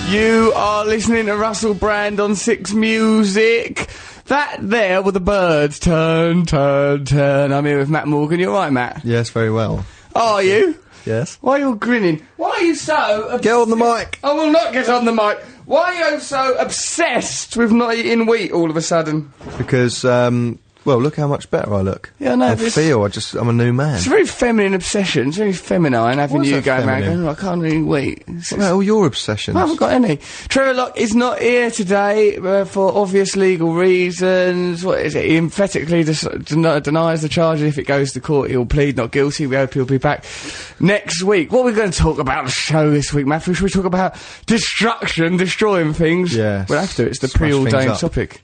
You are listening to Russell Brand on 6 Music. That there were the birds. Turn, turn, turn. I'm here with Matt Morgan. You alright, Matt? Yes, very well. Are you? Yes. Why are you all grinning? Why are you so... Get on the mic! I will not get on the mic. Why are you so obsessed with not eating wheat all of a sudden? Because, well, look how much better I look. Yeah, I know. I'm a new man. It's a very feminine obsession. It's very feminine having Why is you that going around feminine? going, I can't eat wheat. What about all your obsessions? I haven't got any. Trevor Locke is not here today for obvious legal reasons. What is it? He emphatically denies the charges. If it goes to court, he'll plead not guilty. We hope he'll be back next week. What are we going to talk about on the show this week, Matthew? Should we talk about destruction, destroying things? Yes. We'll have to. It's the Smash preordained things up. topic.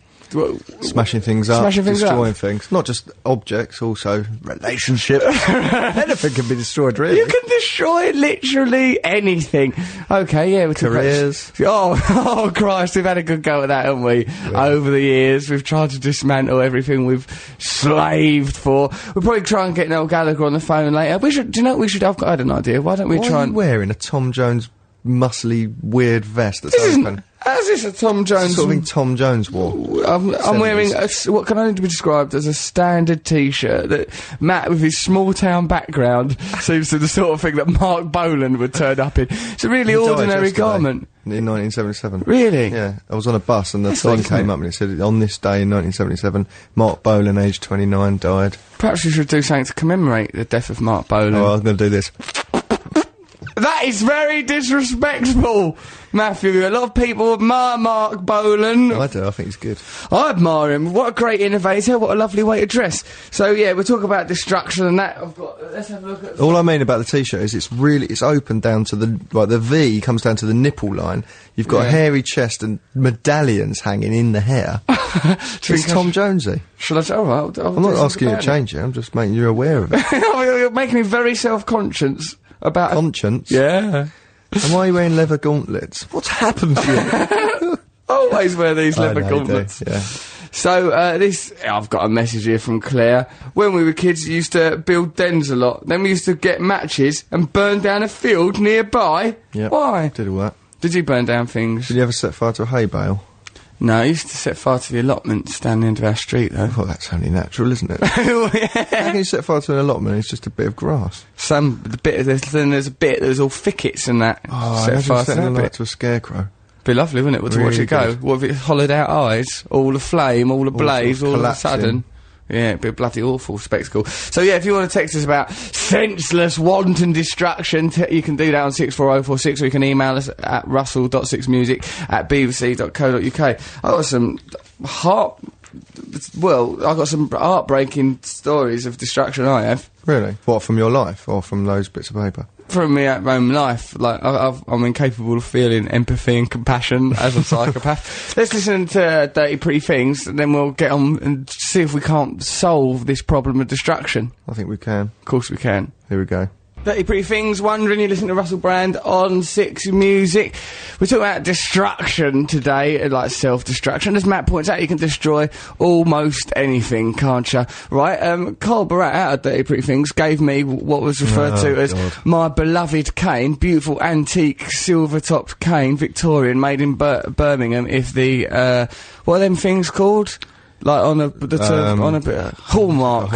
Smashing things up, destroying things. Not just objects, also relationships. Anything can be destroyed, really. You can destroy literally anything. Okay, yeah, we're talking Careers. Oh, Christ, we've had a good go at that, haven't we? Yeah. Over the years, we've tried to dismantle everything we've slaved for. We'll probably try and get Noel Gallagher on the phone later. Do you know what we should have? I had an idea. Why don't we try are you wearing a Tom Jones muscly weird vest that's open? How's this a Tom Jones? Sort of thing Tom Jones wore. I'm wearing what can only be described as a standard T-shirt that Matt, with his small town background, seems to the sort of thing that Mark Bolan would turn up in. It's a really ordinary garment. In 1977. Really? Yeah. I was on a bus and the thing came up and it said, on this day in 1977, Mark Bolan, aged 29, died. Perhaps we should do something to commemorate the death of Mark Bolan. Oh, I'm going to do this. That is very disrespectful, Matthew. A lot of people admire Mark Bolan. I do, I think he's good. I admire him. What a great innovator, what a lovely way to dress. So, yeah, we'll talk about destruction and that. Let's have a look at... All I mean about the T-shirt is it's open down to the... Like, the V comes down to the nipple line. You've got a hairy chest and medallions hanging in the hair. It's Tom Jonesy. Shall I... All right, I'm not asking you to change it, I'm just making you aware of it. You're making me very self-conscious about... Conscience? Yeah. And why are you wearing leather gauntlets? What's happened to you? Always wear these leather gauntlets. Yeah. So, I've got a message here from Claire. When we were kids, we used to build dens a lot. Then we used to get matches and burn down a field nearby. Yep. Why? Did all that. Did you burn down things? Did you ever set fire to a hay bale? No, I used to set fire to the allotments down the end of our street, though. Well, that's only natural, isn't it? Yeah. How can you set fire to an allotment? It's just a bit of grass. Then there's a bit, there's all thickets and that. Oh, set fire to that bit. To a scarecrow. Be lovely, wouldn't it, to watch it go? Good. What if it hollowed out eyes, all aflame, all ablaze, all of a sudden? Yeah, it'd be a bloody awful spectacle. So yeah, if you want to text us about senseless, wanton destruction, you can do that on 64046, or you can email us at russell.6music@bbc.co.uk. I got some heartbreaking stories of destruction I have. Really? What, from your life, or from those bits of paper? From my own life. Like, I'm incapable of feeling empathy and compassion as a psychopath. Let's listen to Dirty Pretty Things, and then we'll get on and see if we can't solve this problem of destruction. I think we can. Of course we can. Here we go. Dirty Pretty Things, wondering, you listen to Russell Brand on 6 Music. We're talking about destruction today, like self-destruction. As Matt points out, you can destroy almost anything, can't you? Right, Carl Barat out of Dirty Pretty Things gave me what was referred to as my beloved cane, beautiful antique silver-topped cane, Victorian, made in Birmingham, if the, what are them things called? Like on a hallmarks. Hallmark.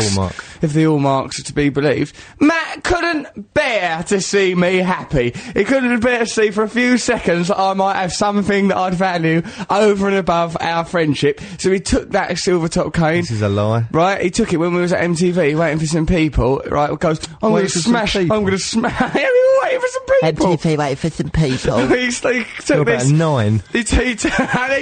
If the hallmarks are to be believed. Matt couldn't bear to see me happy. He couldn't bear to see for a few seconds that I might have something that I'd value over and above our friendship. So he took that silver top cane. This is a lie. Right, he took it when we was at MTV waiting for some people. Right, it goes, I'm going to smash. We were waiting for some people. MTV waiting for some people. he took You're this. Oh, about 9. These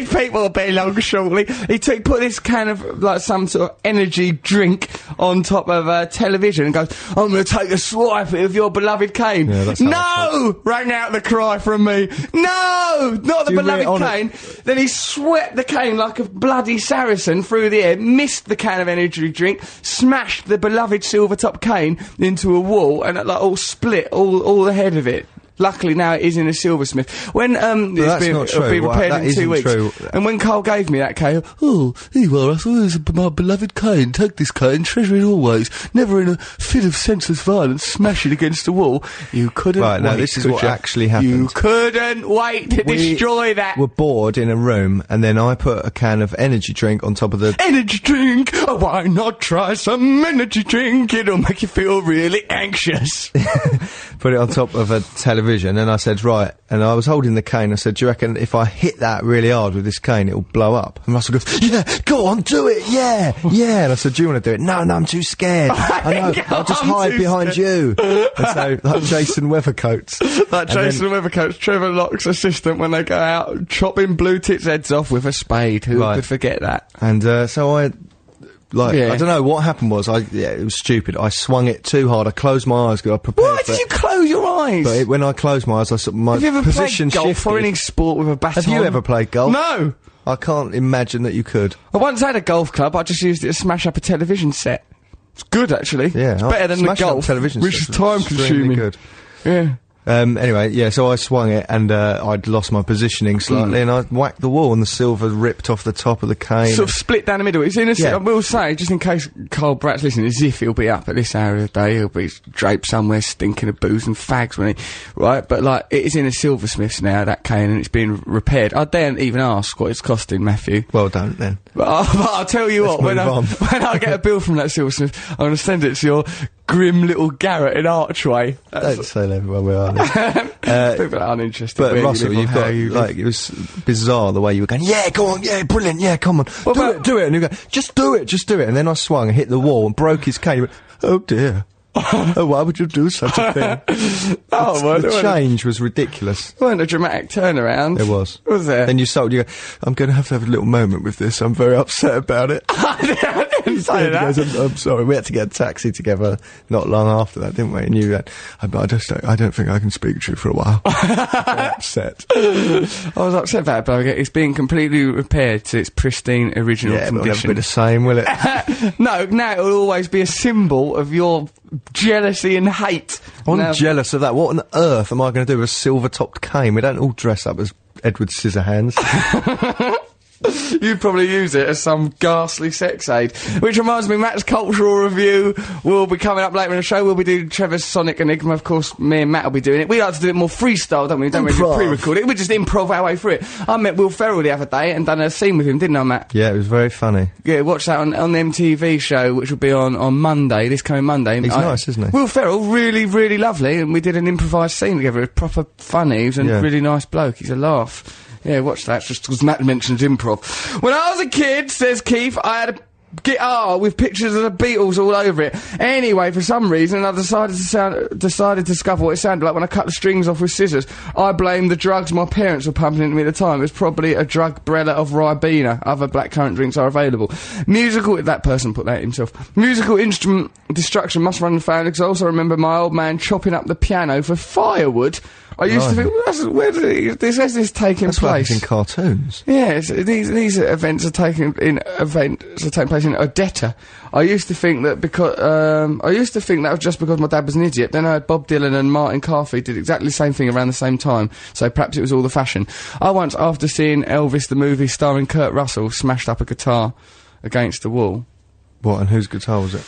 people will be long shortly. Put this can of, like, some sort of energy drink on top of television and goes, I'm going to take a swipe of your beloved cane. Yeah, that's no! Rang out the cry from me. No! Not the beloved cane. Then he swept the cane like a bloody Saracen through the air, missed the can of energy drink, smashed the beloved silver top cane into a wall, and it, like, all split, all the head of it. Luckily now it is in a silversmith. When it'll be repaired in 2 weeks. True. And when Carl gave me that cane, oh, here you are, Russell, here's my beloved cane. Take this cane, treasure it always. Never in a fit of senseless violence, smash it against the wall. You couldn't wait. Right, now this is what actually happened. You couldn't wait to destroy that. We were bored in a room, and then I put a can of energy drink on top of the... Energy drink! Oh, why not try some energy drink? It'll make you feel really anxious. Put it on top of a television, and I said, right, and I was holding the cane, I said, do you reckon if I hit that really hard with this cane, it'll blow up? And Russell goes, yeah, go on, do it, yeah. And I said, do you want to do it? No, I'm too scared. I know, I'll just hide behind you. And so, like Jason Weathercoats. Weathercoats, Trevor Locke's assistant, when they go out chopping blue tits' heads off with a spade. Who could forget that? And so I don't know, what happened was, it was stupid. I swung it too hard. I closed my eyes because I prepared. Why did you close your eyes? But when I closed my eyes, my position shifted. Have you ever played golf or any sport with a baton? Have you ever played golf? No! I can't imagine that you could. I once had a golf club, I just used it to smash up a television set. It's good, actually. Yeah. It's better than the golf, which is time-consuming. Good. Yeah. Anyway, yeah, so I swung it, and I'd lost my positioning slightly, and I whacked the wall, and the silver ripped off the top of the cane. Sort of split down the middle. It's in a... I will say, just in case Carl Bratt's listening, as if he'll be up at this hour of the day, he'll be draped somewhere stinking of booze and fags, when right? But, like, it is in a silversmith's now, that cane, and it's being repaired. I daren't even ask what it's costing, Matthew. Well, don't then. But I'll tell you what, when I get a bill from that silversmith, I'm going to send it to your grim little garret in Archway. Don't say everyone we are. People are uninterested. But Russell, it was bizarre the way you were going, yeah, go on, yeah, brilliant, yeah, come on, do it, and you go, just do it, and then I swung and hit the wall and broke his cane. He went, oh dear. Oh, why would you do such a thing? The change was ridiculous. It wasn't a dramatic turnaround. It was. Was there? Then you go, I'm going to have a little moment with this. I'm very upset about it. I didn't say that. Goes, I'm sorry. We had to get a taxi together not long after that, didn't we? And you went, I don't think I can speak to you for a while. I'm upset. I was upset about it, but it's being completely repaired to its pristine original condition. It'll never be the same, will it? No, now it will always be a symbol of your jealousy and hate. I'm jealous of that. What on earth am I going to do with a silver-topped cane? We don't all dress up as Edward Scissorhands. You'd probably use it as some ghastly sex aid. Which reminds me, Matt's Cultural Review will be coming up later in the show. We'll be doing Trevor's Sonic Enigma. Of course, me and Matt will be doing it. We like to do it more freestyle, don't we? We don't really pre-record it. We just improv our way through it. I met Will Ferrell the other day and done a scene with him, didn't I, Matt? Yeah, it was very funny. Yeah, watch that on the MTV show, which will be on Monday, this coming Monday. He's nice, isn't he? Will Ferrell, really, really lovely, and we did an improvised scene together. It was proper funny. He was a really nice bloke. He's a laugh. Yeah, watch that, just because Matt mentions improv. When I was a kid, says Keith, I had a guitar with pictures of the Beatles all over it. Anyway, for some reason, I decided to discover what it sounded like when I cut the strings off with scissors. I blame the drugs my parents were pumping into me at the time. It was probably a drug brella of Ribena. Other blackcurrant drinks are available. That person put that himself. Musical instrument destruction must run in the family, because I also remember my old man chopping up the piano for firewood. I used to think, where did this taking place? That's what happens in cartoons. Yes, these events are taking place in Odetta. I used to think that that was just because my dad was an idiot. Then I heard Bob Dylan and Martin Carthy did exactly the same thing around the same time, so perhaps it was all the fashion. I once, after seeing Elvis the movie starring Kurt Russell, smashed up a guitar against the wall. What, and whose guitar was it?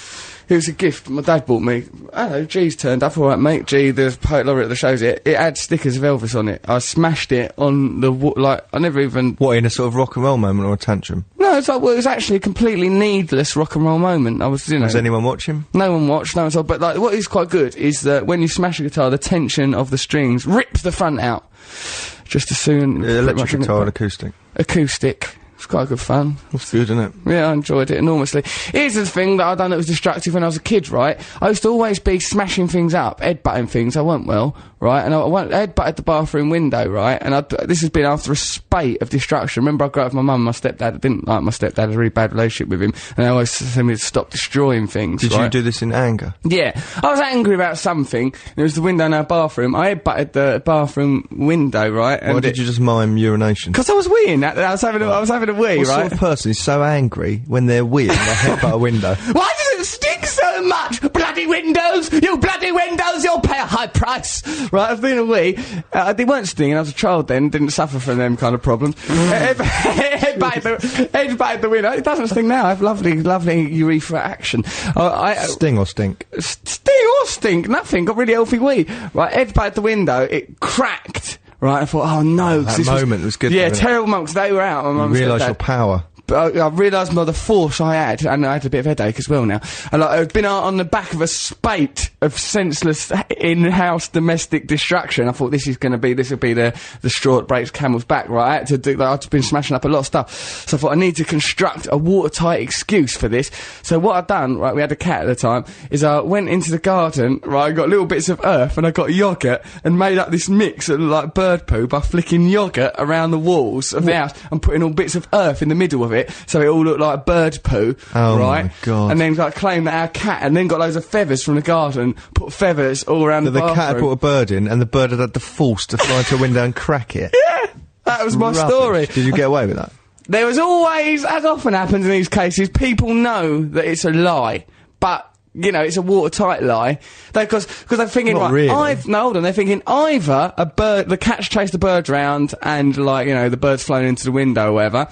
It was a gift my dad bought me. Hello, G's turned up. Alright, mate. G, the poet laureate that shows it. It had stickers of Elvis on it. I smashed it on the I never even... What, in a sort of rock and roll moment or a tantrum? No, it was actually a completely needless rock and roll moment. Was anyone watching? No one watched, no one saw. But, like, what is quite good is that when you smash a guitar, the tension of the strings rips the front out. Just as soon... electric guitar and acoustic? Acoustic. It's quite good fun. It's good, isn't it? Yeah, I enjoyed it enormously. Here's the thing that I done that was destructive when I was a kid, right? I used to always be smashing things up, headbutting things. I weren't well, right? And I headbutted the bathroom window, right? And this has been after a spate of destruction. Remember, I grew up with my mum and my stepdad. I didn't like my stepdad. I had a really bad relationship with him. And they always said me to stop destroying things, Did you do this in anger? Yeah. I was angry about something. It was the window in our bathroom. I headbutted the bathroom window, right? Why did you just mime urination? Because I was weeing. I was having a wee, what right? Sort of person is so angry when they're weeing they headbutt a window? Why does it stink so much? Bloody windows! You bloody windows! You'll pay a high price! Right, I was doing a wee. They weren't stinging. I was a child then. Didn't suffer from them kind of problems. Headbutted the window. It doesn't sting now. I have lovely urethra action. Sting or stink? Sting or stink? Nothing. Got really healthy wee. Right, headbutted the window. It cracked. Right, I thought, oh no. That moment was good. Yeah, terrible moment, 'cause they were out. You realise your power. But I realised the force I had, and I had a bit of headache as well now. And I'd been on the back of a spate of senseless in-house domestic destruction. I thought this will be the straw that breaks camel's back, right? I had to do that. I'd been smashing up a lot of stuff. So I thought I need to construct a watertight excuse for this. So what I'd done, right, we had a cat at the time, is I went into the garden, right, I got little bits of earth and I got yoghurt and made up this mix of like bird poo by flicking yoghurt around the walls of the house and putting all bits of earth in the middle of it. So it all looked like bird poo, right? My God. And then like claimed that our cat, and then got loads of feathers from the garden, put feathers all around the bathroom. The cat had put a bird in, and the bird had the force to fly to a window and crack it. Yeah, that was my story. Did you get away with that? There was always, as often happens in these cases, people know that it's a lie, but you know, it's a watertight lie. Because they're thinking, Not right, really. hold on, they're thinking either the cat's chased the bird round and, like, you know, the bird's flown into the window or whatever,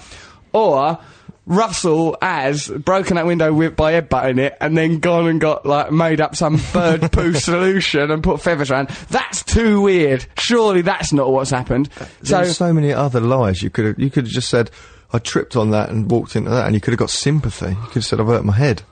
or Russell has broken that window by headbutting it and then gone and got, like, made up some bird poo solution and put feathers around. That's too weird. Surely that's not what's happened. There's so many other lies. You could have just said, I tripped on that and walked into that, and you could have got sympathy. You could have said, I've hurt my head.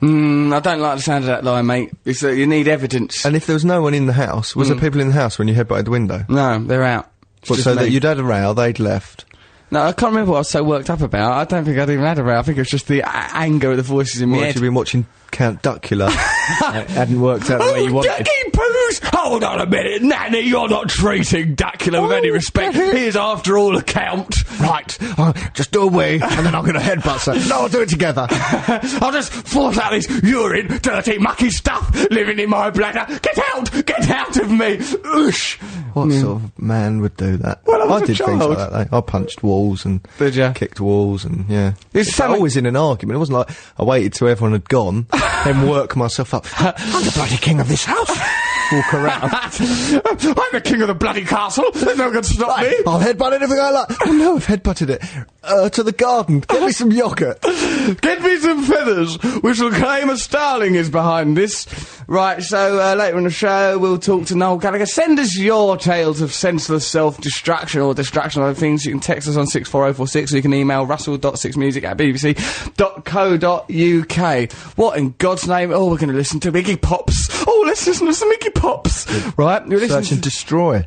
I don't like the sound of that lie, mate. It's that you need evidence. And if there was no one in the house, was there people in the house when you headbutted the window? No, they're out. So that you'd had a row, they'd left. No, I can't remember what I was so worked up about. I don't think I'd even had a row. I think it was just the anger of the voices in my head. You've been watching Count Duckula. It hadn't worked out the way you wanted. Ducky Poos! Hold on a minute, Nanny, you're not treating Duckula with any respect. He is, after all, a count. Right, just do a wee, and then I'm going to headbutt her. No, I'll do it together. I'll just force out this urine, dirty, mucky stuff living in my bladder. Get out of me! Oosh! What sort of man would do that? Well, I did things like that, though. I punched walls and kicked walls and, yeah. It's always in an argument. It wasn't like I waited till everyone had gone, then work myself up. I'm the bloody king of this house. Walk around. I'm the king of the bloody castle. There's no one can stop me. I'll headbutt anything I like. Oh no, I've headbutted it. To the garden. Get me some yoghurt. Get me some feathers, which will claim a starling is behind this. Right, so later in the show we'll talk to Noel Gallagher. Send us your tales of senseless self-destruction or destruction of other things. You can text us on 64046, or you can email russell.6music@bbc.co.uk. What in God's name? Oh, we're going to listen to Iggy Pops. Oh, let's listen to some Iggy Pops. Right, you're listening Search and destroy.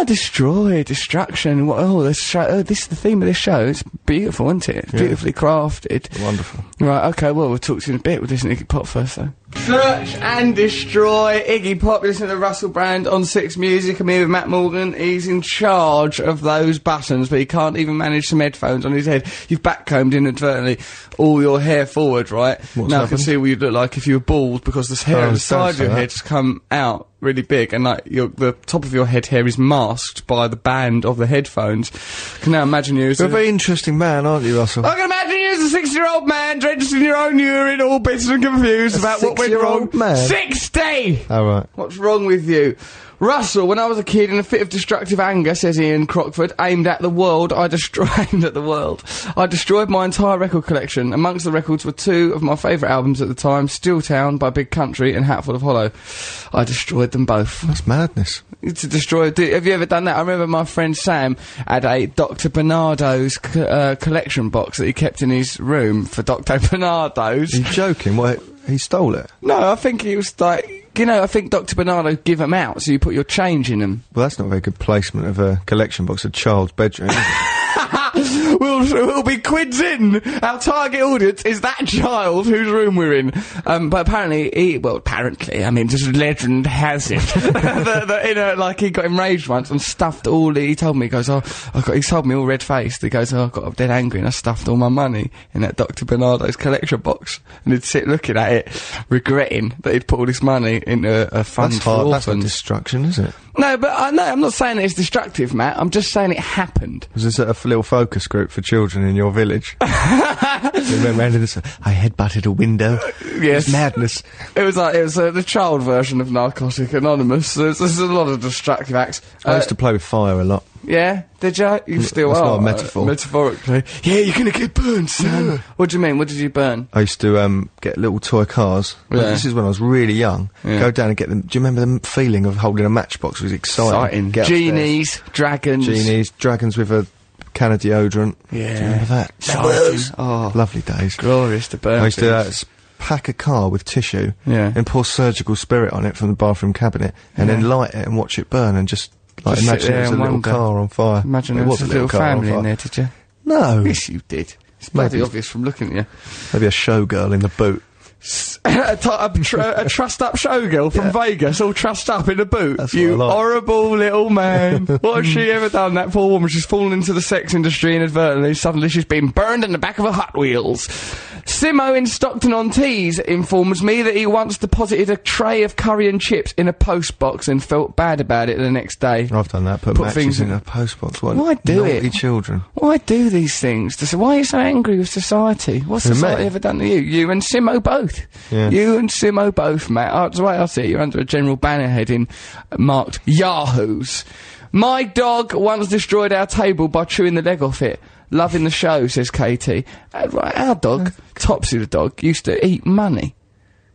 Destroy, destruction. This is the theme of this show. It's beautiful, isn't it? It's beautifully crafted. Wonderful. Right, okay, well, we'll talk to you in a bit. We'll listen to Iggy Pop first, though. Search and destroy Iggy Pop. Listen to Russell Brand on 6 Music. I'm here with Matt Morgan. He's in charge of those buttons, but he can't even manage some headphones on his head. You've backcombed inadvertently all your hair forward, right? What's now happened? I can see what you'd look like if you were bald, because the hair on the side of your head's come out really big, and like the top of your head hair is masked by the band of the headphones. I can now imagine you as You're a very interesting man, aren't you, Russell? I can imagine you as a 60-year-old man drenched in your own urine, all bitter and confused about what went wrong. 60-year-old man? 60! Oh, right. What's wrong with you? Russell, when I was a kid, in a fit of destructive anger, says Ian Crockford, aimed at the world, I destroyed my entire record collection. Amongst the records were 2 of my favourite albums at the time, Still Town by Big Country and Hatful of Hollow. I destroyed them both. That's madness. To destroy... Have you ever done that? I remember my friend Sam had a Dr. Bernardo's collection box that he kept in his room for Dr. Bernardo's. Are you joking? What, he stole it? No, I think he was like... You know, I think Dr. Bernardo give them out, so you put your change in them. Well, that's not a very good placement of a collection box, a child's bedroom, is it? We'll be quids in. Our target audience is that child whose room we're in. But apparently, I mean, just legend has it that he got enraged once and stuffed all. He told me, he goes, he told me all red faced. He goes, I got dead angry and I stuffed all my money in that Dr. Bernardo's collection box. And he'd sit looking at it, regretting that he'd put all this money into a fund for orphans. That's not destruction, is it? No, but I'm not saying that it's destructive, Matt. I'm just saying it happened. Was this a little photo focus group for children in your village. We went round in this. I headbutted a window. Yes. It was madness. It was the child version of Narcotic Anonymous. There's a lot of destructive acts. I used to play with fire a lot. Yeah, did you? You still That's are. not a metaphor. Metaphorically. Yeah, you're gonna get burned, son. What do you mean? What did you burn? I used to get little toy cars. Yeah. This is when I was really young. Yeah. Go down and get them. Do you remember the feeling of holding a matchbox? It was exciting. Get upstairs. Genies, dragons with a can of deodorant. Yeah. Do you remember that? Oh, Lovely days. glorious to burn. I used to pack a car with tissue and pour surgical spirit on it from the bathroom cabinet and then light it and watch it burn and just imagine it was a little car on fire. Imagine there was a little family in there, did you? No. Yes, you did. It's bloody obvious from looking at you. Maybe a showgirl in the boot. a trussed up showgirl from Vegas, all trussed up in a boot. That's You what I like. horrible little man. What has she ever done? That poor woman, she's fallen into the sex industry inadvertently. Suddenly she's been burned in the back of a Hot Wheels. Simo in Stockton-on-Tees informs me that he once deposited a tray of curry and chips in a post box and felt bad about it the next day. I've done that. Put matches things in a postbox. What Why do naughty it? children. Why do these things? Why are you so angry with society? What's Who, society me? ever done to you? You and Simo both. Yeah. You and Simo both, Matt. That's the way I see it. You're under a general banner heading marked Yahoos. My dog once destroyed our table by chewing the leg off it. Loving the show, says Katie. Right, our dog, Topsy the dog, used to eat money.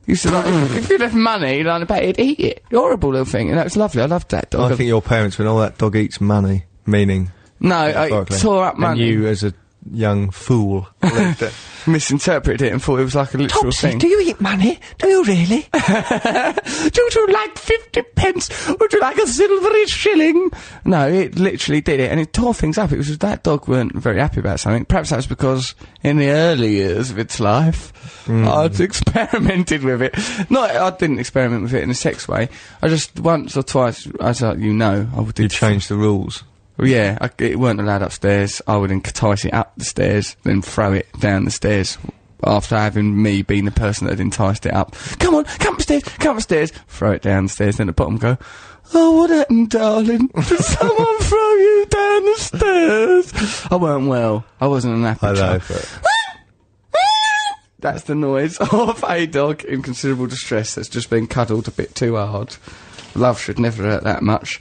Used to if you left money lying about, he'd eat it. Horrible little thing, and that was lovely. I loved that dog. I think your parents went, oh, that dog eats money, meaning... No, I tore up money. And you, as a young fool, believed it. Misinterpreted it and thought it was like a literal thing. do you eat money? Do you really? Would you like 50 pence? Would you like a silvery shilling? No, it literally did it, and it tore things up. It was that dog weren't very happy about something. Perhaps that was because in the early years of its life, I'd experimented with it. I didn't experiment with it in a sex way. I just once or twice, as I would. You changed the rules. Well, yeah, it weren't allowed upstairs. I would entice it up the stairs, then throw it down the stairs. After having me been the person that had enticed it up. Come on, come upstairs, throw it down the stairs, then at the bottom go, oh, what happened, darling? Did someone throw you down the stairs? I weren't well. I wasn't an happy child. That's the noise of a dog in considerable distress that's just been cuddled a bit too hard. Love should never hurt that much.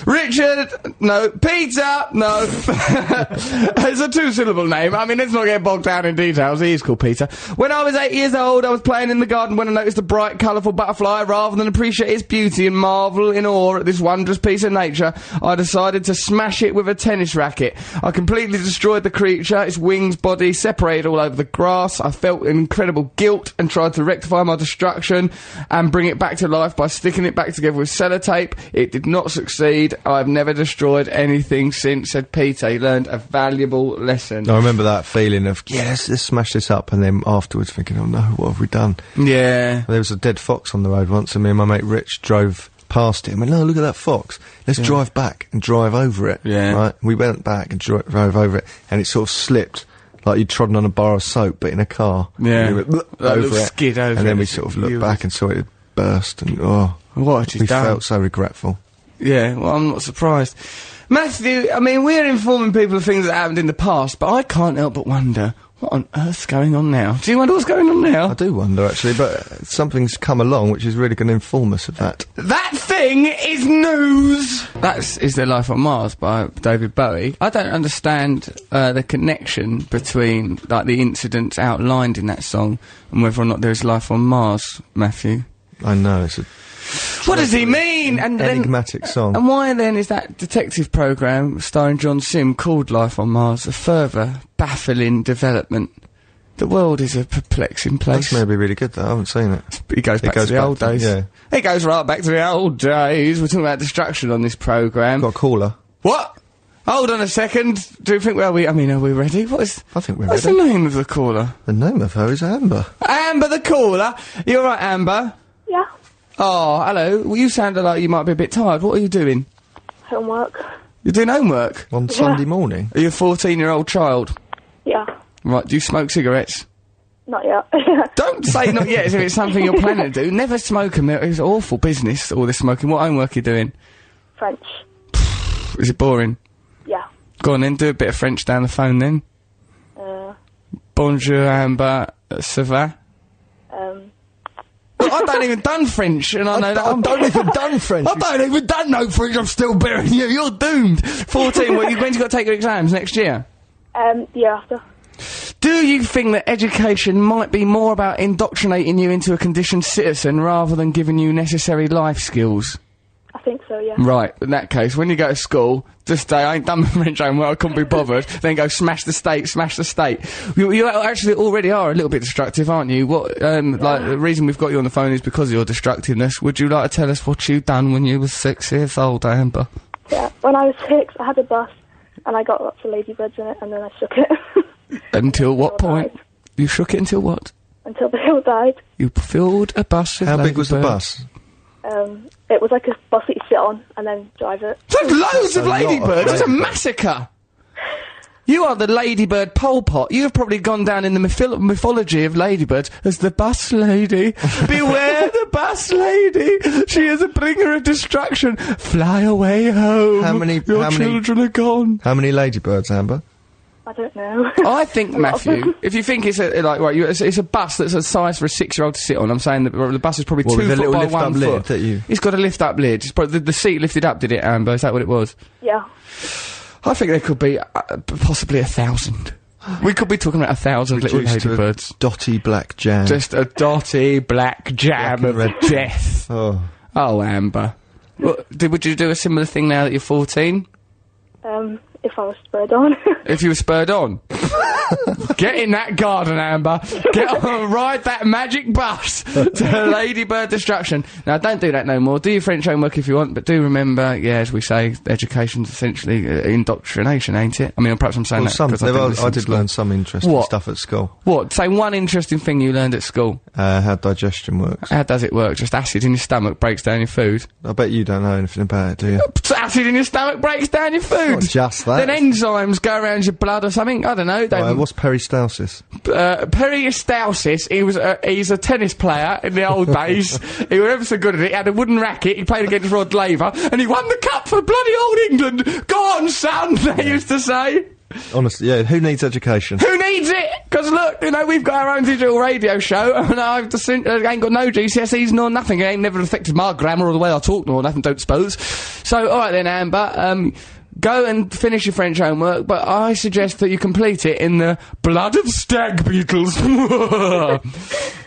Richard, no. Peter, no. It's a two-syllable name. I mean, let's not get bogged down in details. He is called Peter. When I was 8 years old, I was playing in the garden when I noticed a bright, colourful butterfly. Rather than appreciate its beauty and marvel in awe at this wondrous piece of nature, I decided to smash it with a tennis racket. I completely destroyed the creature, its wings, body, separated all over the grass. I felt incredible guilt and tried to rectify my destruction and bring it back to life by sticking it back together with sellotape. It did not succeed. I've never destroyed anything since, said Peter. He learned a valuable lesson. I remember that feeling of, yeah, let's smash this up, and then afterwards thinking, oh no, what have we done? Yeah. There was a dead fox on the road once, and me and my mate Rich drove past it and went, no, look at that fox. Let's drive back and drive over it. Yeah. Right? We went back and drove over it, and it sort of slipped. Like you'd trodden on a bar of soap, but in a car. Yeah. And we went, That over little it. skid over and then it. we sort of looked back and saw it had burst, and What we felt so regretful. Yeah, well, I'm not surprised. Matthew, I mean, we're informing people of things that happened in the past, but I can't help but wonder, what on earth's going on now? Do you wonder what's going on now? I do wonder, actually, but something's come along which is really going to inform us of that. That thing is news! That's Is There Life on Mars by David Bowie. I don't understand the connection between, like, the incidents outlined in that song and whether or not there is life on Mars, Matthew. I know, it's a... What does he mean? And enigmatic song. And why then is that detective programme starring John Sim called Life on Mars a further baffling development? The world is a perplexing place. That's maybe really good, though. I haven't seen it. It goes back to the old days. Yeah. It goes right back to the old days. We're talking about destruction on this programme. Got a caller. What? Hold on a second. Do you think, are we ready? I think we're What's ready. the name of the caller? The name of her is Amber. Amber the caller. You alright, Amber? Yeah. Oh, hello. Well, you sounded like you might be a bit tired. What are you doing? Homework. You're doing homework? On Sunday morning? Are you a 14-year-old child? Yeah. Right, do you smoke cigarettes? Not yet. Don't say not yet as if it's something you're planning to do. Never smoke them. It's awful business, all this smoking. What homework are you doing? French. Is it boring? Yeah. Go on then, do a bit of French down the phone then. Bonjour, Amber, ça va? I don't even done French, and I know that I don't even done French. I don't even done no French, I'm still better than you, you're doomed. 14, when's you got to take your exams, next year? The year after. Do you think that education might be more about indoctrinating you into a conditioned citizen rather than giving you necessary life skills? I think so, yeah. Right, in that case, when you go to school, just say, I ain't done my French homework, I couldn't be bothered, then go smash the state. You actually already are a little bit destructive, aren't you? What, like, the reason we've got you on the phone is because of your destructiveness. Would you like to tell us what you done when you were 6 years old, Amber? Yeah, when I was 6, I had a bus, and I got lots of ladybirds in it, and then I shook it. Until what point? Died. You shook it until what? Until they all died. You filled a bus with How big was the ladybirds. bus? It was like a bus that you sit on, and then drive it. There's loads of a lot of ladybirds. It's a ladybirds. massacre. You are the ladybird Pol Pot. You have probably gone down in the mythology of ladybirds as the bus lady. Beware the bus lady. She is a bringer of destruction. Fly away home. Your children are gone. How many ladybirds, Amber? I don't know. I think, Matthew, if you think it's it's a bus that's a size for a 6-year-old to sit on, I'm saying that the bus is probably What, 2 with a foot little by lift-up 1 lid foot. that you- It's got a lift-up lid. It's probably the seat lifted up, did it, Amber? Is that what it was? Yeah. I think there could be possibly 1,000. We could be talking about 1,000 little Reduced to a ladybirds. dotty black jam. Just a dotty black jam Black of and red. death. Oh. Oh, Amber. Would you do a similar thing now that you're 14? If I was spurred on. If you were spurred on? Get in that garden, Amber. Get on, ride that magic bus to ladybird destruction. Now, don't do that no more. Do your French homework if you want, but do remember, yeah, as we say, education's essentially indoctrination, ain't it? I mean, perhaps I'm saying Well, that because I did learn some interesting What? stuff at school. What? Say one interesting thing you learned at school. How digestion works. How does it work? Just acid in your stomach breaks down your food? I bet you don't know anything about it, do you? Acid in your stomach breaks down your food! Not just that. Then enzymes go around your blood or something. I don't know. What's peristalsis? Peristalsis. He's a tennis player in the old days. He was ever so good at it. He had a wooden racket. He played against Rod Laver, and he won the cup for bloody old England. Go on, son. They used to say. Honestly, yeah. Who needs education? Who needs it? Because look, you know, we've got our own digital radio show, and I ain't got no GCSEs nor nothing. It ain't never affected my grammar or the way I talk nor nothing, don't suppose. So, alright then, Amber, go and finish your French homework, but I suggest that you complete it in the blood of stag beetles.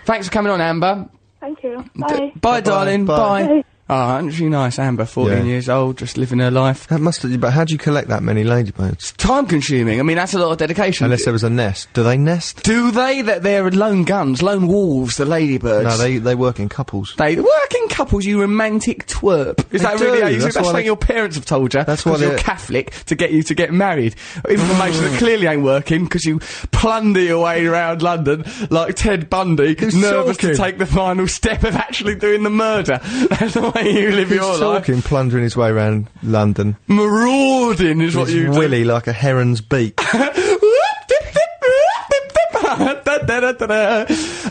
Thanks for coming on, Amber. Thank you. Bye. Bye, darling. Bye. Bye. Oh, aren't she nice, Amber? 14 Yeah. years old, just living her life. That must have, but how do you collect that many ladybirds? Time consuming. I mean, that's a lot of dedication. Unless there was a nest. Do they nest? Do they? That they're lone guns, lone wolves, the ladybirds. No, they work in couples. They work in couples, you romantic twerp. Is They that really do. how you That's that's why something they- your parents have told you? That's why because you're they're- Catholic to get you to get married. Information that clearly ain't working because you plunder your way around London like Ted Bundy, Who's nervous to talking? take the final step of actually doing the murder. That's the way you live your He's life. talking, plundering his way around London. Marauding is what His you do. willy like a heron's beak.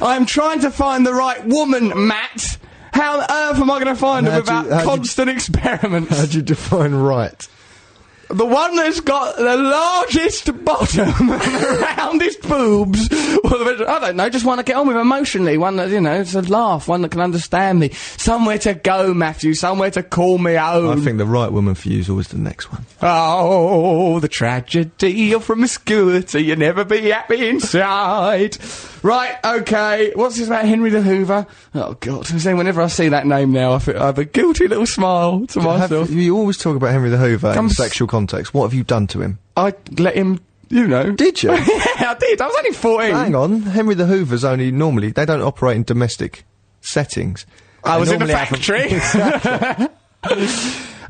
I'm trying to find the right woman, Matt. How on earth am I going to find her How'd you- without how'd you- constant experiments? How do you define right? The one that's got the largest bottom and the roundest boobs. I don't know, just one to get on with emotionally. One that, you know, it's a laugh. One that can understand me. Somewhere to go, Matthew. Somewhere to call me home. I think the right woman for you is always the next one. Oh, the tragedy of promiscuity. You'll never be happy inside. Right, okay. What's this about Henry the Hoover? Oh, God. I'm saying whenever I see that name now, I have a guilty little smile to myself. You always talk about Henry the Hoover in sexual context. What have you done to him? I let him, you know. Did you? Yeah, I did. I was only 14. Hang on, Henry the Hoover's only normally, they don't operate in domestic settings. I They was in a normally have factory.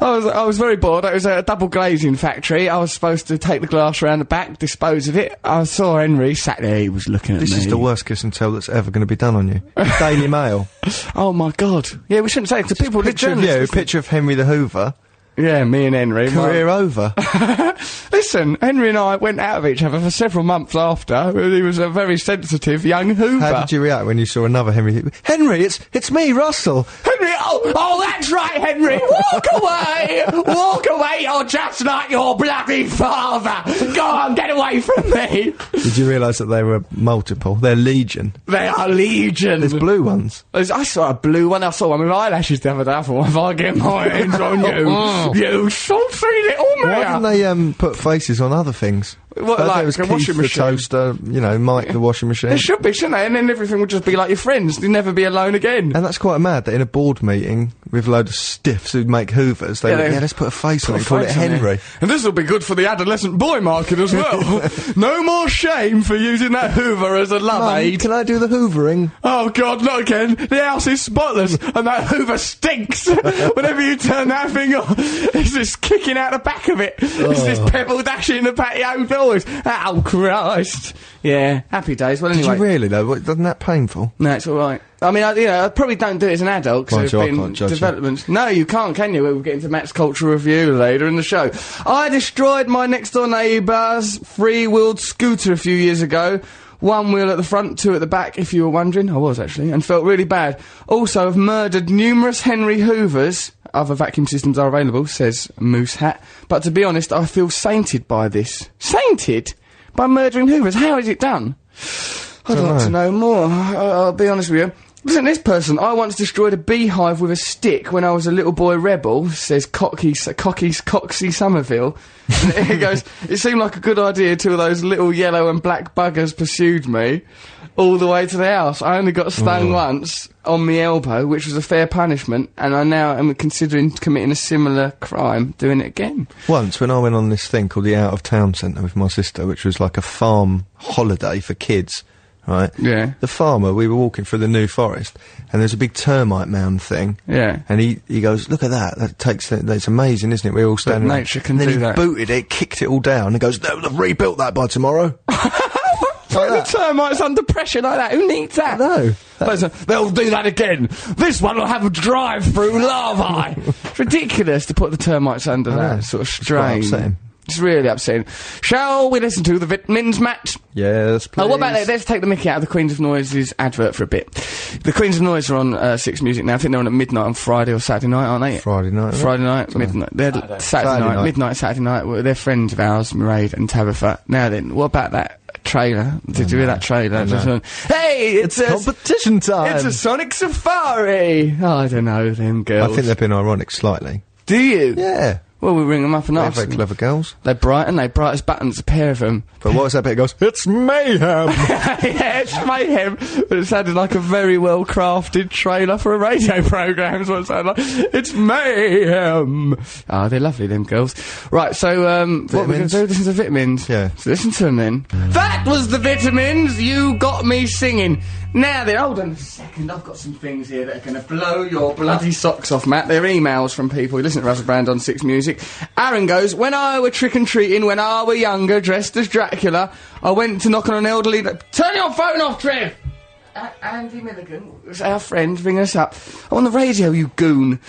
I was very bored. It was a double glazing factory. I was supposed to take the glass around the back, dispose of it. I saw Henry sat there. He was looking at me. This is the worst kiss and tell that's ever going to be done on you. Daily Mail. Oh my God! Yeah, we shouldn't say it to people. Picture of you, picture of Henry the Hoover. Yeah, me and Henry. Career over. Listen, Henry and I went out of each other for several months after. He was a very sensitive young Hoover. How did you react when you saw another Henry? Henry, it's me, Russell. Henry, Henry! Oh, that's right, Henry! Walk away! Walk away! You're just like your bloody father! Go on, get away from me! Did you realise that they were multiple? They're legion. They are legion! There's blue ones. I saw a blue one. I saw one with eyelashes the other day. I thought, if I get my hands on you, you saucy little man! Why didn't they put faces on other things? What, like it was a Keith washing the machine? toaster, you know, Mike the washing machine. There should be, shouldn't they? And then everything would just be like your friends. You'd never be alone again. And that's quite mad that in a board meeting with a load of stiffs who'd make Hoovers, they went, let's put a face on it and call it Henry. And this will be good for the adolescent boy market as well. No more shame for using that Hoover as a love aid. Can I do the hoovering? Oh God, not again. The house is spotless and that Hoover stinks. Whenever you turn that thing on, it's just kicking out the back of it. It's just pebble dashing the patio doors. Oh Christ. Yeah, happy days. Well, anyway. Did you really though? Wasn't that painful? No, it's alright. I mean, I probably don't do it as an adult because there's been developments. No, you can't, can you? We'll get into Matt's cultural review later in the show. I destroyed my next door neighbour's three-wheeled scooter a few years ago. One wheel at the front, two at the back, if you were wondering. I was, actually, and felt really bad. Also, I've murdered numerous Henry Hoovers. Other vacuum systems are available, says Moose Hat. But to be honest, I feel sainted by this. Sainted? By murdering Hoovers? How is it done? I'd like to know more. I'll be honest with you. Listen, this person, I once destroyed a beehive with a stick when I was a little boy rebel, says Coxie Somerville. And he goes, it seemed like a good idea till those little yellow and black buggers pursued me all the way to the house. I only got stung once on my elbow, which was a fair punishment, and I now am considering committing a similar crime, doing it again. Once, when I went on this thing called the Out of Town Centre with my sister, which was like a farm holiday for kids, right? Yeah. The farmer, we were walking through the New Forest, and there's a big termite mound thing. Yeah. And he goes, look at that, that's amazing, isn't it? We're all standing But around. nature can and do then that. he booted it, kicked it all down, and goes, they'll have rebuilt that by tomorrow. Putting the termites under pressure like that, who needs that? No. They'll do that again. This one will have a drive-through larvae. It's ridiculous to put the termites under that sort of strain. It's quite upsetting. It's really upsetting. Shall we listen to the vitamins, Matt? Yes, please. Oh, what about that? Let's take the mickey out of the Queens of Noise's advert for a bit. The Queens of Noise are on 6 Music now. I think they're on at midnight on Friday or Saturday night, aren't they? Friday night. Friday night, midnight. They're Saturday night, midnight, Saturday night. Well, they're friends of ours, Mairead and Tabitha. Now then, what about that trailer? Did you hear that trailer? Hey, it's competition time. It's a Sonic Safari. Oh, I don't know them girls. I think they've been ironic slightly. Do you? Yeah. Well, we'll ring them up and They're ask very them. clever girls. They're bright as buttons, a pair of them. But what was that bit? It goes, it's mayhem! Yeah, it's mayhem. But it sounded like a very well-crafted trailer for a radio programme, is what it sounded like. It's mayhem! Ah, they're lovely, them girls. Right, so, what we're going to do, listen to vitamins. Yeah. So listen to them then. That was the vitamins you got me singing. Now then, hold on a second, I've got some things here that are going to blow your bloody socks off, Matt. They're emails from people who listen to Russell Brand on 6 Music. Aaron goes, when I were trick-and-treating when I were younger, dressed as Dracula, I went to knock on an elderly... Turn your phone off, Trev! Andy Milligan, was our friend, ring us up. I'm on the radio, you goon.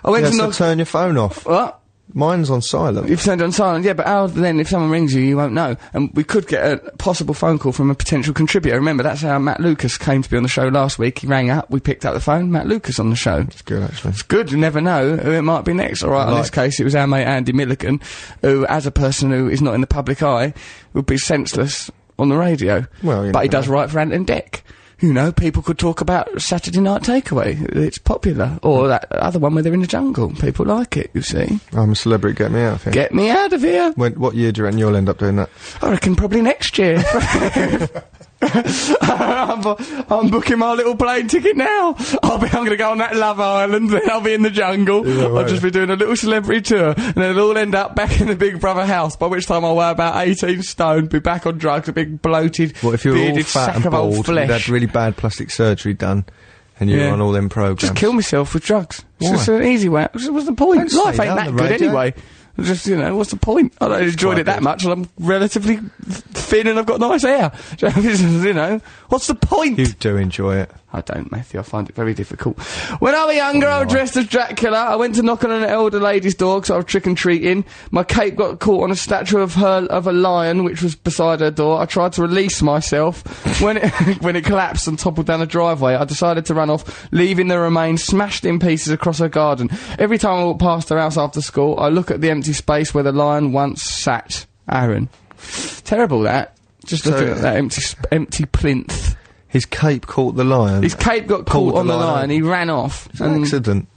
I went to knock... turn your phone off. What? Mine's on silent. You've turned it on silent, yeah, but how then, if someone rings you, you won't know. And we could get a possible phone call from a potential contributor. Remember, that's how Matt Lucas came to be on the show last week. He rang up, we picked up the phone, Matt Lucas on the show. It's good, actually. It's good, you never know who it might be next. Alright, in this case, it was our mate Andy Milligan, who, as a person who is not in the public eye, would be senseless on the radio. Well, but he does write for Ant and Dec. You know, people could talk about Saturday Night Takeaway. It's popular. Or that other one where they're in the jungle. People like it, you see. I'm a celebrity, get me out of here. Get me out of here. What year do you reckon you'll end up doing that? I reckon probably next year. I'm booking my little plane ticket now. I'm going to go on that Love Island, then I'll be in the jungle. Yeah, right. I'll just be doing a little celebrity tour, and then it'll all end up back in the Big Brother house, by which time I'll weigh about 18 stone, be back on drugs, a big bloated, What if you were all bearded fat sack and of old bald, you'd had flesh. really bad plastic surgery done, and you were on all them programmes? Just kill myself with drugs. Why? It's just an easy way. What's the point? Don't Life say ain't that that on good the radio. anyway. Just, you know, what's the point? I don't enjoyed quite it that good. much, and I'm relatively thin and I've got nice hair. You know, what's the point? You do enjoy it. I don't, Matthew. I find it very difficult. When I was younger, I was dressed as Dracula. I went to knock on an elder lady's door because I was trick-and-treating. My cape got caught on a statue of a lion, which was beside her door. I tried to release myself. When it collapsed and toppled down the driveway, I decided to run off, leaving the remains smashed in pieces across her garden. Every time I walk past her house after school, I look at the empty space where the lion once sat. Aaron. Terrible, that. Just looking at that empty plinth. His cape caught the lion. His cape got caught on the lion. He ran off. It's an accident.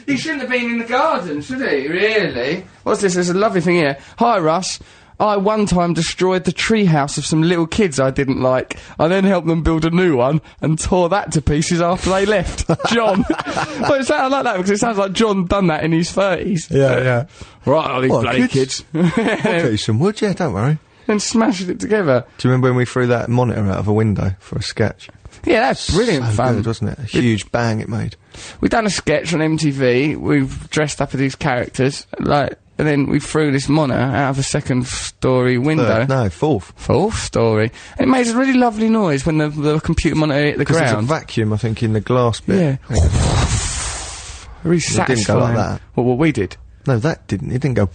He shouldn't have been in the garden, should he? Really? What's this? There's a lovely thing here. Hi, Russ. I one time destroyed the treehouse of some little kids I didn't like. I then helped them build a new one and tore that to pieces after they left. John. Well, it sounds like that because it sounds like John done that in his 30s. Yeah. Right, all these bloody kids. I'll get you some wood, yeah, don't worry. And smashed it together. Do you remember when we threw that monitor out of a window for a sketch? Yeah, that's brilliant fun. Good, wasn't it? A huge bang it made. We've done a sketch on MTV. We've dressed up as these characters, and then we threw this monitor out of a second-story window. Fourth story. It made a really lovely noise when the computer monitor hit the ground. There's a vacuum, I think, in the glass bit. Yeah. Really satisfying. It didn't go like that. What we did? No, that didn't. It didn't go.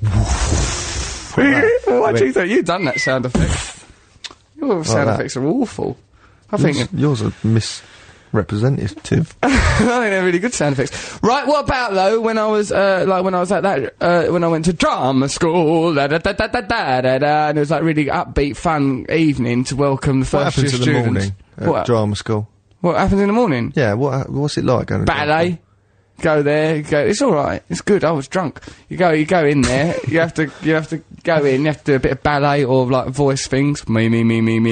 What do you think? You've done that sound effect. Your sound effects are awful. I think yours are misrepresentative. I think they're really good sound effects. Right, what about though when I was when I went to drama school, and it was like really upbeat, fun evening to welcome the first year students. What happens in the morning at drama school? What happens in the morning? Yeah, what's it like going to ballet? Go there, it's alright, it's good, I was drunk. You go in there, you have to go in, you have to do a bit of ballet or like voice things, me,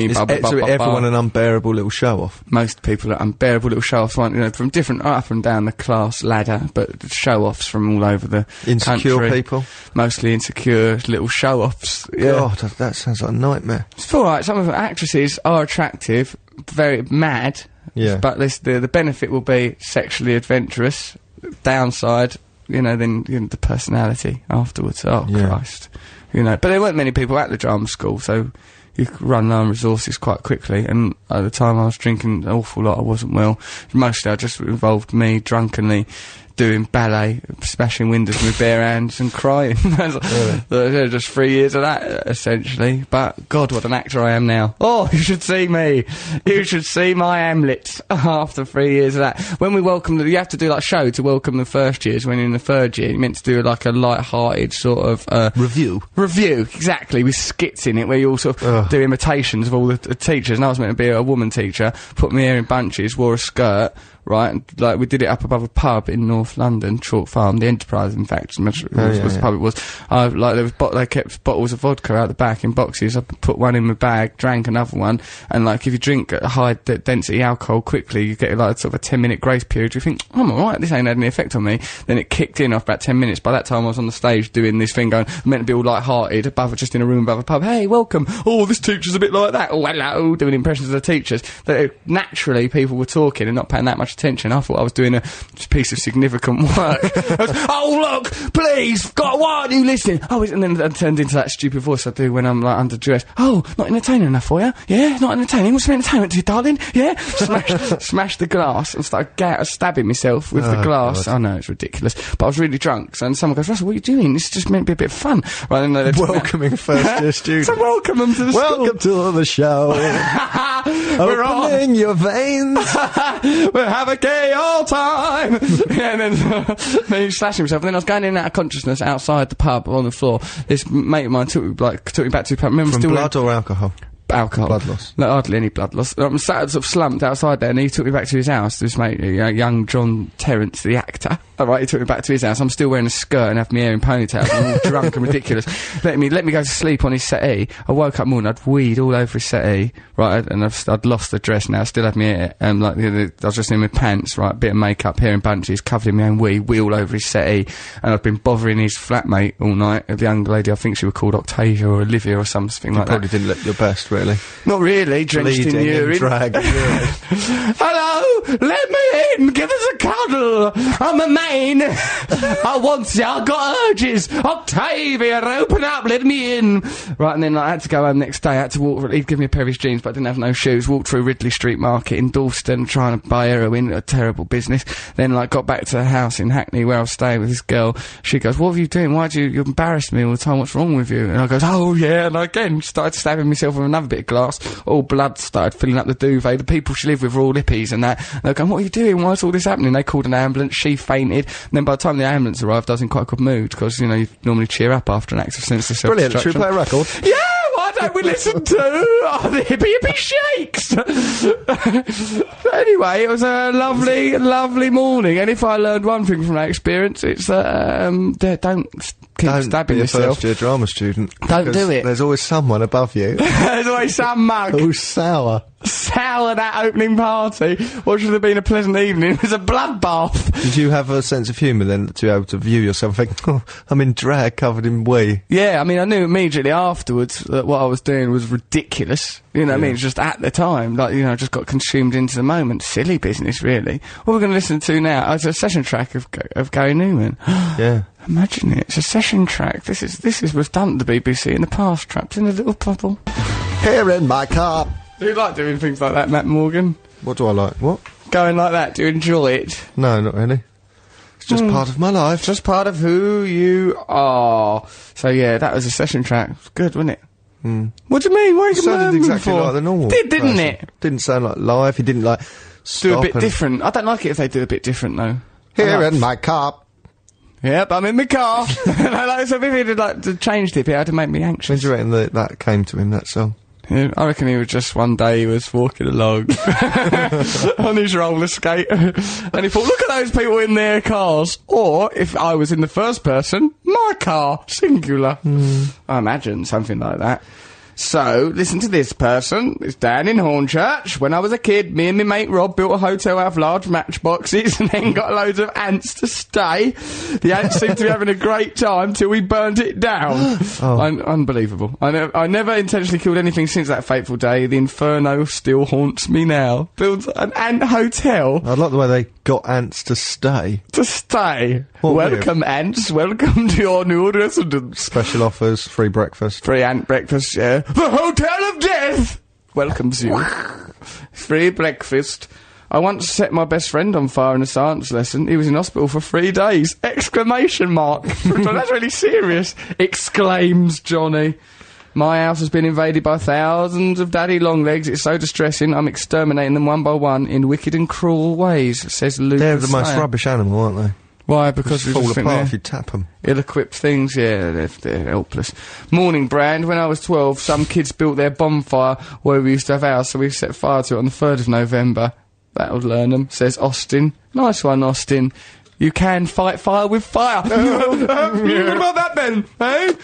Is everyone an unbearable little show-off? Most people are unbearable little show-offs, from different, up and down the class ladder, but show-offs from all over the insecure country. People? Mostly insecure little show-offs. Yeah. God, that sounds like a nightmare. It's alright, some of the actresses are attractive, very mad, but the benefit will be sexually adventurous. Downside, then the personality afterwards. Oh, Christ. But there weren't many people at the drama school, so you could run low on resources quite quickly, and at the time I was drinking an awful lot, I wasn't well. Mostly I just involved me drunkenly doing ballet, smashing windows with bare hands and crying. Really? Just 3 years of that, essentially. But, God, what an actor I am now. Oh, you should see me. You should see my Hamlet after 3 years of that. When we welcome you have to do like a show to welcome the first years. When you're in the third year, you're meant to do like a light-hearted sort of... Review, exactly, with skits in it, where you all sort of do imitations of all the teachers. And I was meant to be a woman teacher, put my hair in bunches, wore a skirt, right, and, like, we did it up above a pub in North London, Chalk Farm, the Enterprise, in fact, was the pub it was. They kept bottles of vodka out the back in boxes. I put one in my bag, drank another one, and, like, if you drink high density alcohol quickly, you get, like, sort of a 10-minute grace period. You think, I'm alright, this ain't had any effect on me. Then it kicked in after about 10 minutes. By that time, I was on the stage doing this thing, going, I'm meant to be all light-hearted, just in a room above a pub. Hey, welcome. Oh, this teacher's a bit like that. Oh, hello. Doing impressions of the teachers. Naturally, people were talking and not paying that much attention. I thought I was doing a piece of significant work. Oh, look, please, God, why aren't you listening? Oh, and then I turned into that stupid voice I do when I'm, like, under duress. Oh, not entertaining enough for you? Yeah, not entertaining. What's some entertainment to you, darling? Yeah? Smashed the glass and started stabbing myself with the glass. God. Oh, no, it's ridiculous. But I was really drunk, and someone goes, Russell, what are you doing? This is just meant to be a bit of fun. Right, and welcoming first-year students. So welcome them to the school. Welcome to the show. Opening your veins. We'll have a gay old time. And then he slashing himself. And then I was going in and out of consciousness outside the pub on the floor. This mate of mine took me back to the pub. Remember, from blood or alcohol? Alcohol. Blood loss. No, hardly any blood loss. I'm sat sort of slumped outside there, and he took me back to his house, this mate, young John Terrence, the actor. Alright, he took me back to his house. I'm still wearing a skirt and have my hair in ponytails. I'm all drunk and ridiculous. Let me go to sleep on his settee. I woke up morning, I'd weed all over his settee, right, and I'd lost the dress now. I still have my hair, I was just in my pants, right, bit of makeup, hair in bunches, covered in my own wee all over his settee, and I've been bothering his flatmate all night, the young lady, I think she was called Octavia or Olivia or something like that. You probably didn't look your best, really. Not really, drenched in urine. Drag. Hello, let me in, give us a cuddle. I'm a man mine. I want you. I got urges. Octavia, open up, let me in. Right, and then like, I had to go home next day. I had to walk. He'd give me a pair of his jeans, but I didn't have no shoes. Walked through Ridley Street Market in Dalston, trying to buy heroin. A terrible business. Then like got back to the house in Hackney where I was staying with this girl. She goes, "What are you doing? Why do you embarrass me all the time? What's wrong with you?" And I goes, "Oh yeah." And I again started stabbing myself with another bit of glass. All blood started filling up the duvet. The people she lived with were all hippies and that. And they're going, "What are you doing? Why is all this happening?" They called an ambulance. She fainted. And then by the time the ambulance arrived, I was in quite a good mood because, you know, you normally cheer up after an act of senseless self-destruction. Brilliant. Should we play a record? Yeah! Why don't we listen to the hippie shakes? Anyway, it was a lovely, lovely morning. And if I learned one thing from that experience, it's that don't keep stabbing yourself. Don't be a first-year drama student. Don't do it. There's always someone above you. There's always some mug. Who's sour. Sour that opening party. What should have been a pleasant evening? It was a bloodbath. Did you have a sense of humour then to be able to view yourself and think, "Oh, I'm in drag covered in wee"? Yeah, I mean, I knew immediately afterwards that what I was doing was ridiculous. You know what I mean? It's just at the time, like, you know, I just got consumed into the moment. Silly business, really. What we're going to listen to now is a session track of Gary Newman. Yeah. Imagine it. It's a session track. This was done at the BBC in the past, trapped in a little puddle. Here in my car. Do you like doing things like that, Matt Morgan? What do I like? What? Going like that, do you enjoy it? No, not really. It's just part of my life. Just part of who you are. So yeah, that was a session track. It was good, wasn't it? What do you mean? Why are you sounded exactly like the normal. Didn't person. it? Didn't sound like live. He didn't like do a bit different. I don't like it if they do a bit different though. Here in my car. Yep, I'm in my car. So if he did like to change it, he had to make me anxious. When do you reckon that came to him, that song? Yeah, I reckon he was just one day he was walking along on his roller skate and he thought, look at those people in their cars. Or, if I was in the first person, my car, singular. I imagine something like that. So, listen to this person. It's down in Hornchurch. When I was a kid, me and my mate Rob built a hotel out of large matchboxes and then got loads of ants to stay. The ants seemed to be having a great time till we burnt it down. Unbelievable. I never intentionally killed anything since that fateful day. The inferno still haunts me now. Built an ant hotel. I like the way they got ants to stay. To stay. What welcome, ants. Welcome to your new residence. Special offers, free breakfast. Free ant breakfast, yeah. The Hotel of Death welcomes you. Free breakfast. I once set my best friend on fire in a science lesson. He was in hospital for 3 days! Exclamation mark. That's really serious. Exclaims Johnny. My house has been invaded by thousands of daddy longlegs. It's so distressing. I'm exterminating them one by one in wicked and cruel ways, says Lucas. They're the most rubbish animal, aren't they? Why? Because they fall apart if you tap them. Ill-equipped things, yeah, they're helpless. Morning, Brand. When I was 12, some kids built their bonfire where we used to have ours, so we set fire to it on the 3rd of November. That'll learn them, says Austin. Nice one, Austin. You can fight fire with fire. What about that then, eh?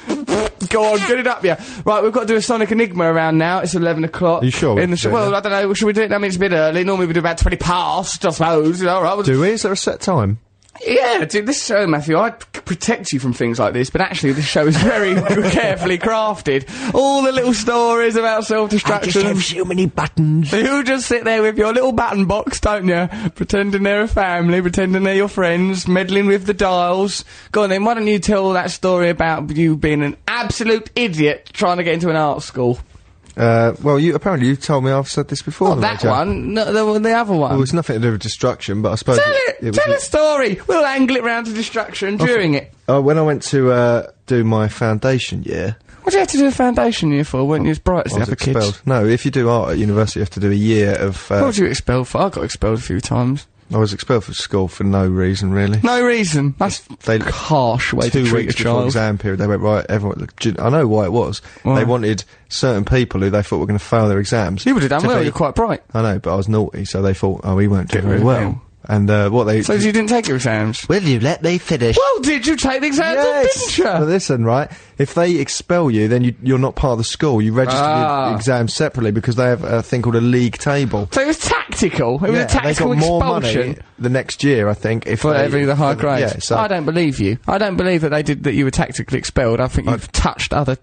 Go on, get it up, yeah. Right, we've got to do a Sonic Enigma around now. It's 11 o'clock. Are you sure? Well, I don't know. Should we do it? I mean, it's a bit early. Normally we do about 20 past, I suppose. All right. Do we? Is there a set time? Yeah, dude, this show, Matthew, I protect you from things like this, but actually this show is very carefully crafted. All the little stories about self-destruction. I just have so many buttons. You just sit there with your little button box, don't you? Pretending they're a family, pretending they're your friends, meddling with the dials. Go on then, why don't you tell that story about you being an absolute idiot trying to get into an art school? Well, you told me I've said this before. Not that one, no, the other one. Well, it's nothing to do with destruction, but I suppose... Tell a story! We'll angle it round to destruction during it. When I went to do my foundation year... What did you have to do a foundation year for? Weren't you as bright as the other kids? No, if you do art at university, you have to do a year of... What were you expelled for? I got expelled a few times. I was expelled from school for no reason, really. No reason? That's a harsh way to treat a child. 2 weeks before exam period, they went, right, everyone... I know why it was. Why? They wanted certain people who they thought were going to fail their exams. You would have done well, you're quite bright. I know, but I was naughty, so they thought, oh, he won't do very well. And what they... So you didn't take your exams? Will you let me finish? Well, did you take the exams, didn't you? Well, listen, right, if they expel you, then you're not part of the school. You register your exams separately because they have a thing called a league table. So it was tactical? It was a tactical they got more expulsion? Money the next year, I think, if for every the high grades. Yeah, so I don't believe you. I don't believe that you were tactically expelled. I think you've touched other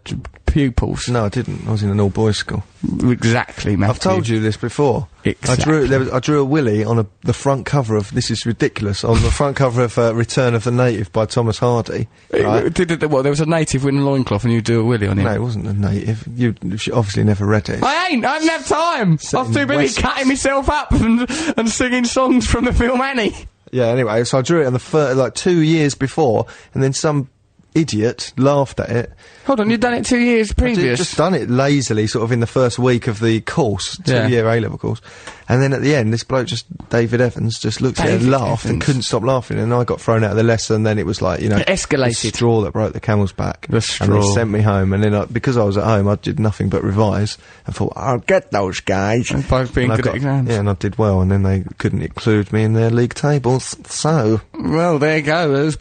pupils. No, I didn't. I was in an all-boys school. Exactly, Matthew. I've told you this before. Exactly. I drew a willy on the front cover of, this is ridiculous, on the front cover of Return of the Native by Thomas Hardy. Right? There was a native with a loincloth and you do a willy on him? No, it wasn't a native. You obviously never read it. I haven't have time! I was too busy cutting myself up and singing songs from the film Annie. Yeah, anyway, so I drew it on the 2 years before, and then some idiot laughed at it. Hold on, you'd done it 2 years previous? Just done it lazily, sort of in the first week of the course, 2-year A-level course. And then at the end, this bloke David Evans, just looked at it and laughed and couldn't stop laughing. And I got thrown out of the lesson. Then it was like, you know, it escalated. The straw that broke the camel's back. The straw. And they sent me home. And then because I was at home, I did nothing but revise. I thought, I'll get those guys. And both being good at exams. Yeah, and I did well. And then they couldn't include me in their league tables. So. Well, there you go. Who's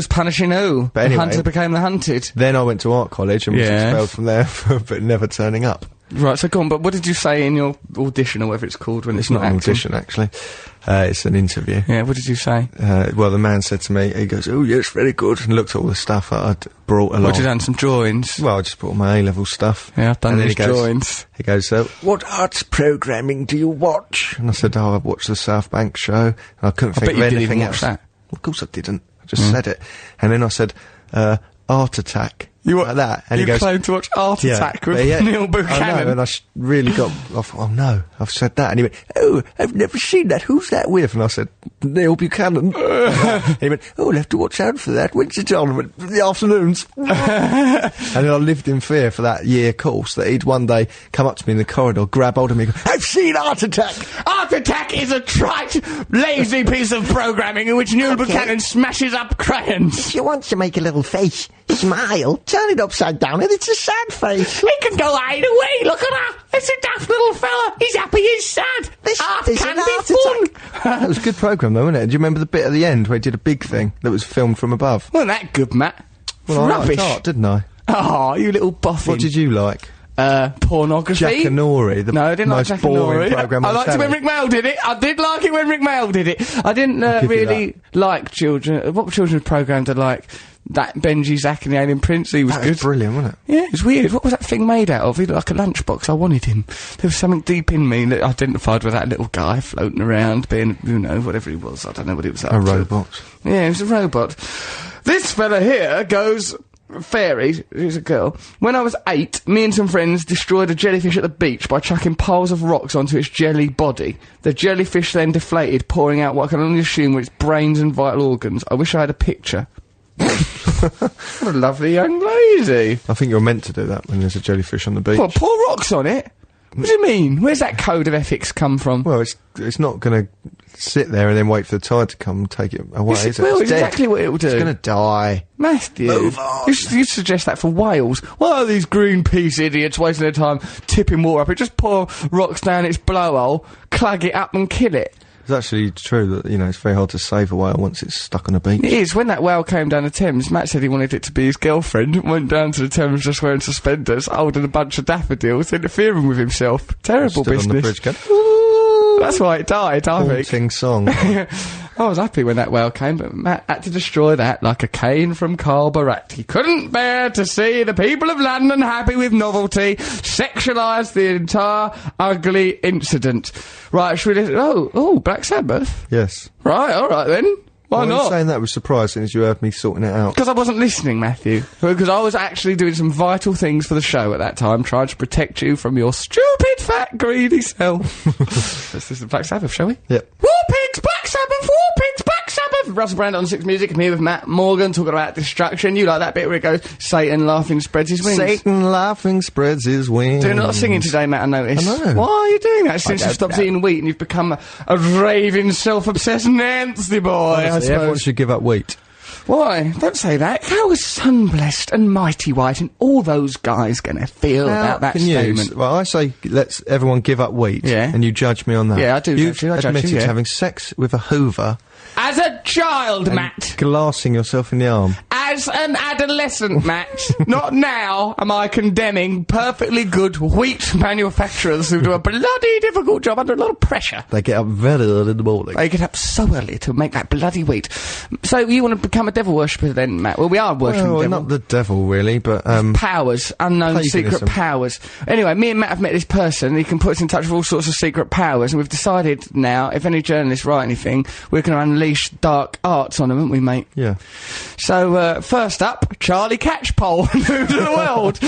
punishing who? But anyway, the hunter became the hunted. Then I went to art college and was expelled from there for never turning up. Right, so go on, but what did you say in your audition, or whatever it's called when it's not an acting? audition, actually. It's an interview. Yeah, what did you say? Well, the man said to me, he goes, "Oh, yes, very good," and looked at all the stuff that I'd brought along. What, you done some drawings? Well, I just brought my A-level stuff. Yeah, I've done these drawings. He goes, "What arts programming do you watch?" And I said, "Oh, I watched the South Bank show." And I couldn't think of anything else. That. Well, of course I didn't. I just said it. And then I said, "Art Attack." Like that, and he goes, claimed to watch Art Attack with Neil Buchanan. I know, and I really got. I thought, oh no, I've said that, and he went, "Oh, I've never seen that. Who's that with?" And I said, "Neil Buchanan." And he went, "Oh, I'll have to watch out for that. When's it on?" I went, "The afternoons." And then I lived in fear for that year course that he'd one day come up to me in the corridor, grab hold of me, and go, "I've seen Art Attack." Art Attack is a trite, lazy piece of programming in which Neil Buchanan smashes up crayons. If you want to make a little face smile, turn it upside down and it's a sad face. He can go either way, look at that. It's a daft little fella. He's happy, he's sad. This art is can an be art fun. It was a good programme though, wasn't it? Do you remember the bit at the end where he did a big thing that was filmed from above? Wasn't that good, Matt? Well, I rubbish. liked art, didn't I? Oh, you little boffin. What did you like? Pornography. Jack and Nori, the no, I didn't most like Jack boring and Nori. programme I on liked it when Rick Mail did it. I did like it when Rick Mail did it. I didn't really like children. What children's programme did I like? That Benji, Zach and the Alien Prince, he was good. Was brilliant, wasn't it? Yeah, it was weird. What was that thing made out of? He looked like a lunchbox. I wanted him. There was something deep in me that identified with that little guy floating around, being, you know, whatever he was. I don't know what he was up to. A robot. Yeah, he was a robot. This fella here goes... Fairy, who's a girl. When I was 8, me and some friends destroyed a jellyfish at the beach by chucking piles of rocks onto its jelly body. The jellyfish then deflated, pouring out what I can only assume were its brains and vital organs. I wish I had a picture. What a lovely young lady. I think you're meant to do that when there's a jellyfish on the beach. What, pour rocks on it? What do you mean? Where's that code of ethics come from? Well, it's not going to sit there and then wait for the tide to come and take it away, is it? Well, it's exactly what it will do. It's going to die. Matthew, Move on. You suggest that for whales. Why are these Greenpeace idiots wasting their time tipping water up? It just pour rocks down its blowhole, clog it up and kill it. It's actually true that, you know, it's very hard to save a whale once it's stuck on a beach. It is. When that whale came down the Thames, Matt said he wanted it to be his girlfriend, went down to the Thames just wearing suspenders, holding a bunch of daffodils, interfering with himself. Terrible Stood business. on the bridge going, That's why it died, I think. haunting song. I was happy when that whale came, but Matt had to destroy that like a cane from Carl Barat. He couldn't bear to see the people of London happy with novelty, sexualise the entire ugly incident. Right, should we listen? Oh, Black Sabbath? Yes. Right, alright then. Why Well, not? saying that was surprising as you heard me sorting it out. Because I wasn't listening, Matthew. Because I was actually doing some vital things for the show at that time, trying to protect you from your stupid, fat, greedy self. Let's listen to Black Sabbath, shall we? Yep. War Pigs, Black Sabbath, War Pigs, Black Sabbath! Russell Brand on 6 Music, I'm here with Matt Morgan, talking about destruction. You like that bit where it goes, Satan laughing spreads his wings. Satan laughing spreads his wings. Doing a lot of singing today, Matt, I noticed. I know. Why are you doing that? Since don't you've stopped know. eating wheat and you've become a raving, self-obsessed Nancy boy, I Honestly, everyone suppose. should give up wheat. Why? Don't say that. How is Sun-Blessed and Mighty White and all those guys going to feel about that statement? Well, I say let's everyone give up wheat. Yeah. And you judge me on that. Yeah, I do You've judge you, I judge admitted you, yeah. to having sex with a Hoover. As a child, and Matt. glassing yourself in the arm. As as an adolescent, Matt, not now am I condemning perfectly good wheat manufacturers who do a bloody difficult job under a lot of pressure. They get up very early in the morning. They get up so early to make that bloody wheat. So you want to become a devil worshipper then, Matt? Well, we are worshipping the devil. Not the devil, really, but... powers, unknown secret powers. Anyway, me and Matt have met this person. He can put us in touch with all sorts of secret powers, and we've decided now, if any journalists write anything, we're going to unleash dark arts on them, aren't we, mate? Yeah. So, first up, Charlie Catchpole, News of the World.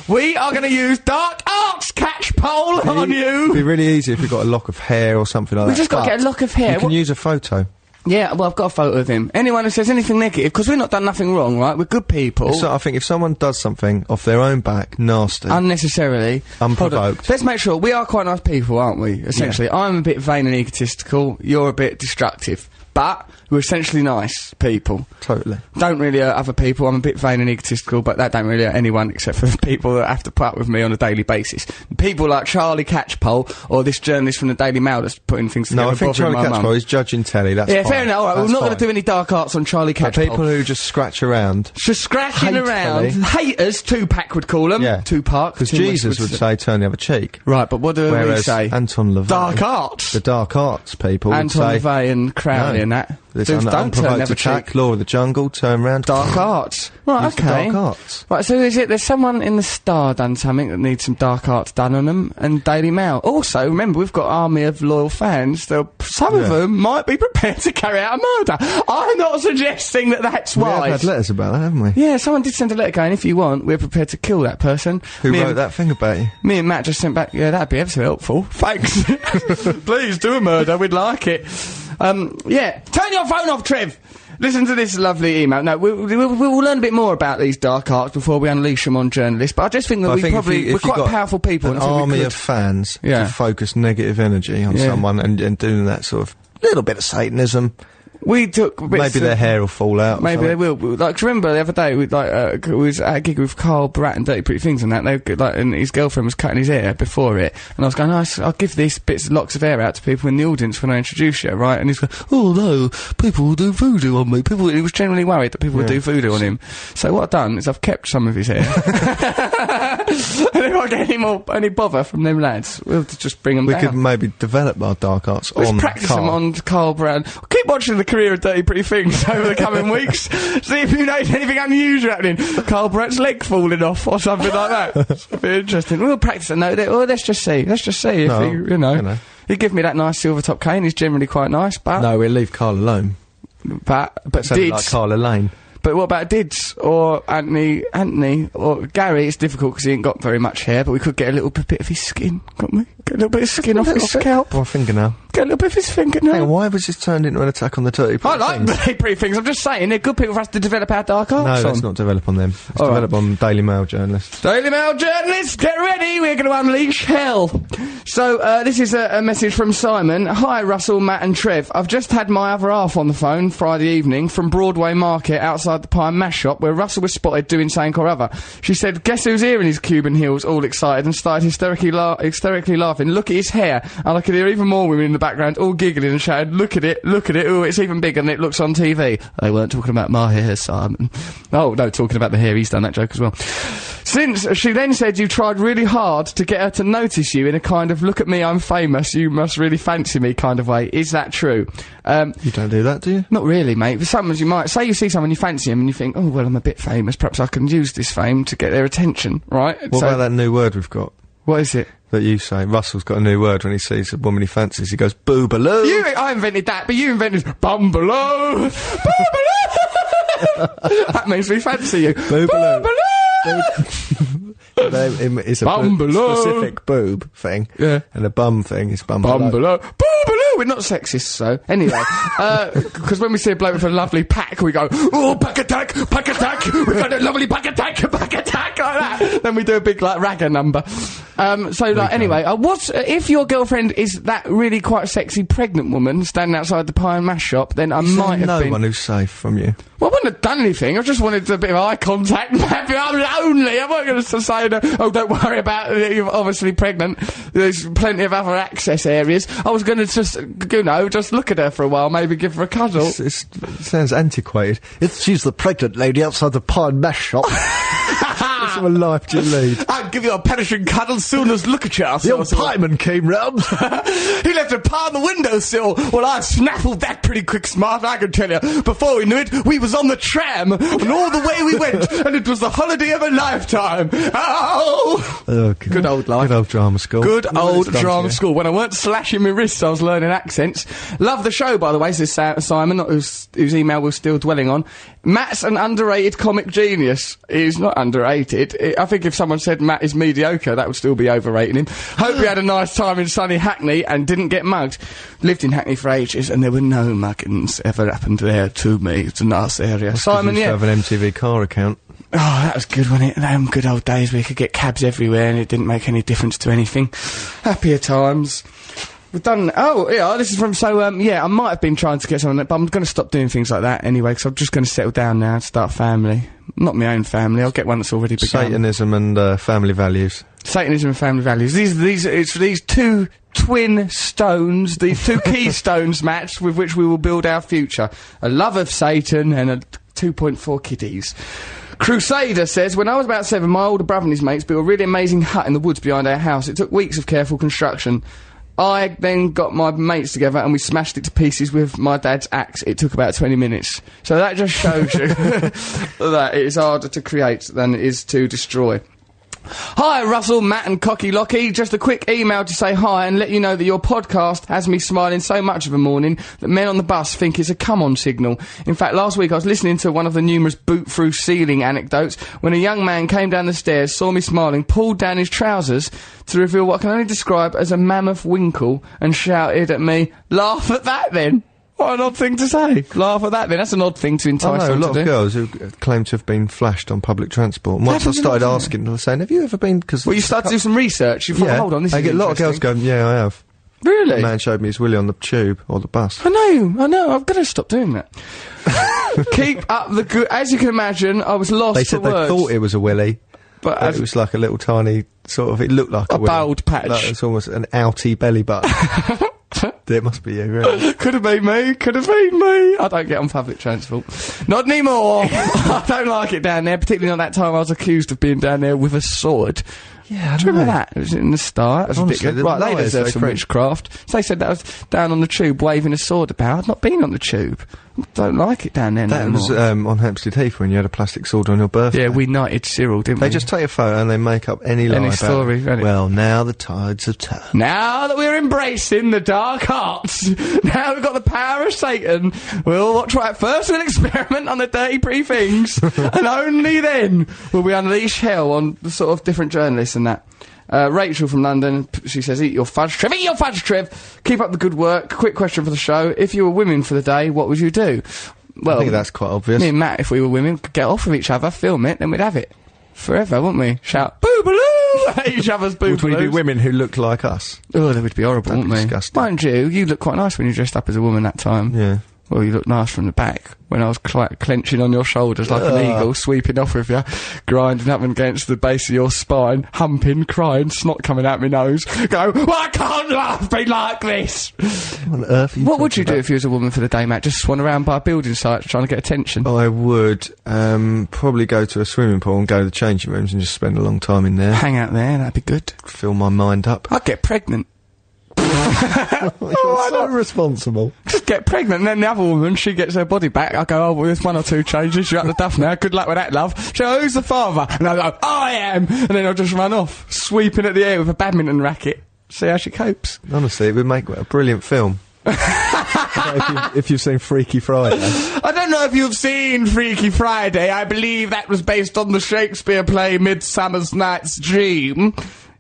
We are going to use dark arts catchpole on you. It'd be really easy if you've got a lock of hair or something like that. We've just got to get a lock of hair. You can use a photo. Yeah, well, I've got a photo of him. Anyone who says anything negative, because we've not done nothing wrong, right? We're good people. So I think if someone does something off their own back, nasty, unnecessarily, unprovoked. Let's make sure we are quite nice people, aren't we? Essentially, yeah. I'm a bit vain and egotistical. You're a bit destructive, but we're essentially nice people. Totally. Don't really hurt other people. I'm a bit vain and egotistical, but that don't really hurt anyone except for the people that have to put up with me on a daily basis. People like Charlie Catchpole or this journalist from the Daily Mail that's putting things together. No, I think Charlie Catchpole is judging telly. That's yeah, fine. fair enough. All right, we're not going to do any dark arts on Charlie Catchpole. But people who just scratch around. Just scratching hatefully. around. Haters, Tupac would call them. Yeah. Tupac. Because Jesus would say turn the other cheek. Right, but what do we say? Anton LaVey. Dark arts. The dark arts people Anton would say... LaVey and Crowley and that. This Don't turn unprovoked the attack, cheek. Law of the Jungle, turn round. Dark arts. Right, Use the okay. dark arts. Right, so is it there's someone in the Star done something that needs some dark arts done on them, and Daily Mail. Also, remember, we've got an army of loyal fans. Some of them might be prepared to carry out a murder. I'm not suggesting that that's wise. We have had letters about that, haven't we? Yeah, someone did send a letter going, if you want, we're prepared to kill that person. Who wrote that thing about you? Me and Matt just sent back, yeah, that'd be ever so helpful. Thanks. Please do a murder, we'd like it. Yeah, turn your phone off, Trev! Listen to this lovely email. No, we'll learn a bit more about these dark arts before we unleash them on journalists, but I just think that we're quite powerful people. An army of fans to focus negative energy on someone and doing that sort of little bit of Satanism. We took maybe their hair will fall out. Maybe they will. Like, do you remember the other day we was at a gig with Carl Bratt and Dirty Pretty Things and that. And his girlfriend was cutting his hair before it, and I was going, I'll give these locks of hair out to people in the audience when I introduce you, right? And he's going, oh no, people will do voodoo on me. He was generally worried that people would do voodoo on him. So what I've done is I've kept some of his hair. And if I get any bother from them lads, we'll just bring them down. We could maybe develop our dark arts on Carl. Let's practice them on Carl Bratt. Keep watching the career of Dirty Pretty Things over the coming weeks. See if you notice anything unusual happening. Carl Bratt's leg falling off or something like that. It'll be interesting. We'll practice a note. Well, let's just see. Let's just see if you know. He'd give me that nice silver top cane. He's generally quite nice, but... No, we'll leave Carl alone. But Dids... like Carla Lane. But what about Dids or Anthony or Gary? It's difficult because he ain't got very much hair, but we could get a little bit of his skin, couldn't we? Get a little bit of skin off his scalp. Or fingernail. Get a little bit of his fingernail. Hang on, why was this turned into an attack on the Dirty Pretty Things? I like Dirty Pretty Things. I'm just saying, they're good people for us to develop our dark arts on. No, let's not develop on them. Let's develop on Daily Mail journalists. Daily Mail journalists, get ready! We're going to unleash hell. So, this is a message from Simon. Hi, Russell, Matt and Trev. I've just had my other half on the phone Friday evening from Broadway Market outside the Pie and Mash shop where Russell was spotted doing something or other. She said, guess who's here in his Cuban heels, all excited, and started hysterically laughing. Look at his hair. And I could hear even more women in the background all giggling and shouting, look at it, ooh, it's even bigger than it looks on TV. They weren't talking about my hair, Simon. Oh, no, talking about the hair, he's done that joke as well. Since she then said you tried really hard to get her to notice you in a kind of look at me, I'm famous, you must really fancy me kind of way. Is that true? You don't do that, do you? Not really, mate. For some, you might say you see someone, you fancy him, and you think, oh, well, I'm a bit famous, perhaps I can use this fame to get their attention, right? What about that new word we've got? What is it? That you say. Russell's got a new word when he sees a woman he fancies. He goes, boobaloo. I invented that, but you invented bumbaloo. Bumbaloo. That makes me fancy you. Boobaloo. It's a specific boob thing. Yeah. And a bum thing is bumbaloo. Bumbaloo. We're not sexist, so. Anyway, because when we see a bloke with a lovely pack, we go, oh, pack attack, we've got a lovely pack attack, like that. Then we do a big, like, ragger number. Anyway, if your girlfriend is that really quite sexy pregnant woman standing outside the Pie and Mash shop, then I might have been... no one who's safe from you. Well, I wouldn't have done anything. I just wanted a bit of eye contact. I'm lonely. I'm not going to say, oh, don't worry about it. You're obviously pregnant. There's plenty of other access areas. I was going to just you know, just look at her for a while, maybe give her a cuddle. It sounds antiquated. If she's the pregnant lady outside the pie and mash shop. What sort of life do you lead? I'll give you a perishing cuddle soon as look at you. The old pieman came round. He left a pie on the windowsill. Well, I snaffled that pretty quick, smart, I can tell you. Before we knew it, we was on the tram, and all the way we went, and it was the holiday of a lifetime. Oh! Good old life. Good old drama school. Good old drama school. When I weren't slashing my wrists, I was learning accents. Love the show, by the way, says Simon, whose email we're still dwelling on. Matt's an underrated comic genius. He's not underrated. I think if someone said Matt is mediocre, that would still be overrating him. Hope you had a nice time in sunny Hackney and didn't get mugged. Lived in Hackney for ages and there were no muggings ever happened there to me. It's a nice area. Simon, you have an MTV car account. Oh, that was good, wasn't it? Them good old days where you could get cabs everywhere and it didn't make any difference to anything. Happier times. We've done... Oh, yeah, this is from... So, yeah, I might have been trying to get something, but I'm going to stop doing things like that anyway, because I'm just going to settle down now and start a family. Not my own family, I'll get one that's already begun. Satanism and family values. Satanism and family values. It's these two twin stones, these two keystones, Matt, with which we will build our future. A love of Satan and a 2.4 kiddies. Crusader says, when I was about 7, my older brother and his mates built a really amazing hut in the woods behind our house. It took weeks of careful construction. I then got my mates together and we smashed it to pieces with my dad's axe. It took about 20 minutes. So that just shows you that it is harder to create than it is to destroy. Hi, Russell, Matt and Cocky Locky. Just a quick email to say hi and let you know that your podcast has me smiling so much of a morning that men on the bus think it's a come-on signal. In fact, last week I was listening to one of the numerous boot-through-ceiling anecdotes when a young man came down the stairs, saw me smiling, pulled down his trousers to reveal what I can only describe as a mammoth winkle and shouted at me, "Laugh at that then!" What an odd thing to say. Laugh at that then. That's an odd thing to entice I know them a lot of girls who claim to have been flashed on public transport. And once I started asking them, saying, have you ever been... Cause well, you started to do some research. You thought, hold on, this is I get a lot of girls going, yeah, I have. Really? A man showed me his willy on the tube or the bus. I know. I've got to stop doing that. Keep up the good... As you can imagine, I was lost They said they thought it was a willy. But it was like a little tiny, sort of... It looked like a willy. Bald patch. Like, it's almost an outy belly button. It must be you, really. Could have been me. I don't get on public transport. Not anymore. I don't like it down there, particularly on that time I was accused of being down there with a sword. Yeah, do you remember that? It was in the Star. That was honestly, a bit good. Right, they deserve some witchcraft. So they said that I was down on the tube waving a sword about. I've not been on the tube. Don't like it down there That no was more. on Hampstead Heath when you had a plastic sword on your birthday. Yeah, we knighted Cyril, didn't we? They just take a photo and they make up any lie about story, it. Well, now the tides have turned. Now that we're embracing the dark arts, now we've got the power of Satan, we'll try it first, we'll experiment on the dirty pretty things, and only then will we unleash hell on the sort of different journalists and that. Rachel from London, she says, eat your fudge, Trev, eat your fudge, Trev! Keep up the good work. Quick question for the show. If you were women for the day, what would you do? Well, I think that's quite obvious. Me and Matt, if we were women, could get off of each other, film it, then we'd have it. Forever, wouldn't we? Shout, boobaloo! At each other's boobaloos. Would we be women who look like us? Oh, that would be horrible, wouldn't we? Disgusting. Mind you looked quite nice when you dressed up as a woman that time. Yeah. Well, you looked nice from the back, when I was clenching on your shoulders like an eagle, sweeping off with you, grinding up against the base of your spine, humping, crying, snot coming out my nose, go, I can't laugh be like this! What on earth are you What would you talking do if you was a woman for the day, Matt? Just swan around by a building site trying to get attention? I would probably go to a swimming pool and go to the changing rooms and just spend a long time in there. Hang out there, that'd be good. Fill my mind up. I'd get pregnant. You're so responsible. Just get pregnant, and then the other woman, she gets her body back. I go, oh, well, there's 1 or 2 changes. You're at the duff now. Good luck with that, love. She goes, who's the father? And I go, I am. And then I'll just run off, sweeping at the air with a badminton racket. See how she copes. Honestly, it would make a brilliant film. if you've seen Freaky Friday. I don't know if you've seen Freaky Friday. I believe that was based on the Shakespeare play Midsummer's Night's Dream.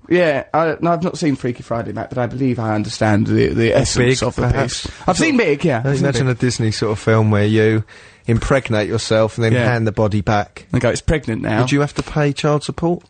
Yeah, I've not seen Freaky Friday, Matt, but I believe I understand the essence Big, of the perhaps. piece. I've seen Big, yeah. Imagine a Disney sort of film where you impregnate yourself and then hand the body back. And go, it's pregnant now. Would you have to pay child support?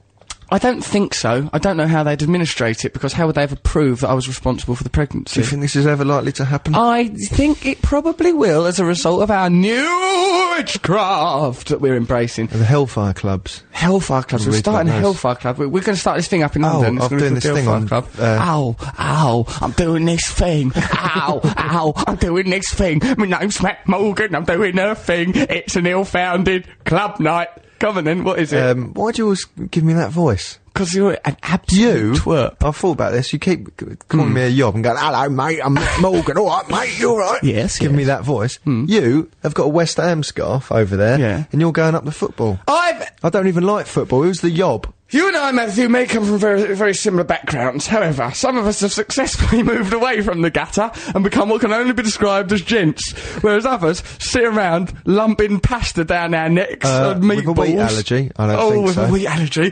I don't think so. I don't know how they'd administrate it, because how would they ever prove that I was responsible for the pregnancy? Do you think this is ever likely to happen? I think it probably will, as a result of our new witchcraft that we're embracing. The Hellfire Clubs. Hellfire Clubs. We're Read starting a about those. Hellfire Club. We're going to start this thing up in London. It's I'm gonna be doing called this the thing Hellfire on, Club. Ow, I'm doing this thing. Ow, I'm doing this thing. My name's Matt Morgan, I'm doing a thing. It's an ill-founded club night. Come on then, what is it? Why do you always give me that voice? Because you're an absolute twerp. I've thought about this. You keep calling me a yob and going, hello, mate, I'm Matt Morgan. All right, mate, you all right? Yes, Give me that voice. You have got a West Ham scarf over there, Yeah. and you're going up the football. I don't even like football. Who's the yob? You and I, Matthew, may come from very, very similar backgrounds. However, some of us have successfully moved away from the gutter and become what can only be described as gents, whereas others sit around lumping pasta down our necks and meatballs. With a wheat allergy? I don't think with so. a wheat allergy.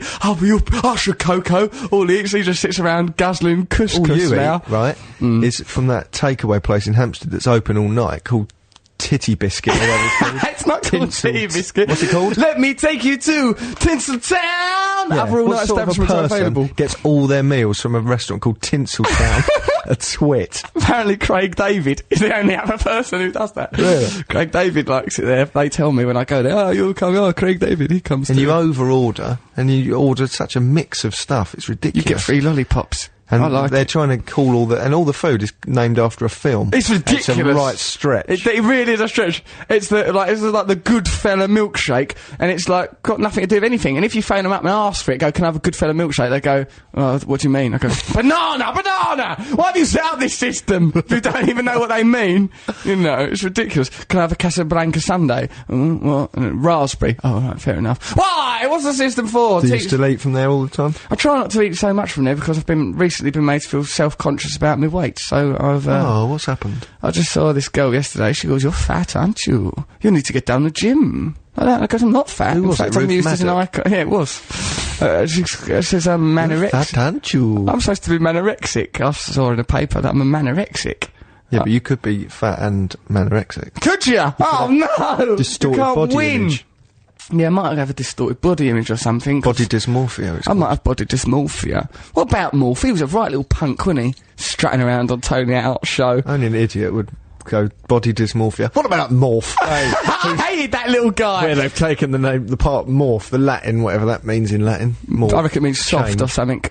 I should cocoa. All he eats, he just sits around guzzling couscous All you now. eat, right, is from that takeaway place in Hampstead that's open all night called Titty Biscuit or whatever it's called. It's not called Tinsel. Tea Biscuit. What's it called? Let me take you to Tinseltown! Other all-night What sort of a establishments are person available. gets all their meals from a restaurant called Tinseltown? A twit. Apparently Craig David is the only other person who does that. Really? Craig David likes it there. They tell me when I go there, oh, you'll come, oh, Craig David, he comes And too. you over-order, and you order such a mix of stuff. It's You ridiculous. get free lollipops. And I like they're it. trying to call all the food is named after a film. It's ridiculous. It's a right stretch. It really is a stretch. It's like the Goodfella milkshake, and it's like got nothing to do with anything. And if you phone them up and ask for it, go, can I have a Goodfella milkshake? They go, oh, what do you mean? I go, banana. Why have you set up this system if you don't even know what they mean? You know, it's ridiculous. Can I have a Casablanca sundae? What? Raspberry. Oh, right, fair enough. Why? What's the system for? Do you still eat from there all the time? I try not to eat so much from there because I've recently been made to feel self-conscious about my weight, so I've What's happened? I just saw this girl yesterday. She goes, "You're fat, aren't you? You need to get down the gym." I don't. Because I'm not fat. Who In was fact, it, I'm Ruth used as an Maddock? icon. Yeah, it was. She says I'm manorexic. Fat, aren't you? I'm supposed to be manorexic. I saw in a paper that I'm a manorexic. Yeah, but you could be fat and manorexic. Could you? Oh no! Distorted you can't body win. image. Yeah, I might have a distorted body image or something. Body dysmorphia. It's I might have body dysmorphia. What about Morph? He was a right little punk, wasn't he? Strutting around on Tony Hart's show. Only an idiot would go body dysmorphia. What about morph? I hated that little guy. Where they've taken the part morph, the Latin, whatever that means in Latin. Morph. I reckon it means soft Change. or something.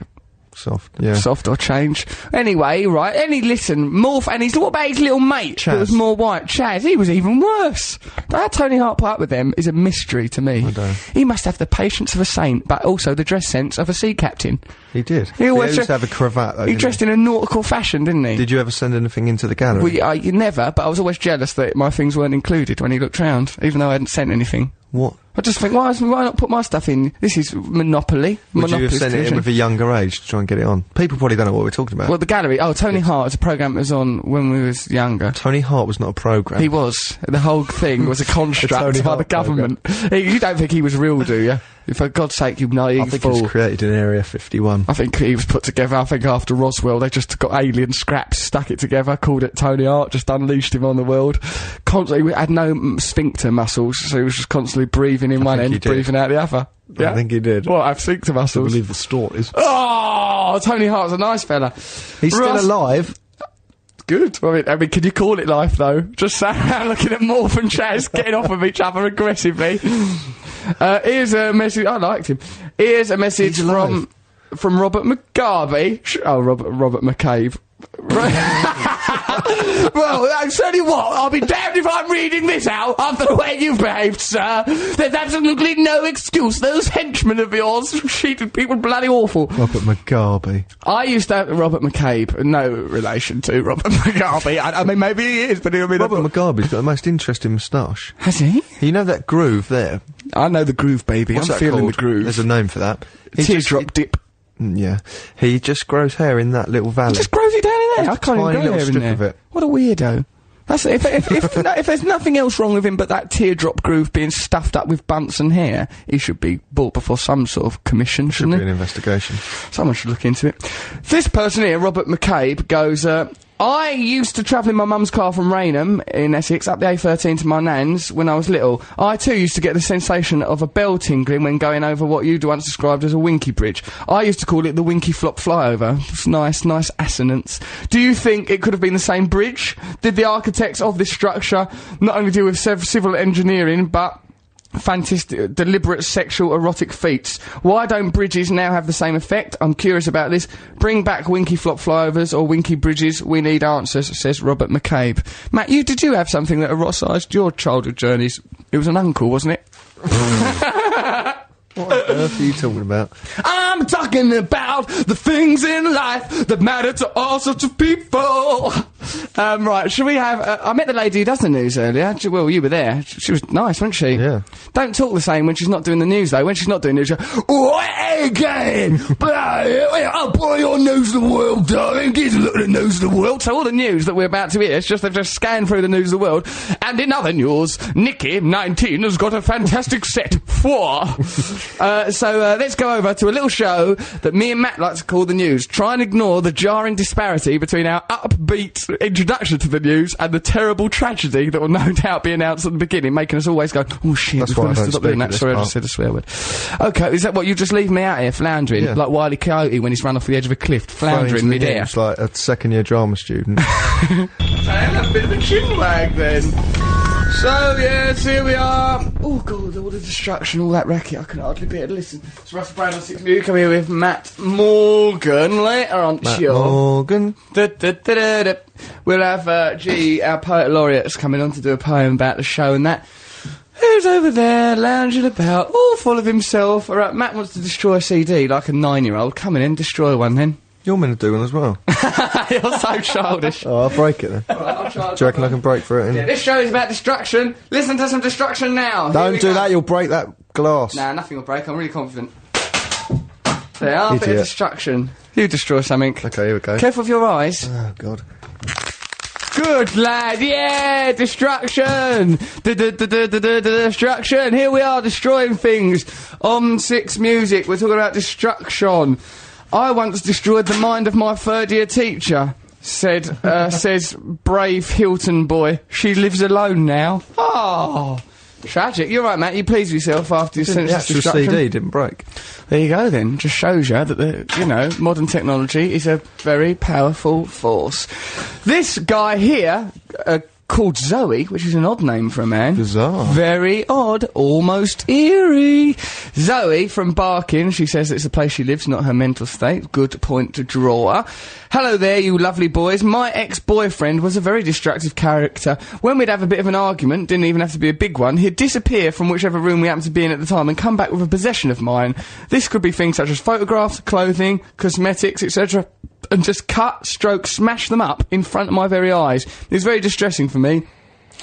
Soft, yeah. Soft or change. Anyway, right, listen, Morph, and what about his little mate Chaz. who was more white? Chaz, he was even worse. How Tony Hart put up with them is a mystery to me. I don't. He must have the patience of a saint, but also the dress sense of a sea captain. He did. He always used to have a cravat, though. He didn't dressed in a nautical fashion, didn't he? Did you ever send anything into the gallery? You never, but I was always jealous that my things weren't included when he looked round, even though I hadn't sent anything. What? I just think, why not put my stuff in? This is Monopoly. Would you have Monopoly sent it in division. with a younger age to try and get it on? People probably don't know what we're talking about. Well, the gallery. Oh, Tony Hart was a programme that was on when we was younger. Tony Hart was not a programme. He was. The whole thing was a construct Tony by the Hart government. You don't think he was real, do you? For God's sake, you naive I think fool. it was created in Area 51. I think he was put together. I think after Roswell, they just got alien scraps, stuck it together, called it Tony Hart, just unleashed him on the world. Constantly, had no sphincter muscles, so he was just constantly breathing in one think he end, did. breathing out the other. I think he did. What, have sphincter I muscles? believe the stories. Oh, Tony Hart's a nice fella. He's still Russ- alive. Good. I mean, can you call it life, though? Just sat around looking at Morph and Chaz getting off of each other aggressively. Here's a message. I liked him. Here's a message He's alive. from Robert McGarvey. Robert McCabe. Well, I'll tell you what, I'll be damned if I'm reading this out after the way you've behaved, sir. There's absolutely no excuse. Those henchmen of yours treated people bloody awful. Robert McGarvey. I used to have Robert McCabe, no relation to Robert McGarvey. I mean, maybe he is, but he'll be Robert McGarvey's got the most interesting moustache. Has he? You know that groove there? I know the groove, baby. What's I'm that feeling called? the groove. There's a name for that. He Teardrop dip. Yeah. He just grows hair in that little valley. Just grows it down in there. Just I can't a even tiny go little there in strip there. of it. What a weirdo. That's if there's nothing else wrong with him but that teardrop groove being stuffed up with bunts and hair, he should be brought before some sort of commission, Should shouldn't be he? an investigation. Someone should look into it. This person here, Robert McCabe, goes, I used to travel in my mum's car from Rainham in Essex up the A13 to my nan's when I was little. I too used to get the sensation of a bell tingling when going over what you'd once described as a winky bridge. I used to call it the winky flop flyover. It's nice assonance. Do you think it could have been the same bridge? Did the architects of this structure not only deal with civil engineering, but fantastic, deliberate sexual erotic feats? Why don't bridges now have the same effect? I'm curious about this. Bring back winky flop flyovers or winky bridges. We need answers, says Robert McCabe. Matt, did you have something that eroticised your childhood journeys? It was an uncle, wasn't it? What on earth are you talking about? I'm talking about the things in life that matter to all sorts of people. Right, shall we have... I met the lady who does the news earlier. Well, you were there. She was nice, wasn't she? Yeah. Don't talk the same when she's not doing the news, though. When she's not doing news, again! I'll put your news of the world, darling. Here's a look at the news of the world. So all the news that we're about to hear, it's just they've just scanned through the news of the world. And in other news, Nikki, 19, has got a fantastic set. 4. So let's go over to a little show that me and Matt like to call the news. Try and ignore the jarring disparity between our upbeat introduction to the news and the terrible tragedy that will no doubt be announced at the beginning, making us always go, oh shit, That's we've why got I to don't stop doing speak that. Sorry, I just said a swear word. Okay, is that what you just leave me out here floundering? Yeah. Like Wile E. Coyote when he's run off the edge of a cliff, floundering mid-air. It's like a second-year drama student. I am a bit of a chinwag then. So, yes, here we are. Oh, God, all the destruction, all that racket, I can hardly bear to listen. It's Russell Brand on 6 Music. I'm here with Matt Morgan later on. Matt Morgan. We'll have, our poet laureate's coming on to do a poem about the show and that. Who's over there, lounging about, all full of himself. All right, Matt wants to destroy a CD like a 9-year-old. Come in and destroy one, then. You're meant to do one as well. You're so childish. Oh, I'll break it then. Alright, I'll try. Do you reckon I can break through it? Yeah, this show is about destruction. Listen to some destruction now. Don't do that, you'll break that glass. Nah, nothing will break. I'm really confident. There are a bit of Idiot. destruction. You destroy something. Okay, here we go. Careful with your eyes. Oh, God. Good lad, yeah, destruction. Destruction. Here we are destroying things on 6 Music. We're talking about destruction. I once destroyed the mind of my third-year teacher, says brave Hilton boy. She lives alone now. Oh, tragic. You're right, Matt. You pleased with yourself after your senseless The actual destruction. CD didn't break. There you go then. Just shows you that modern technology is a very powerful force. This guy here, called Zoe, which is an odd name for a man. Bizarre. Very odd, almost eerie. Zoe from Barking, she says it's the place she lives, not her mental state. Good point to draw. Hello there, you lovely boys. My ex-boyfriend was a very destructive character. When we'd have a bit of an argument, didn't even have to be a big one, he'd disappear from whichever room we happened to be in at the time and come back with a possession of mine. This could be things such as photographs, clothing, cosmetics, etc., and just cut, stroke, smash them up in front of my very eyes. It was very distressing for me.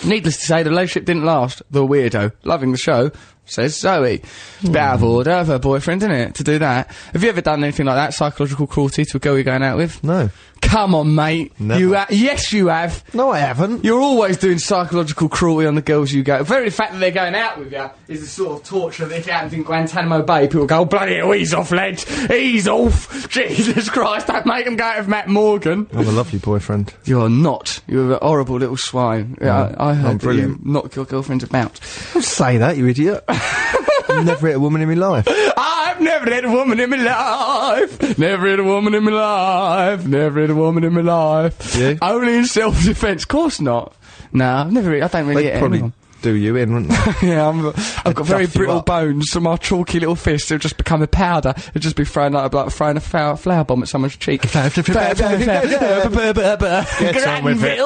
Needless to say, the relationship didn't last. The weirdo. Loving the show, says Zoe. It's a bit out of order of her boyfriend, isn't it, to do that? Have you ever done anything like that, psychological cruelty to a girl you're going out with? No. Come on, mate. Never. Yes, you have. No, I haven't. You're always doing psychological cruelty on the girls you go. The very fact that they're going out with you is the sort of torture that if it happened in Guantanamo Bay, people go, oh, bloody hell, ease off, lad. Ease off. Jesus Christ, don't make them go out with Matt Morgan. I'm a lovely boyfriend. You're not. You're a horrible little swine. Yeah, I heard that you knock your girlfriends about. Don't say that, you idiot. I've never hit a woman in my life. I've never hit a woman in my life. Never hit a woman in my life. Never hit a woman in my life. You? Only in self-defence. Of course not. No, I've never. I don't really They'd hit probably anyone. do you in, wouldn't they? Yeah, I've got very duff you brittle up. bones, so my chalky little fists will just become a powder. It'll just be throwing like throwing a flower bomb at someone's cheek. Get on with it.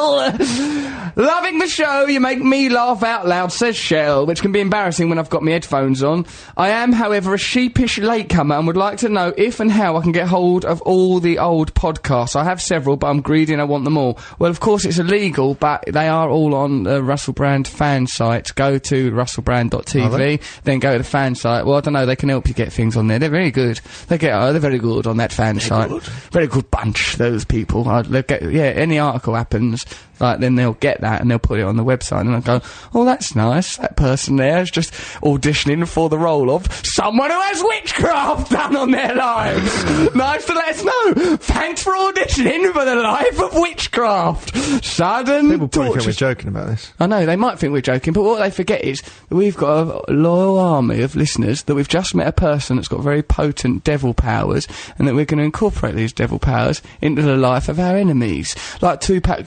Loving the show, you make me laugh out loud, says Shell, which can be embarrassing when I've got my headphones on. I am, however, a sheepish latecomer and would like to know if and how I can get hold of all the old podcasts. I have several, but I'm greedy and I want them all. Well, of course, it's illegal, but they are all on the Russell Brand fan site. Go to russellbrand.tv, then go to the fan site. Well, I don't know, they can help you get things on there. They're very good. They're very good on that fan site. Very good bunch, those people. Any article happens, Like, then they'll get that and they'll put it on the website and they'll go, oh, that's nice. That person there is just auditioning for the role of someone who has witchcraft done on their lives. Nice to let us know. Thanks for auditioning for the life of witchcraft. Sudden People probably think torture. we're joking about this. I know, they might think we're joking, but what they forget is that we've got a loyal army of listeners, that we've just met a person that's got very potent devil powers, and that we're going to incorporate these devil powers into the life of our enemies. Like Tupac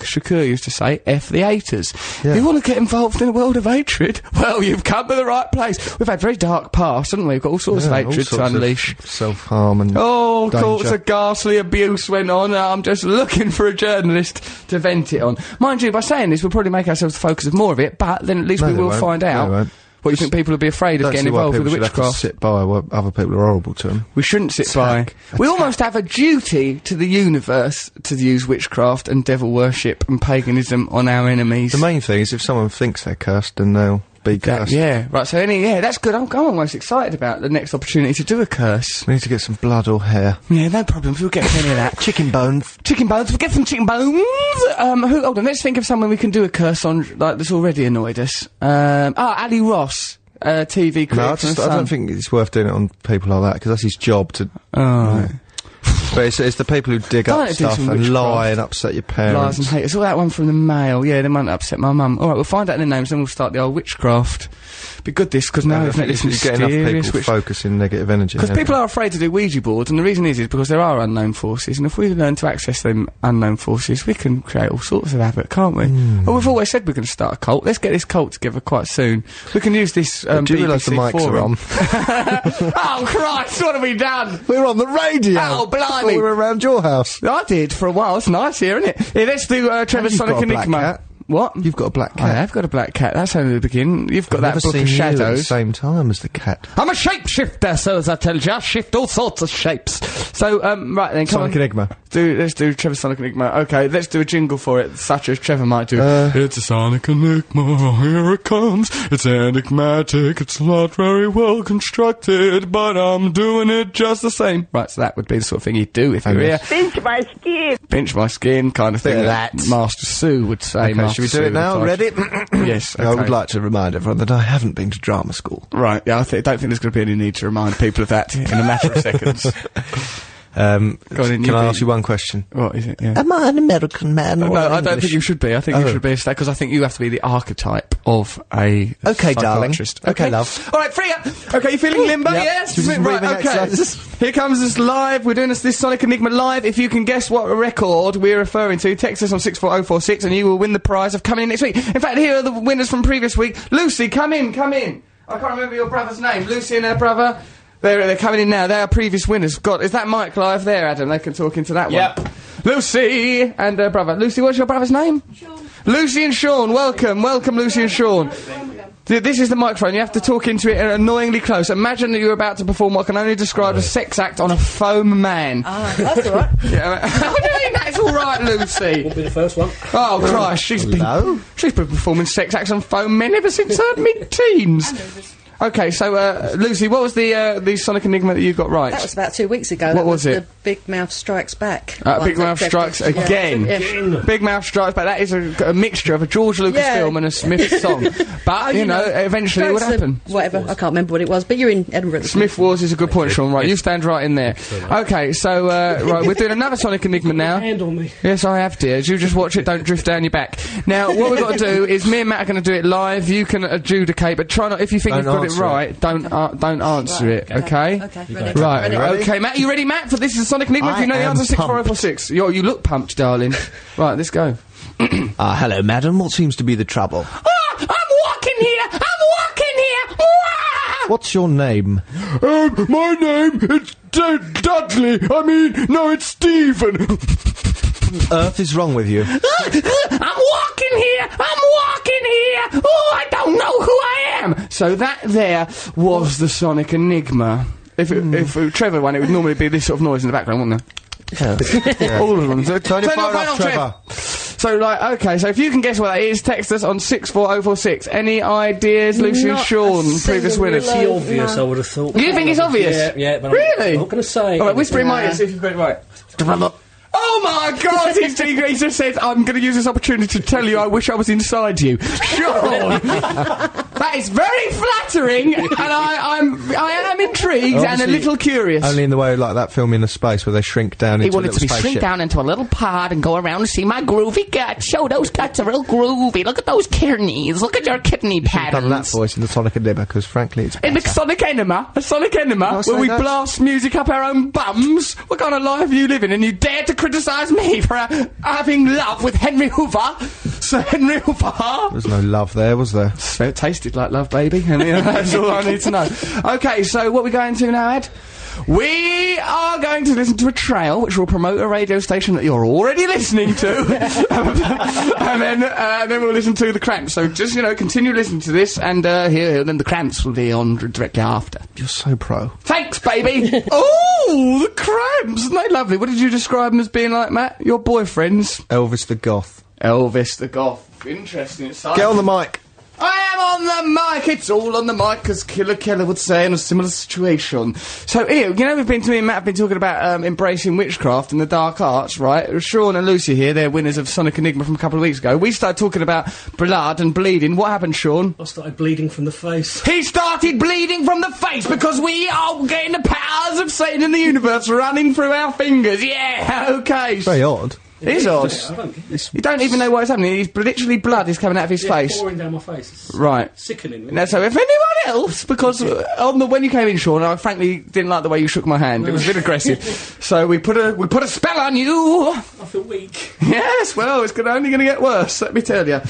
Shakur used to say, F the haters. Yeah. You want to get involved in a world of hatred? Well, you've come to the right place. We've had very dark past, haven't we? We've got all sorts of Yeah, hatred to unleash. Self-harm and Oh, danger. courts of ghastly abuse went on. I'm just looking for a journalist to vent it on. Mind you, by saying this, we'll probably make ourselves the focus of more of it, but then at least No, we they will won't. find No, out. they won't. What, you think people will be afraid of Don't getting see why involved with people the should have to witchcraft? sit by while other people are horrible to them. We shouldn't sit Attack. by. We almost have a duty to the universe to use witchcraft and devil worship and paganism on our enemies. The main thing is if someone thinks they're cursed, then they'll be cursed. Yeah, right, so that's good. I'm almost excited about the next opportunity to do a curse. We need to get some blood or hair. Yeah, no problems, we'll get plenty of that. Chicken bones. Chicken bones, we'll get some chicken bones! Hold on, let's think of someone we can do a curse on, like, that's already annoyed us. Ali Ross, TV critic. No, I from The don't Sun. think it's worth doing it on people like that, because that's his job to... Oh. But it's the people who dig Don't up do stuff some and witchcraft. lie and upset your Lies parents. and haters. All that one from the Mail. Yeah, they might upset my mum. Alright, we'll find out their names, then we'll start the old witchcraft. Be good this, because now we've met this you get enough mysterious people focusing negative energy. Because people are afraid to do Ouija boards, and the reason is because there are unknown forces, and if we learn to access them unknown forces, we can create all sorts of havoc, can't we? Well, we've always said we're going to start a cult. Let's get this cult together quite soon. We can use this Do you realise the BBC mics are forum. on? Oh, Christ, what have we done? We're on the radio! Oh, blimey. I thought we were around your house. I did for a while. It's nice here, isn't it? Yeah, let's do Trevor's You've Sonic got a black Enigma. cat. What? You've got a black I cat. have got a black cat. That's only the beginning. You've got I've that never book of seen you at the shadows. same time as the cat. I'm a shapeshifter, so as I tell you, I shift all sorts of shapes. So, right then, come Sonic on. Enigma. Let's do Trevor's Sonic Enigma. Okay, let's do a jingle for it, such as Trevor might do. It's a Sonic Enigma, here it comes. It's enigmatic, it's not very well constructed, but I'm doing it just the same. Right, so that would be the sort of thing you'd do if you were here. Pinch my skin. Pinch my skin, kind of thing. Bit of that that. Master Sue would say. Okay, Master should we do Sue it now? would Ready? Yes, I would okay. like to remind everyone that I haven't been to drama school. Right, yeah, I don't think there's going to be any need to remind people of that in a matter of seconds. Go on, Can I ask you one question? What is it? Yeah. Am I an American man or No, I don't English? think you should be. I think you should be a stat, because I think you have to be the archetype of a Okay, darling. psychiatrist. Okay, love. All right, free up. Okay, you feeling limber? Yep. Yes. Should we do some Right, breathing okay. exercises? Here comes this live. We're doing this Sonic Enigma live. If you can guess what record we're referring to, text us on 64046 and you will win the prize of coming in next week. In fact, here are the winners from previous week. Lucy, come in, come in. I can't remember your brother's name. Lucy and her brother. They're coming in now. They are previous winners. God, is that mic live there, Adam? They can talk into that Yep. one. Lucy and her brother. Lucy, what's your brother's name? Sean. Lucy and Sean. Welcome, Lucy and Sean. This is the microphone. You have to talk into it annoyingly close. Imagine that you're about to perform what can only describe a sex act on a foam man. That's all right. Yeah, what do you mean that's all right, Lucy? Won't be the first one. Oh Christ, she's been performing sex acts on foam men ever since her mid-teens. Okay, so Lucy, what was the Sonic Enigma that you got right? That was about 2 weeks ago. What That was it? The Big Mouth Strikes Back. Big Mouth Strikes Again. Yeah. Big Mouth Strikes Back. That is a mixture of a George Lucas Yeah. film and a Smith song. But, you know, eventually it would Strikes happen. Whatever. I can't remember what it was, but you're in Edinburgh. at the Smith Wars is a good point, Sean. Right, you stand right in there. Okay, so, right, we're doing another Sonic Enigma now. Handle me. Yes, I have, dear. You just watch it, don't drift down your back. Now, what we've got to do is me and Matt are going to do it live. You can adjudicate, but try not, if you think you've Don't got it answer right, don't answer it, okay? Okay, ready. Right, Ready. okay, Matt, you ready, Matt? For this is a Sonic Enigma. If you know the I am answer, 64046. You look pumped, darling. Right, let's go. Hello, madam. What seems to be the trouble? Ah, I'm walking here! Ah! What's your name? My name is Dudley. I mean, no, it's Stephen. Earth is wrong with you. I'm walking here! Oh, I don't know who I am! So that there was the Sonic Enigma. If Trevor won, it would normally be this sort of noise in the background, wouldn't there? All of them. So Turn your phone off, Trevor. So, okay, so if you can guess what that is, text us on 64046. Any ideas, Lucy and Not Sean, a previous single winners? Pretty No. obvious, I would have thought. You think it's obvious? Yeah, but Really? I'm not going to say. Alright, whisper in my Nah. ear, see if you've got it right. Oh my God! He just said, "I'm going to use this opportunity to tell you I wish I was inside you." Sean, that is very flattering, and I am intrigued and a Obviously, little curious. Only in the way like that film In Space where they shrink down He into a wanted little to be spaceship. shrink down into a little pod and go around and see my groovy guts. Show those guts are real groovy. Look at those kidneys. Look at your kidney patterns. Done that voice in the Sonic Enigma because frankly it's In the better. Sonic Enigma, where say we that? blast music up our own bums. What kind of life are you living? And you dare to criticise me for having love with Henry Hoover? Sir Henry Hoover? There's no love there, was there? So it tasted like love, baby, and that's all I need to know. Okay, so what are we going to now, Ed? We are going to listen to a trail which will promote a radio station that you're already listening to, and then we'll listen to the Cramps. So just continue listening to this, and then the Cramps will be on directly after. You're so pro. Thanks, baby. Oh, the Cramps! Isn't they lovely? What did you describe them as being like, Matt? Your boyfriends? Elvis the Goth. Elvis the Goth. Interesting. Get on the mic. I am on the mic, it's all on the mic, as Killer Keller would say in a similar situation. So, me and Matt have been talking about embracing witchcraft and the dark arts, right? Sean and Lucy here, they're winners of Sonic Enigma from a couple of weeks ago. We started talking about blood and bleeding. What happened, Sean? I started bleeding from the face. He started bleeding from the face because we are getting the powers of Satan in the universe running through our fingers. Yeah, okay. Very odd. It is odd. You don't even know what is happening. Literally blood is coming out of his face. Pouring down my face. It's Right. sickening. Now, so if anyone else, because when you came in, Sean, I frankly didn't like the way you shook my hand. It was a bit aggressive. So we put a spell on you. I feel weak. Yes, well, it's only going to get worse. Let me tell you.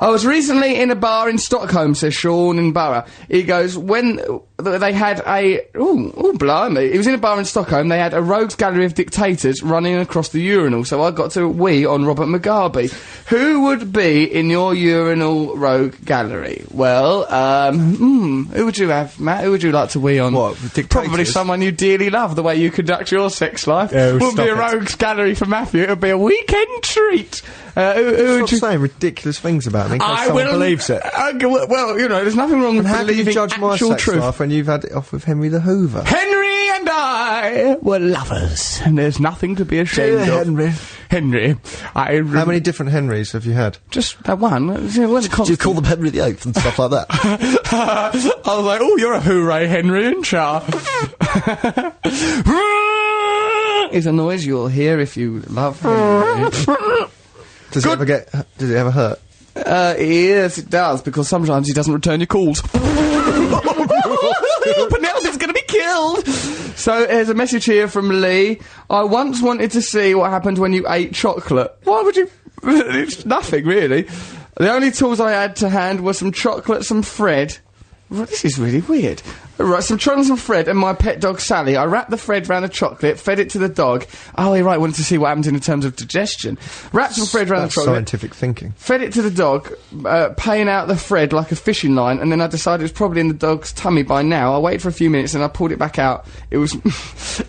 I was recently in a bar in Stockholm, says Sean in Borough. He goes, when they had blimey. He was in a bar in Stockholm, they had a rogues gallery of dictators running across the urinal, so I got to wee on Robert Mugabe. Who would be in your urinal rogue gallery? Well, who would you have, Matt? Who would you like to wee on? What, the dictators? Probably someone you dearly love, the way you conduct your sex life. Oh, Wouldn't be a stop it. rogues gallery for Matthew, it would be a weekend treat. Who would Stop saying ridiculous things about me in case I someone will believes it. Well, there's nothing wrong with And how can you believing judge my actual sex truth. life when you've had it off with Henry the Hoover? Henry and I were lovers, and there's nothing to be ashamed Dear of. Henry. Henry, How many different Henrys have you had? Just that one. Do you call them Henry the Eighth and stuff like that? I was like, oh, you're a hooray, Henry and Char. Is a noise you'll hear if you love Henry. Does it ever hurt? Yes, it does, because sometimes he doesn't return your calls. Penelope's gonna be killed! So, there's a message here from Lee. I once wanted to see what happened when you ate chocolate. Why would you... It's nothing, really. The only tools I had to hand were some chocolate, some thread... Well, this is really weird. Right, some chocolate and some thread and my pet dog Sally. I wrapped the thread round the chocolate, fed it to the dog. Oh, you're right, wanted to see what happened in terms of digestion. Wrapped some thread round the That's chocolate. scientific thinking. Fed it to the dog, paying out the thread like a fishing line, and then I decided it was probably in the dog's tummy by now. I waited for a few minutes and I pulled it back out. It was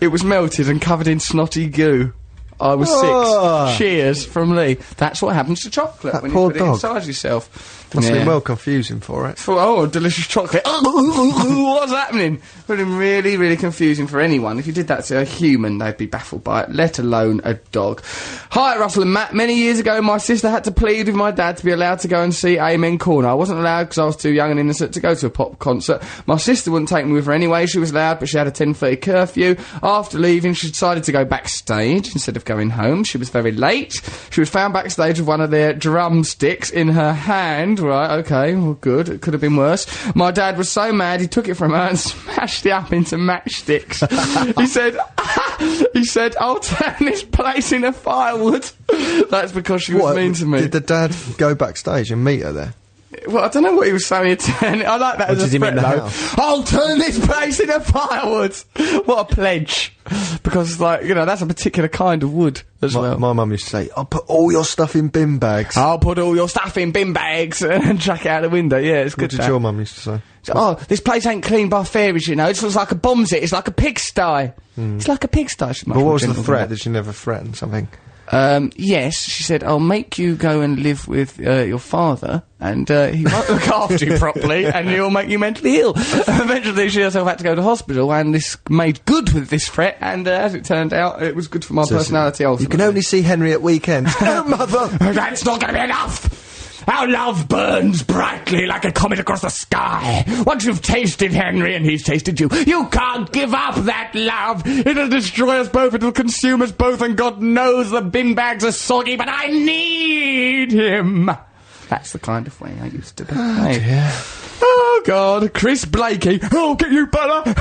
it was melted and covered in snotty goo. I was Oh. 6. Cheers from Lee. That's what happens to chocolate That when poor you put dog. it inside yourself. Must have Yeah. been well confusing for it. Oh, delicious chocolate. What's happening? Would have been really, really confusing for anyone. If you did that to a human, they'd be baffled by it, let alone a dog. Hi, Russell and Matt. Many years ago, my sister had to plead with my dad to be allowed to go and see Amen Corner. I wasn't allowed because I was too young and innocent to go to a pop concert. My sister wouldn't take me with her anyway. She was allowed, but she had a 10:30 curfew. After leaving, she decided to go backstage instead of going home. She was very late. She was found backstage with one of their drumsticks in her hand. Right, okay. Well, good. It could have been worse. My dad was so mad he took it from her and smashed it up into matchsticks. he said, I'll turn this place into firewood. That's because she was mean to me. Did the dad go backstage and meet her there? Well, I don't know what he was saying. I like that as did a he mean threat, the though. house? I'll turn this place into firewood. What a pledge. Because, that's a particular kind of wood as well. My mum used to say, I'll put all your stuff in bin bags. I'll put all your stuff in bin bags and chuck it out the window. Yeah, it's What good. did your mum used to say? Oh, this place ain't cleaned by fairies, It looks like a bombs it. It's like a pigsty. It's like a pigsty. But what was the threat? Did she never threaten something? Yes, she said, I'll make you go and live with your father, and he won't look after you properly, and he'll make you mentally ill. Eventually, she herself had to go to hospital, and this made good with this threat, and as it turned out, it was good for my personality also. You can only see Henry at weekends. No, Mother! That's not going to be enough! Our love burns brightly like a comet across the sky. Once you've tasted Henry and he's tasted you, you can't give up that love. It'll destroy us both, it'll consume us both, and God knows the bin bags are soggy, but I need him. That's the kind of way I used to be. Oh, God. Chris Blakey, I'll get you better,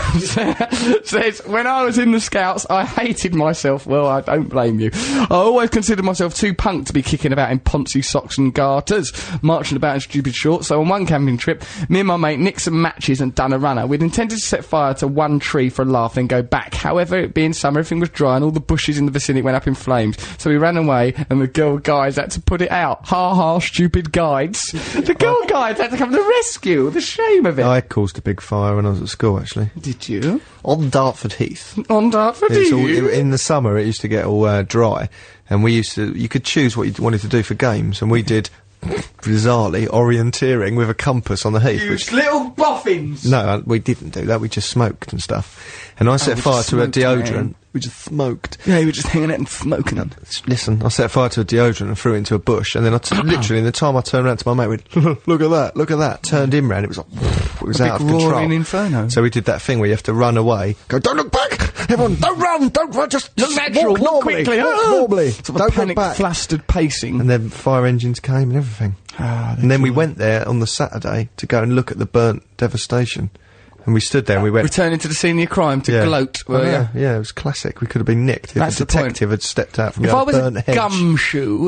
says, when I was in the Scouts, I hated myself. Well, I don't blame you. I always considered myself too punk to be kicking about in poncy socks and garters, marching about in stupid shorts. So on one camping trip, me and my mate nicked some matches and done a runner. We'd intended to set fire to one tree for a laugh, then go back. However, it being summer, everything was dry and all the bushes in the vicinity went up in flames. So we ran away and the girl guides had to put it out. Ha ha, stupid guides. The girl guides had to come to the rescue. The shame of it. I caused a big fire when I was at school, actually. Did you? On Dartford Heath. On Dartford Heath? In the summer, it used to get all dry, and you could choose what you wanted to do for games, and we did, bizarrely, orienteering with a compass on the heath. You little boffins! No, we didn't do that, we just smoked and stuff. And I set fire to a deodorant. We just smoked. Yeah, you were just hanging out and smoking. Listen, I set fire to a deodorant and threw it into a bush, and then literally, in the time I turned around to my mate, went, look at that, turned him round, it was like, it was out of control. Roaring inferno. So we did that thing where you have to run away, go, don't look back! Everyone, don't run, just look natural, walk normally, quickly, walk normally. Sort of panic, flustered pacing. And then fire engines came and everything. And then we went there on the Saturday to go and look at the burnt devastation. And we stood there and we went... Returning to the scene of your crime to gloat, were you? Yeah, it was classic. We could have been nicked if the detective had stepped out from the burnt hedge.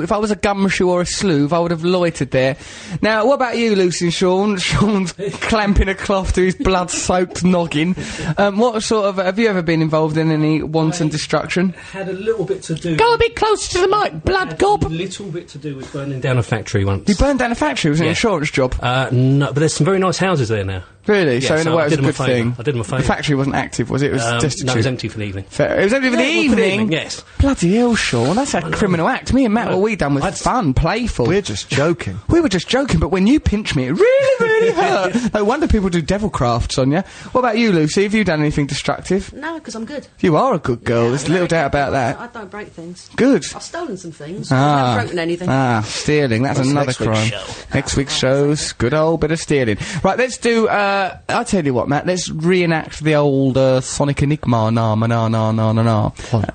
If I was a gumshoe or a sleuth, I would have loitered there. Now, what about you, Lucy and Sean? Sean's clamping a cloth to his blood-soaked noggin. What sort of... Have you ever been involved in any wanton destruction? Had a little bit to do... Go a bit closer to the mic, blood gob! A little bit to do with burning down a factory once. You burned down a factory? Was it an insurance job? No, but there's some very nice houses there now. Really? Yeah, so in a way it was a good thing. I did him a favour. The factory wasn't active, was it? It was destitute. No, it was empty for the evening. It was empty for the evening? Yes. Bloody hell, Sean, that's a criminal act. Me and Matt, what we done was fun, playful. We're just joking. We were just joking, but when you pinched me, it really, really hurt. No wonder people do devil crafts on you. What about you, Lucy? Have you done anything destructive? No, because I'm good. You are a good girl, there's little doubt about that. I don't break things. Good. I've stolen some things. I haven't broken anything. Stealing, that's another crime. Next week's show's good old bit of stealing. Right, let's do, I'll tell you what, Matt, let's reenact the old Sonic Enigma,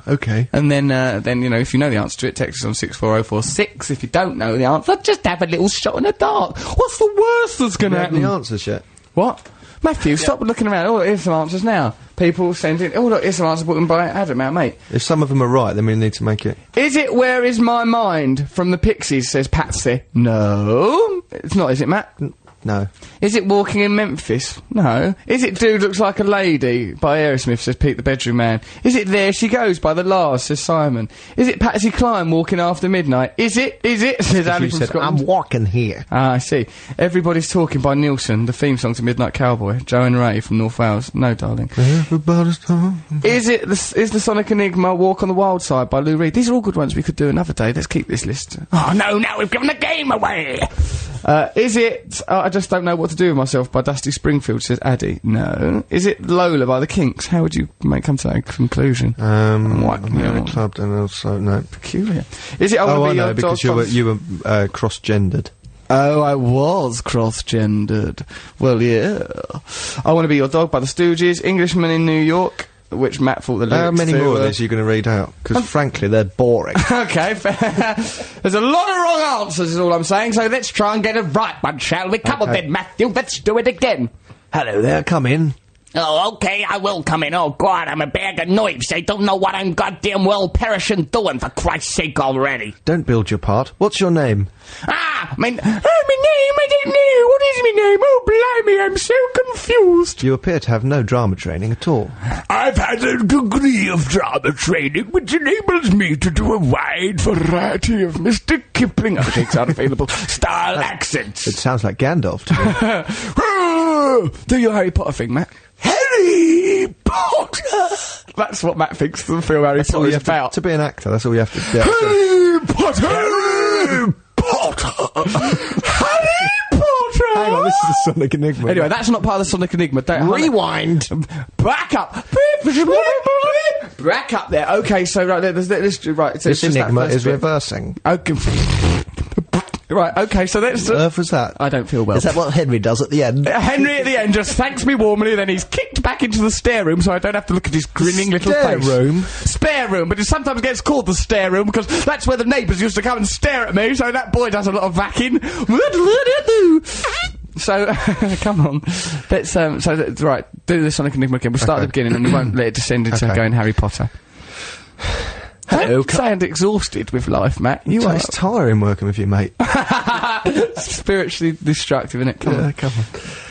Okay. And then, you know, if you know the answer to it, text us on 64046. If you don't know the answer, just have a little shot in the dark. What's the worst that's going to happen? The answers yet? What? Matthew, stop looking around. Oh, here's some answers now. People sending... Oh, look, here's some answers put in by Adam, our mate. If some of them are right, then we need to make it... Is it Where Is My Mind from the Pixies, says Patsy. No. It's not, is it, Matt? No. Is it Walking in Memphis? No. Is it Dude Looks Like a Lady by Aerosmith, says Pete the Bedroom Man? Is it There She Goes by The Lars, says Simon? Is it Patsy Cline Walking After Midnight? Is it, says Ali from Scotland? I'm walking here. Ah, I see. Everybody's Talking by Nielsen, the theme song to Midnight Cowboy. Joe and Ray from North Wales. No, darling. Everybody's talking. Is the Sonic Enigma Walk on the Wild Side by Lou Reed? These are all good ones we could do another day. Let's keep this list. Oh, no, we've given the game away! Is it I Just Don't Know What to Do with Myself by Dusty Springfield, says Addy? No. Is it Lola by the Kinks? How would you come to that conclusion? I'm in a club and also, no. Peculiar. Is it I know, because you were cross-gendered. Oh, I was cross-gendered. Well, yeah. I Want to Be Your Dog by the Stooges. Englishman in New York, which Matt thought the lyrics How many more of these are you going to read out? Because frankly, they're boring. Okay, there's a lot of wrong answers is all I'm saying, so let's try and get it right one, shall we? Come on then, Matthew, let's do it again. Hello there, come in. Oh, okay, I will come in. Oh, God, I'm a bag of knives. I don't know what I'm goddamn well perishing doing, for Christ's sake already. Don't build your part. What's your name? My name, I don't know. What is my name? Oh, blimey, I'm so confused. You appear to have no drama training at all. I've had a degree of drama training, which enables me to do a wide variety of Mr. Kipling takes unavailable style accents. It sounds like Gandalf to me. Do your Harry Potter thing, Matt. Harry Potter! That's what Matt thinks the film Harry Potter is about. To be an actor, that's all you have to do. Potter! Harry Potter! Hang on, this is the Sonic Enigma. Anyway, that's not part of the Sonic Enigma. Don't Rewind. back up. Back up there. Okay, so right there, right. So This Enigma is reversing. Okay. Right. Okay. So that's. Earth was that? I don't feel well. Is that what Henry does at the end? Henry at the end just thanks me warmly, then he's kicked back into the stair room so I don't have to look at his grinning little Stair face. room? Spare room, but it sometimes gets called the stair room because that's where the neighbours used to come and stare at me, so that boy does a lot of vacking. So, come on. Let's, right, do the Sonic Enigma again. We'll start at the beginning and we won't let it descend into going Harry Potter. Hello, Don't sound exhausted with life, Matt. You are It's tiring working with you, mate. spiritually destructive, isn't it? Come on. Come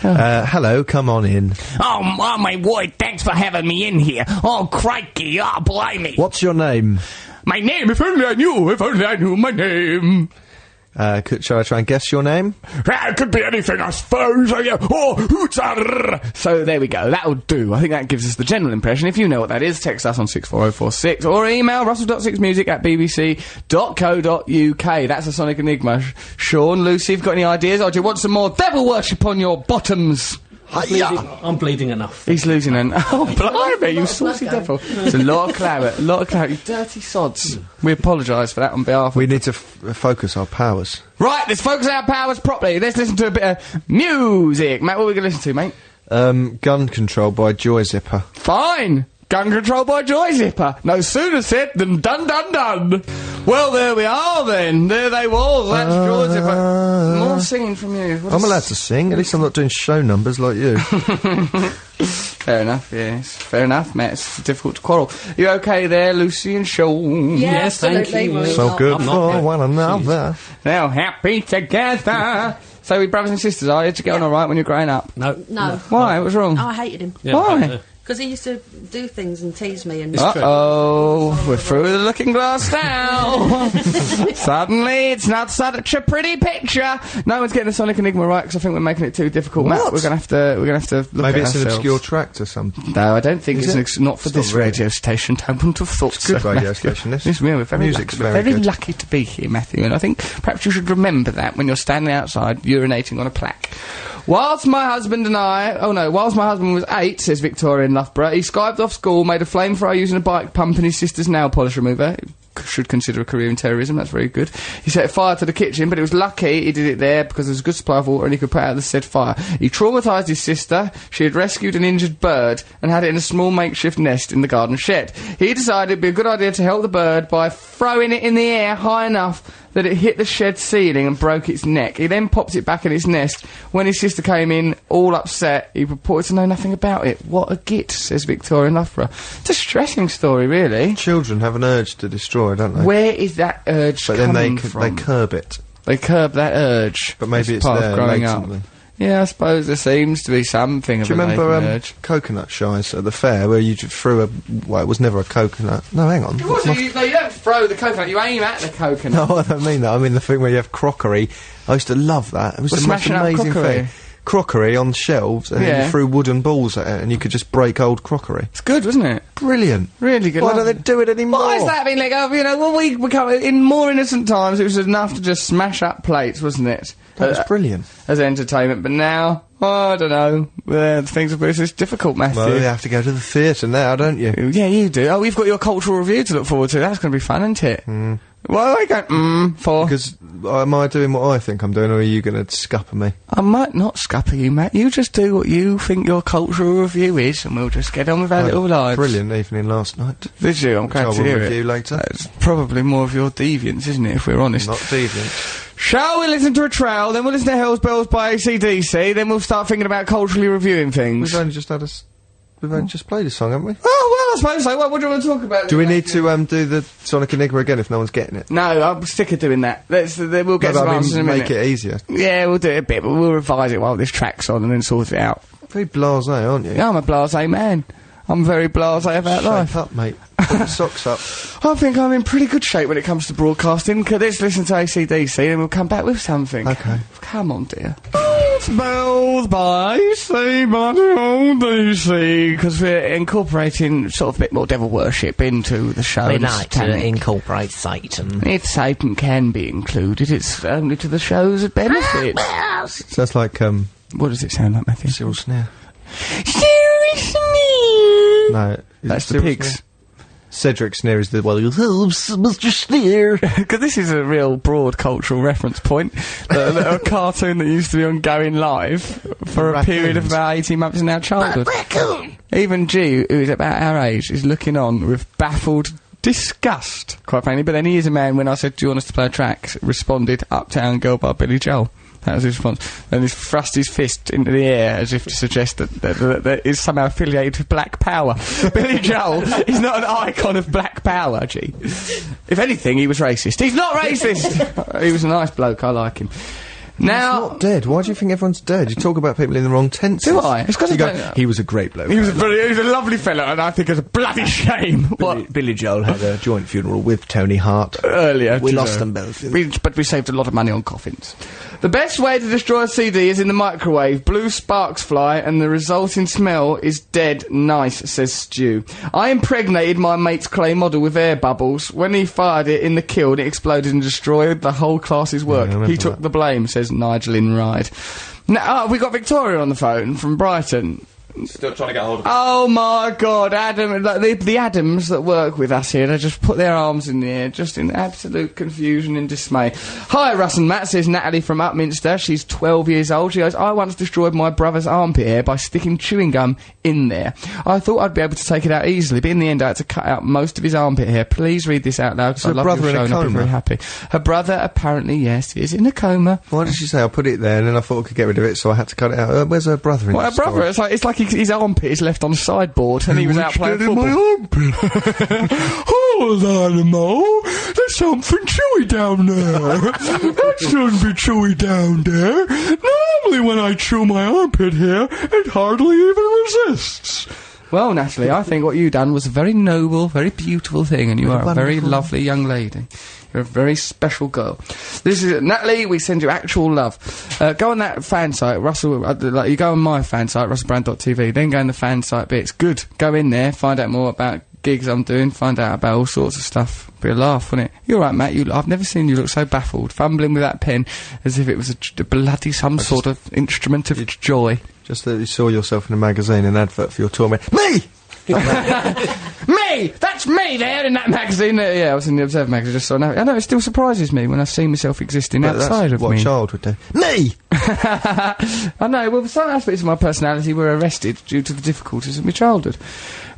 on. Hello, come on in. Oh, my word, thanks for having me in here. Oh, crikey, oh, blimey. What's your name? My name, if only I knew my name. Shall I try and guess your name? It could be anything, I suppose. Hooter. So there we go, that'll do. I think that gives us the general impression. If you know what that is, text us on 64046 or email russell.6music@bbc.co.uk. That's a Sonic Enigma. Sean, Lucy, have you got any ideas, or do you want some more devil worship on your bottoms? I'm bleeding enough. He's losing an... Oh, blimey, you saucy devil. It's a lot of claret, you dirty sods. We apologise for that on behalf of... We need to focus our powers. Right, let's focus our powers properly. Let's listen to a bit of music. Matt, what are we going to listen to, mate? Gun Control by Joy Zipper. Fine. Gun Control by Joy Zipper. No sooner said than done. Well, there we are then. There they was. That's Joy Zipper. More singing from you. I'm allowed to sing. At least I'm not doing show numbers like you. Fair enough, yes. Fair enough, Matt. It's difficult to quarrel. You okay there, Lucy and Sean? Yeah, Yes, thank absolutely. you. Why So not? good I'm not for good. one another. Now happy together. So we brothers and sisters, are you? Did you get on all right when you were growing up? No. No. Why? What's wrong? Oh, I hated him. Yeah, Why? Because he used to do things and tease me and... Uh-oh, we're through the looking glass now. Suddenly, it's not such a pretty picture. No one's getting the Sonic Enigma right because I think we're making it too difficult. Matt, What? we're gonna have to look Maybe at it's an ourselves. obscure tract or something. No, I don't think Is it's it? not for It's this not really. radio station. I wouldn't have thought It's a good so, radio Matthew. station, this. Yes, we're very Music's lucky, very good. lucky to be here, Matthew, and I think perhaps you should remember that when you're standing outside urinating on a plaque. Whilst my husband was 8, says Victoria in Loughborough, he skived off school, made a flamethrower using a bike pump and his sister's nail polish remover. Should consider a career in terrorism, that's very good. He set fire to the kitchen, but it was lucky he did it there because there was a good supply of water and he could put out the said fire. He traumatised his sister. She had rescued an injured bird and had it in a small makeshift nest in the garden shed. He decided it'd be a good idea to help the bird by throwing it in the air high enough that it hit the shed ceiling and broke its neck. He then popped it back in its nest. When his sister came in, all upset, he purported to know nothing about it. What a git, says Victoria in Loughborough. Distressing story, really. Children have an urge to destroy, don't they? Where is that urge But then coming they from? curb it. They curb that urge. But maybe as it's part there of growing latently. up. Yeah, I suppose there seems to be something of Do you a remember latent urge. coconut shies at the fair where you just threw a... Well, it was never a coconut. No, hang on. No, you don't throw the coconut, you aim at the coconut. No, I don't mean that. I mean the thing where you have crockery. I used to love that. It was Well, the most smashing up amazing crockery. thing. Crockery on shelves, and then Yeah. you threw wooden balls at it, and you could just break old crockery. It's good, wasn't it? Brilliant. Really good. Why don't they lovely. do it anymore? Why has that been let go of? You know, when we become in more innocent times, it was enough to just smash up plates, wasn't it? That was brilliant. As entertainment, but now, I don't know. Things are it's difficult, Matthew. Well, you have to go to the theatre now, don't you? Yeah, you do. Oh, we've got your cultural review to look forward to. That's going to be fun, isn't it? What are we going, for? Because am I doing what I think I'm doing, or are you going to scupper me? I might not scupper you, Matt. You just do what you think your cultural review is, and we'll just get on with our little lives. Brilliant evening last night. Did you? I'm glad Which I to will hear review it. later. It's probably more of your deviance, isn't it, if we're honest? Not deviant. Shall we listen to a trail, then we'll listen to Hell's Bells by AC/DC, then we'll start thinking about culturally reviewing things? We've only just had We've only just played a song, haven't we? Oh, well, I suppose so. What do you want to talk about? Do we need to do the Sonic Enigma again if no one's getting it? No, I'm sick of doing that. We'll get No, some but I answers in a mean, minute. make it easier. Yeah, we'll do it a bit, but we'll revise it while this track's on and then sort it out. Very blasé, aren't you? Yeah, I'm a blasé man. I'm very blasé about life. Shape up, mate. Put your socks up. I think I'm in pretty good shape when it comes to broadcasting. Let's listen to AC/DC and we'll come back with something. Okay. Come on, dear. Both by sea, but all they see, because we're incorporating sort of a bit more devil worship into the show. We like to incorporate Satan. If Satan can be included, it's only to the show's benefit. Sounds like, What does it sound like, Matthew? Cyril Snare. Cyril Snare! No. is That's it the Cyril pigs. Snare? Cedric Snare is the one who goes, "Oh, Mr. Snare." Because this is a real broad cultural reference point. A cartoon that used to be on Going Live for a period of about 18 months in our childhood. Even G, who is about our age, is looking on with baffled disgust, quite frankly. But then he is a man, when I said, "Do you want us to play a track?" responded, "Uptown Girl" by Billy Joel. That was his response. And he thrust his fist into the air as if to suggest that is somehow affiliated with Black Power. Billy Joel is not an icon of Black Power, G. If anything, he was racist. He's not racist! He was a nice bloke, I like him. Now, He's not dead. Why do you think everyone's dead? You talk about people in the wrong tenses. Do I? It's 'cause you I go, don't- he was a great bloke. he was a lovely fellow, and I think it's a bloody shame. What? Billy Joel had a joint funeral with Tony Hart. Earlier. We to lost the- them both. But we saved a lot of money on coffins. The best way to destroy a CD is in the microwave. Blue sparks fly, and the resulting smell is dead nice, says Stu. I impregnated my mate's clay model with air bubbles. When he fired it in the kiln, it exploded and destroyed the whole class's work. I remember He took that. the blame, says Nigel in Ride. Now, we got Victoria on the phone from Brighton. Still trying to get hold of Oh my God, Adam! Like the Adams that work with us here, they just put their arms in the air, just in absolute confusion and dismay. Hi, Russ and Matt, says Natalie from Upminster. She's 12 years old. She goes, I once destroyed my brother's armpit hair by sticking chewing gum in there. I thought I'd be able to take it out easily, but in the end I had to cut out most of his armpit hair. Please read this out loud, because I her love brother your in show a and I'll be coma? very happy. Her brother, apparently, yes, is in a coma. Why did she say, "I'll put it there," and then I thought I could get rid of it, so I had to cut it out? Where's her brother in Well, her the story? brother, it's like his armpit is left on the sideboard and he was out playing football. Hold on, Mo. There's something chewy down there. That shouldn't be chewy down there. Normally when I chew my armpit hair, it hardly even resists. Well, Natalie, I think what you done was a very noble, very beautiful thing, and you are a very wonderful. lovely young lady. You're a very special girl. This is Natalie. We send you actual love. Go on that fan site, Russell. Like you go on my fan site, russellbrand.tv. Then go on the fan site bit. It's good. Go in there, find out more about gigs I'm doing, find out about all sorts of stuff. Be a laugh, wouldn't it? You're right, Matt. I've never seen you look so baffled, fumbling with that pen as if it was a bloody some sort of instrument of joy. Just that you saw yourself in a magazine, an advert for your tour. And went, me! Me! That's me there in that magazine. Yeah, I was in the Observer magazine just so I know it still surprises me when I see myself existing But outside that's of what me. a child would do. Me! I know, well, some aspects of my personality were arrested due to the difficulties of my childhood.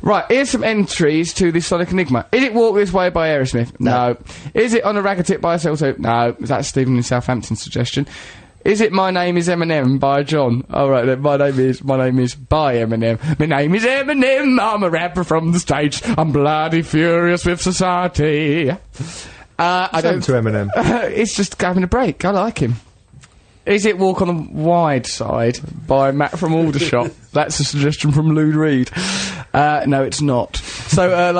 Right, here's some entries to the Sonic Enigma. Is it Walk This Way by Aerosmith? No. Is it On a Rag a Tip by SL2? No. That's Stephen in Southampton's suggestion. Is it My Name is Eminem by John? All right, then, my name is by Eminem. My name is Eminem. I'm a rapper from the States. I'm bloody furious with society. I don't. to Eminem. It's just having a break. I like him. Is it Walk on the Wide Side by Matt from Aldershot? That's a suggestion from Lou Reed. No, it's not. So,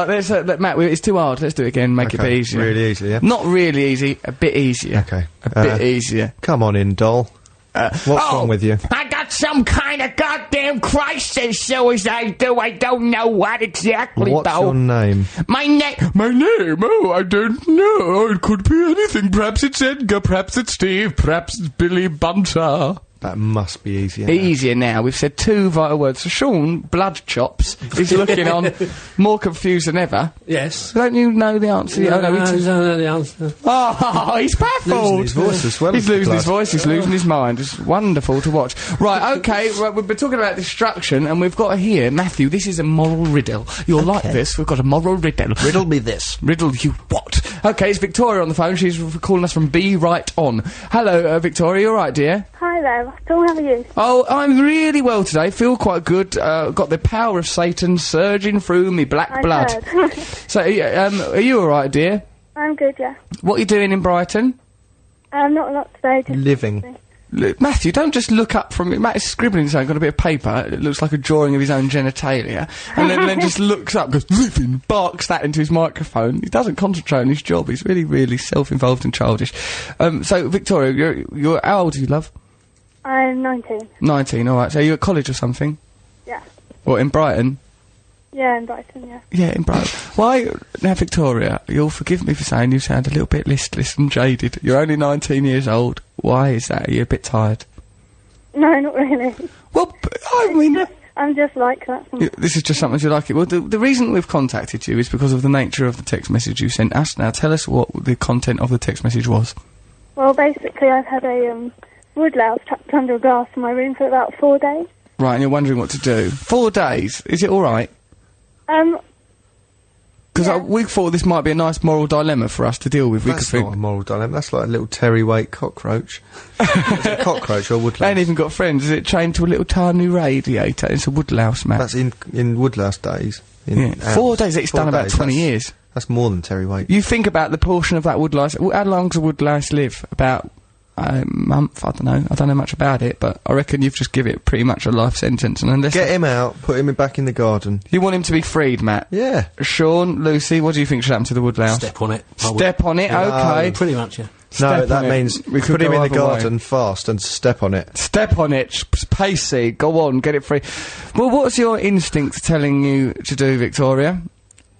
Matt, it's too hard. Let's do it again. Make it a bit easier. Really easy, yeah? Not really easy. A bit easier. Okay. A bit easier. Come on in, doll. What's wrong with you? I got some kind of goddamn crisis, so as I don't know what exactly, What's though. your name? My name? Oh, I don't know. It could be anything. Perhaps it's Edgar, perhaps it's Steve, perhaps it's Billy Bunter. That must be easier. Easier now. We've said two vital words. So Sean, blood chops, is looking on more confused than ever. Yes. Don't you know the answer? Oh, no, I don't know the answer. Oh, he's baffled. Losing his voice as well. He's as the losing his blood. voice, he's losing his mind. It's wonderful to watch. Right, okay, right, we've been talking about destruction, and we've got here, Matthew, this is a moral riddle. You'll like this, we've got a moral riddle. Riddle me this. Riddle you what? Okay, it's Victoria on the phone, she's calling us from Be Right On. Hello, Victoria, you alright, dear? Hi there, Russell, how are you? Oh, I'm really well today, feel quite good, got the power of Satan surging through me black blood. Heard. So, are you alright, dear? I'm good, yeah. What are you doing in Brighton? Not a lot today, just Living. Look, Matthew, don't just look up from it. Matt is scribbling something on a bit of paper. It looks like a drawing of his own genitalia. And then just looks up, goes, living, barks that into his microphone. He doesn't concentrate on his job. He's really, really self-involved and childish. So, Victoria, you're how old are you, love? I'm 19. 19, alright. So you're at college or something? Yeah. What, in Brighton? Yeah, in Brighton, yeah. Yeah, in Brighton. Why, now Victoria, you'll forgive me for saying you sound a little bit listless and jaded. You're only 19 years old. Why is that? Are you a bit tired? No, not really. Well, I mean... I'm just like that. This is just something you like it. Well, the reason we've contacted you is because of the nature of the text message you sent us. Now, tell us what the content of the text message was. Well, basically, I've had a woodlouse trapped under a glass in my room for about 4 days. Right, and you're wondering what to do. 4 days? Is it all right? Because yeah. we thought this might be a nice moral dilemma for us to deal with. That's not a moral dilemma. That's like a little terry-weight cockroach. Is it a cockroach or a woodlouse? They ain't even got friends. Is it chained to a little tiny radiator? It's a woodlouse, Matt. That's in woodlouse days. Yeah. 4 days. It's done about 20 years. That's more than terry-weight. You think about the portion of that woodlouse. How long does a woodlouse live? About a month, I don't know. I don't know much about it, but I reckon you've just given it pretty much a life sentence. And unless Get him out, put him back in the garden. you want him to be freed, Matt. Yeah. Sean, Lucy, what do you think should happen to the woodlouse? Step on it. Step on it, okay. Pretty much, yeah. Step No, on that it. means We could put him go in the either way. garden fast and step on it. Step on it, pacey, go on, get it free. Well, what's your instinct telling you to do, Victoria?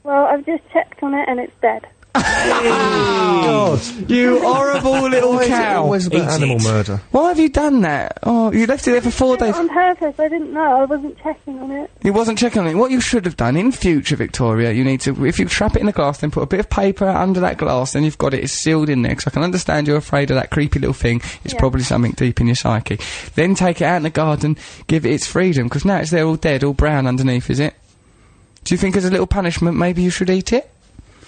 Well, I've just checked on it and it's dead. God. You horrible little Why is it cow. always about Eat animal it. murder? Why have you done that? Oh, you left it there for 4 days. On purpose, I didn't know. I wasn't checking on it. He wasn't checking on it. What you should have done in future, Victoria, you need to, if you trap it in the glass, then put a bit of paper under that glass, then you've got it, it's sealed in there, because I can understand you're afraid of that creepy little thing. It's Yeah. probably something deep in your psyche. Then take it out in the garden, give it its freedom, because now it's there all dead, all brown underneath, is it? Do you think as a little punishment, maybe you should eat it?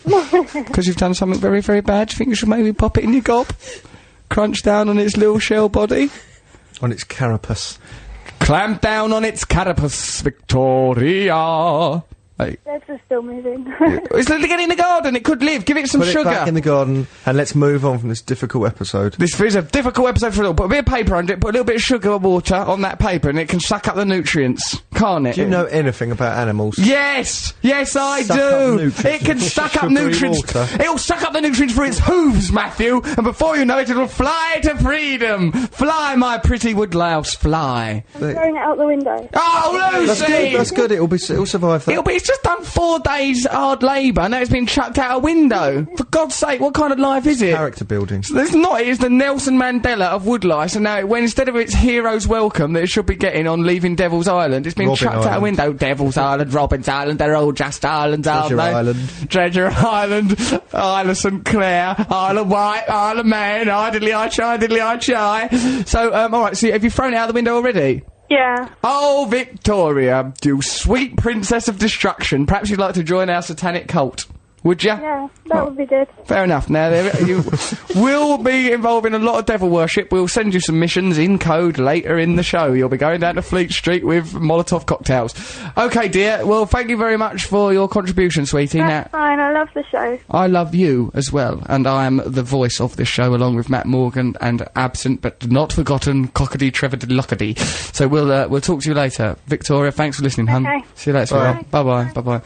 Because you've done something very, very bad? Do you think you should maybe pop it in your gob? Crunch down on its little shell body? On its carapace. Clamp down on its carapace, Victoria. Hey. Dead are still moving. It's get in the garden, it could live. Give it some Put sugar. it back in the garden and let's move on from this difficult episode. This is a difficult episode for it all. Put a bit of paper under it, put a little bit of sugar or water on that paper, and it can suck up the nutrients, can't it? Do you know anything about animals? Yes! Yes, I Suck do! up nutrients. It can suck up Sugary nutrients. water. It'll suck up the nutrients for its hooves, Matthew, and before you know it, it'll fly to freedom. Fly, my pretty woodlouse, fly. I'm throwing it out the window. Oh, Lucy! That's good, that's good. It'll survive that. It's just done 4 days hard labour, now it's been chucked out a window. For God's sake, what kind of life is it? Character building. It's not, it's the Nelson Mandela of woodlice, and now when instead of its hero's welcome that it should be getting on leaving Devil's Island, it's been Robin chucked out a Island. window. Devil's Island, Robin's Island, they're all just islands, aren't Treasure they? Island. Treasure Island, Isle of St Clair, Isle of Wight, Isle of Man, diddly I chai. So, alright, so have you thrown it out the window already? Yeah. Oh, Victoria, you sweet princess of destruction, perhaps you'd like to join our satanic cult. Would ya? Yeah, that would be good. Fair enough. Now, you will be involved in a lot of devil worship. We'll send you some missions in code later in the show. You'll be going down to Fleet Street with Molotov cocktails. Okay, dear. Well, thank you very much for your contribution, sweetie. That's Now, fine, I love the show. I love you as well, and I am the voice of this show along with Matt Morgan and absent but not forgotten Cockedy Trevor Lockedy. So we'll talk to you later. Victoria, thanks for listening, hun. Okay. See you later. Bye. Bye-bye. Bye-bye.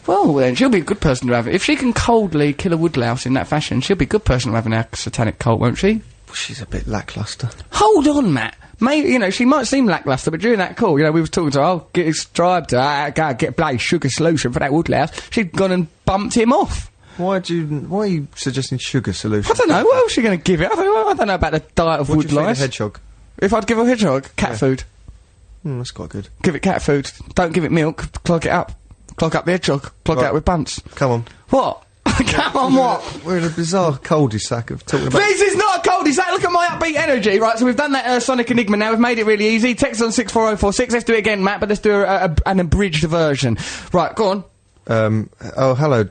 Well, then, she'll be a good person to have. If she can coldly kill a woodlouse in that fashion, she'll be a good person to have in our satanic cult, won't she? She's a bit lacklustre. Hold on, Matt. Maybe, you know, she might seem lacklustre, but during that call, you know, we was talking to her, oh, get his tribe to go get bloody sugar solution for that woodlouse. She'd gone and bumped him off. Why are you suggesting sugar solution? I don't know, what else is she going to give it? I don't know about the diet of What do you think woodlice. of hedgehog? If I'd give a hedgehog cat food, That's quite good. give it cat food. Don't give it milk, clog it up. Clog up the hedgehog, clog it Right. up with bunts. Come on. What? Come on, what? We're in a bizarre cul-de-sac of talking about... This is not a cul-de-sac, look at my upbeat energy. Right, so we've done that Sonic Enigma now, we've made it really easy. Text on 64046, let's do it again, Matt, but let's do an abridged version. Right, go on. Oh, hello,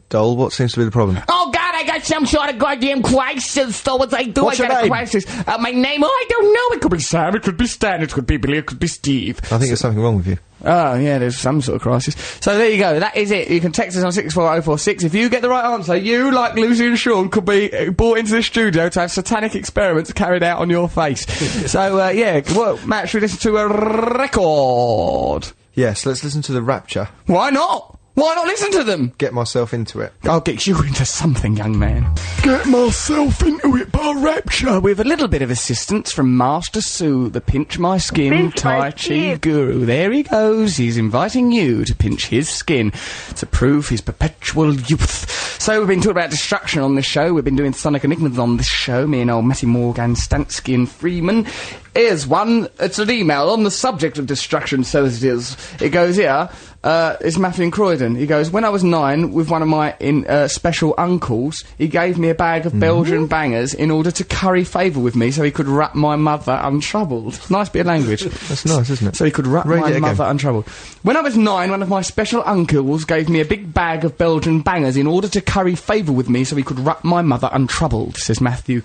doll. What seems to be the problem? Oh God, I got some sort of goddamn crisis. So what I do, What's I your got a name? crisis. My name, oh, I don't know. It could be Sam, it could be Stan, it could be Billy, it could be Steve. I think there's something wrong with you. Oh, yeah, there's some sort of crisis. So there you go, that is it. You can text us on 64046. If you get the right answer, you, like Lucy and Sean, could be brought into this studio to have satanic experiments carried out on your face. So, yeah, well, Matt, should we listen to a record? Yes, let's listen to The Rapture. Why not? Why not listen to them? Get myself into it. I'll get you into something, young man. Get myself into it by rapture. With a little bit of assistance from Master Sue, the Pinch My Skin Pinch my Tai Chi skin. guru. There he goes. He's inviting you to pinch his skin to prove his perpetual youth. So we've been talking about destruction on this show. We've been doing Sonic Enigmas on this show. Me and old Matty Morgan, Stansky and Freeman. Here's one. It's an email on the subject of destruction, so as it is. It goes here. It's Matthew in Croydon. He goes, when I was 9, with one of my special uncles, he gave me a bag of Belgian bangers in order to curry favour with me so he could rap my mother untroubled. Nice bit of language. That's nice, isn't it? So he could rap Read my it mother again. untroubled. When I was 9, one of my special uncles gave me a big bag of Belgian bangers in order to curry favour with me so he could rap my mother untroubled, says Matthew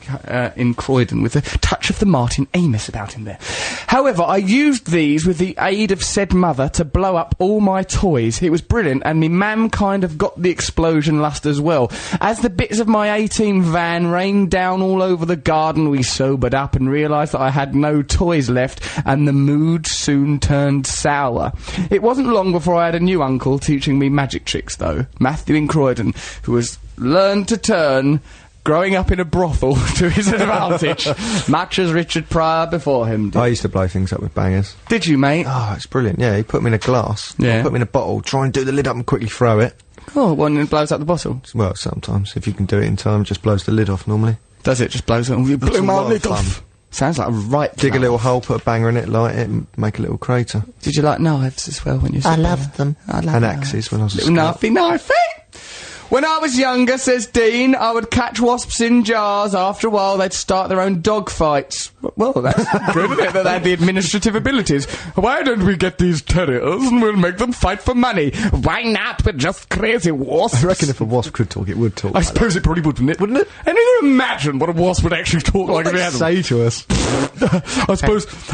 in Croydon, with a touch of the Martin Amis about him there. However, I used these with the aid of said mother to blow up all my toys. It was brilliant, and me mam kind of got the explosion lust as well. As the bits of my 18 van rained down all over the garden, we sobered up and realised that I had no toys left, and the mood soon turned sour. It wasn't long before I had a new uncle teaching me magic tricks, though. Matthew in Croydon, who has learned to turn growing up in a brothel to his advantage, much as Richard Pryor before him did. I used to blow things up with bangers. Did you, mate? Oh, it's brilliant. Yeah, he put them in a glass. Yeah. Put them in a bottle. Try and do the lid up and quickly throw it. Oh, one that blows up the bottle. Well, sometimes, if you can do it in time, just blows the lid off normally. Does it? Just blows it? You blew a my lot of lid fun. off. Sounds like a right Dig a plan. little hole, put a banger in it, light it, and make a little crater. Did you like knives as well when you I said loved them. I love And knives. axes when I was a Little scout. knifey. When I was younger, says Dean, I would catch wasps in jars. After a while, they'd start their own dog fights. Well, that's good, isn't it, that they had the administrative abilities. Why don't we get these terriers and we'll make them fight for money? Why not? We're just crazy wasps. I reckon if a wasp could talk, it would talk. I suppose it probably wouldn't it? And you can imagine what a wasp would actually talk like if it had them. Say to us.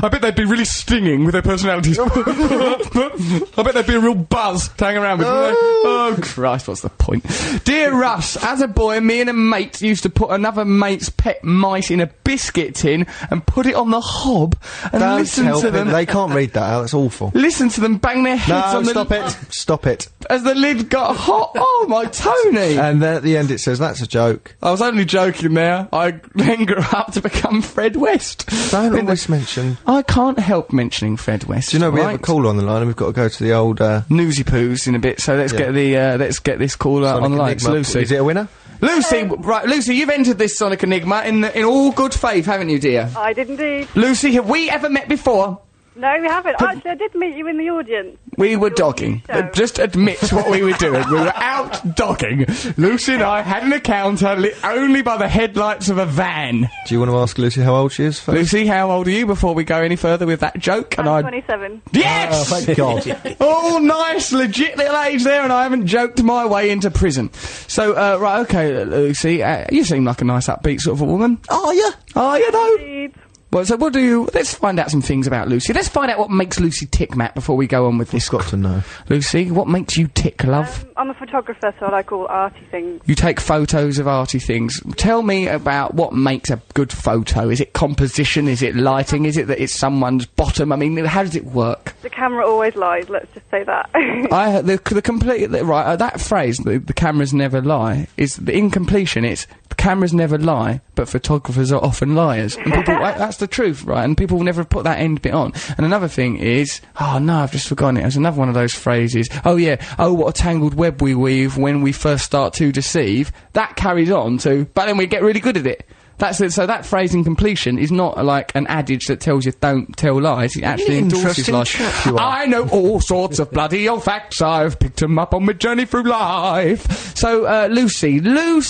I bet they'd be really stinging with their personalities. I bet they'd be a real buzz to hang around with. Oh, Christ, what's the point? Dear Russ, as a boy, me and a mate used to put another mate's pet mice in a biscuit tin and put it on the hob and Don't listen help to him. them. They can't read that out. That's awful. Listen to them bang their heads No, on the stop it. Stop it. as the lid got hot. Oh, my Tony! And then at the end it says, that's a joke. I was only joking there. I then grew up to become Fred West. Don't always mention... I can't help mentioning Fred West. Do you know we have a right? caller on the line and we've got to go to the old... Newsy poos in a bit, so let's Yeah. let's get this caller on the line. It's Enigma. Lucy. Is it a winner? Lucy, right, Lucy, you've entered this Sonic Enigma in all good faith, haven't you, dear? I did indeed. Lucy, have we ever met before? No, we haven't. Actually, I did meet you in the audience. We were dogging. show. Just admit what we were doing. We were out dogging. Lucy and I had an encounter lit only by the headlights of a van. Do you want to ask Lucy how old she is first? Lucy, how old are you before we go any further with that joke? I'm 27. Yes! Oh, thank God. Oh, nice, legit little age there, and I haven't joked my way into prison. So, right, okay, Lucy, you seem like a nice upbeat sort of a woman. Are you? Are you, though? Indeed. Well, so what do you... Let's find out some things about Lucy. Let's find out what makes Lucy tick, Matt, before we go on with this. Got to know. Lucy, what makes you tick, love? I'm a photographer, so I like all arty things. You take photos of arty things. Tell me about what makes a good photo. Is it composition? Is it lighting? Is it that it's someone's bottom? I mean, how does it work? The camera always lies, let's just say that. The complete... Right, that phrase, the cameras never lie, is the incompletion. It's the cameras never lie, but photographers are often liars. And people... that's the truth, right? And people never put that end bit on. And another thing is... Oh, no, I've just forgotten it. There's another one of those phrases. Oh, yeah. Oh, what a tangled web we weave when we first start to deceive. That carries on to... But then we get really good at it. That's it. So that phrase in completion is not like an adage that tells you don't tell lies. It actually endorses Interesting lies. chap you are. I know all sorts of bloody old facts. I've picked 'em up on my journey through life. So, Lucy, where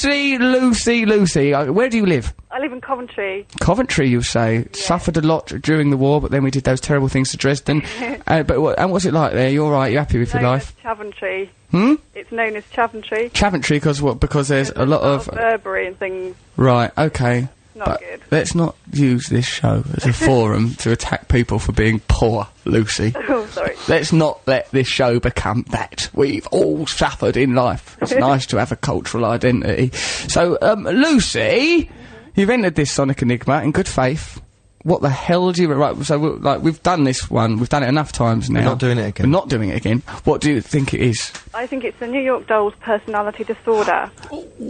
do you live? I live in Coventry. Coventry, you say. Suffered a lot during the war, but then we did those terrible things to Dresden. And what's it like there? You're all right? You happy with your Known life? as Chaventry. Hmm? It's known as Chaventry. Chaventry, because there's a lot of... Burberry and things. Right, okay. Not But good. let's not use this show as a forum to attack people for being poor, Lucy. Oh, sorry. Let's not let this show become that. We've all suffered in life. It's nice to have a cultural identity. So, Lucy, you've entered this Sonic Enigma in good faith. What the hell do you... Right, so, we've done this one. We've done it enough times now. We're not doing it again. We're not doing it again. What do you think it is? I think it's the New York Dolls personality disorder.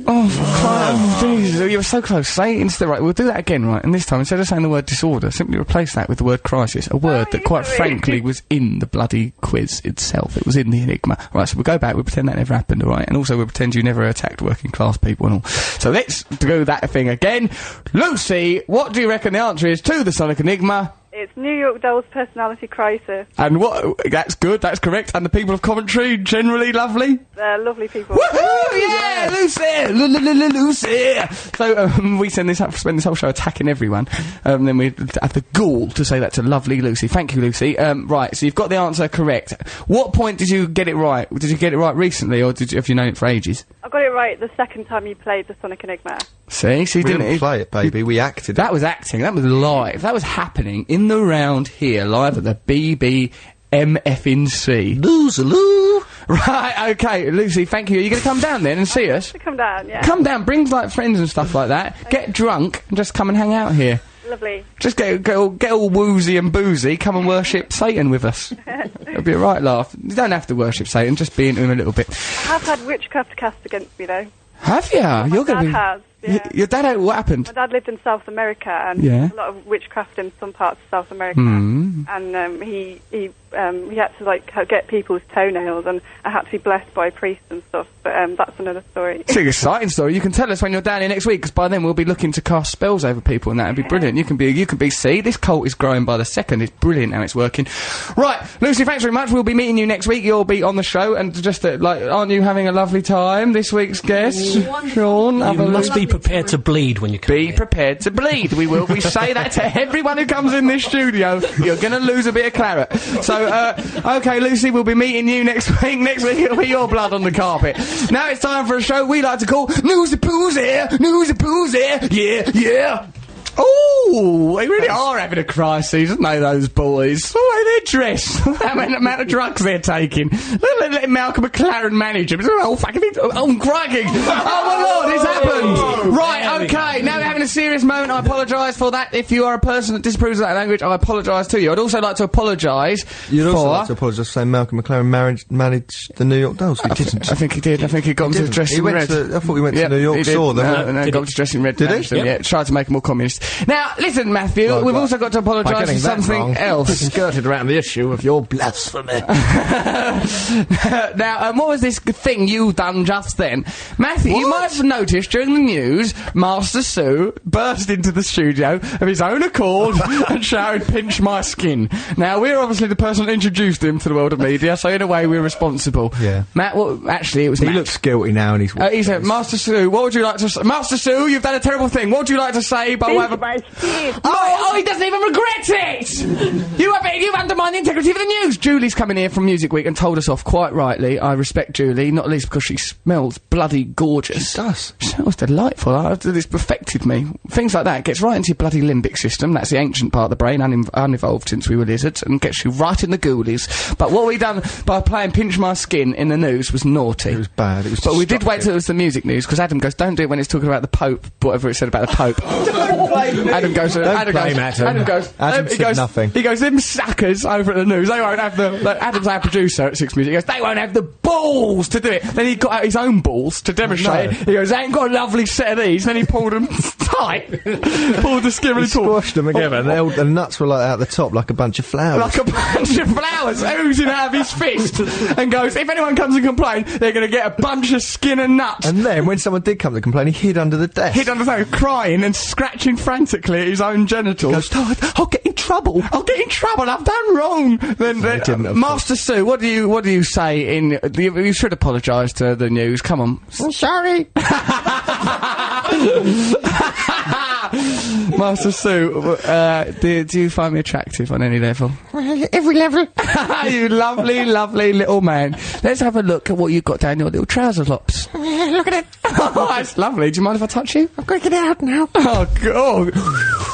Oh, Jesus, you were so close. Say it instead. Right, we'll do that again, right? And this time, instead of saying the word disorder, simply replace that with the word crisis. A word that, quite frankly, was in the bloody quiz itself. It was in the Enigma. Right, so we'll go back, we'll pretend that never happened, alright? And also we'll pretend you never attacked working class people and all. So let's do that thing again. Lucy, what do you reckon the answer is to the Sonic Enigma? It's New York Dolls personality crisis. And what? That's good, that's correct. And the people of Coventry, generally lovely? They're lovely people. Woohoo! Yeah, Lucy! Lucy! So, we spend this whole show attacking everyone. Then we have the gall to say that to lovely Lucy. Thank you, Lucy. Right, so you've got the answer correct. What point did you get it right? Did you get it right recently, or have you known it for ages? I got it right the second time you played the Sonic Enigma. See? So you didn't play it, baby. We acted. That was acting. That was live. That was happening in the round here, live at the BBMFNC. Loser-loo. Right, okay, Lucy, thank you. Are you going to come down then and see us? Come down, yeah. Come down, bring, like, friends and stuff like that. Get drunk and just come and hang out here. Lovely. Just get all woozy and boozy, come and worship Satan with us. It'll be a right laugh. You don't have to worship Satan, just be into him a little bit. I have had witchcraft cast against me, though. Have you? You're My dad going to be... has, yeah. Your dad, what happened? My dad lived in South America, and Yeah. a lot of witchcraft in some parts of South America. Mm. And he had to, like, get people's toenails, and I had to be blessed by priests and stuff, but that's another story. It's an exciting story. You can tell us when you're down here next week, because by then we'll be looking to cast spells over people, and that'd be brilliant. You can be, see, this cult is growing by the second. It's brilliant how it's working. Right, Lucy, thanks very much. We'll be meeting you next week. You'll be on the show, and just, aren't you having a lovely time, this week's guest? Sean? You must be prepared to bleed when you come Be here. prepared to bleed. We will. We say that to everyone who comes in this studio. You're going to lose a bit of claret. So, okay, Lucy, we'll be meeting you next week. Next week it'll be your blood on the carpet. Now it's time for a show we like to call Newsy Poozy. Newsy Poozy. Yeah, yeah. Oh, they really are having a crisis, aren't they, those boys? Oh, they're dressed. The amount of drugs they're taking. Let Malcolm McLaren manage them. Oh, fucking... Oh, crikey. Oh, my Lord, it's happened. Right, okay, now we're having a serious moment. I apologise for that. If you are a person that disapproves of that language, I apologise to you. I'd also like to apologise You'd for... also like to apologise for saying Malcolm McLaren managed the New York Dolls. He didn't. I think he did. I think he got them to dress in red. I thought he went to New York, saw them. No, got to dress in red. Did he? Them, yeah, tried to make them more communist. Now, listen, Matthew, Right, we've right. also got to apologise for something else. Skirted around the issue of your blasphemy. Now, what was this thing you done just then? Matthew, you might have noticed during the news, Master Sue burst into the studio of his own accord and shouted, "Pinch my skin." Now, we're obviously the person that introduced him to the world of media, so in a way we're responsible. Yeah. Matt, actually, it was He Matt. looks guilty now, and he's... He said, "Master Sue, what would you like to say? Master Sue, you've done a terrible thing. What would you like to say by way of a..." Oh, he doesn't even regret it! You've undermined the integrity of the news! Julie's coming here from Music Week and told us off, quite rightly. I respect Julie, not least because she smells bloody gorgeous. She does. She smells delightful. It's perfected me. Things like that gets right into your bloody limbic system. That's the ancient part of the brain, unevolved since we were lizards, and gets you right in the ghoulies. But what we done by playing Pinch My Skin in the news was naughty. It was bad. It was But we did wait till it was the music news, because Adam goes, "Don't do it when it's talking about the Pope," whatever it said about the Pope. Adam goes, Adam said nothing. He goes, "Them suckers over at the news, they won't have the..." Like, Adam's our producer at Six Music. He goes, "They won't have the balls to do it." Then he got out his own balls to demonstrate. No. He goes, "I ain't got a lovely set of these." Then he pulled them tight. Pulled the skin really taut. Squashed them together, and the nuts were like out the top, like a bunch of flowers. Like a bunch of flowers oozing out of his fist. And goes, "If anyone comes and complain, they're going to get a bunch of skin and nuts." And then, when someone did come to complain, he hid under the desk. Hid under the desk, crying and scratching frantically at his own genitals. I'll get in trouble. I'll get in trouble. I've done wrong. Then, didn't, of Master Sue, what do you say in? You should apologise to the news. Come on. I'm sorry. Master Sue, do you find me attractive on any level? Every level. You lovely, lovely little man. Let's have a look at what you've got down your little trouser lops. Look at it. Oh, that's lovely. Do you mind if I touch you? I've got to get out now. Oh, God.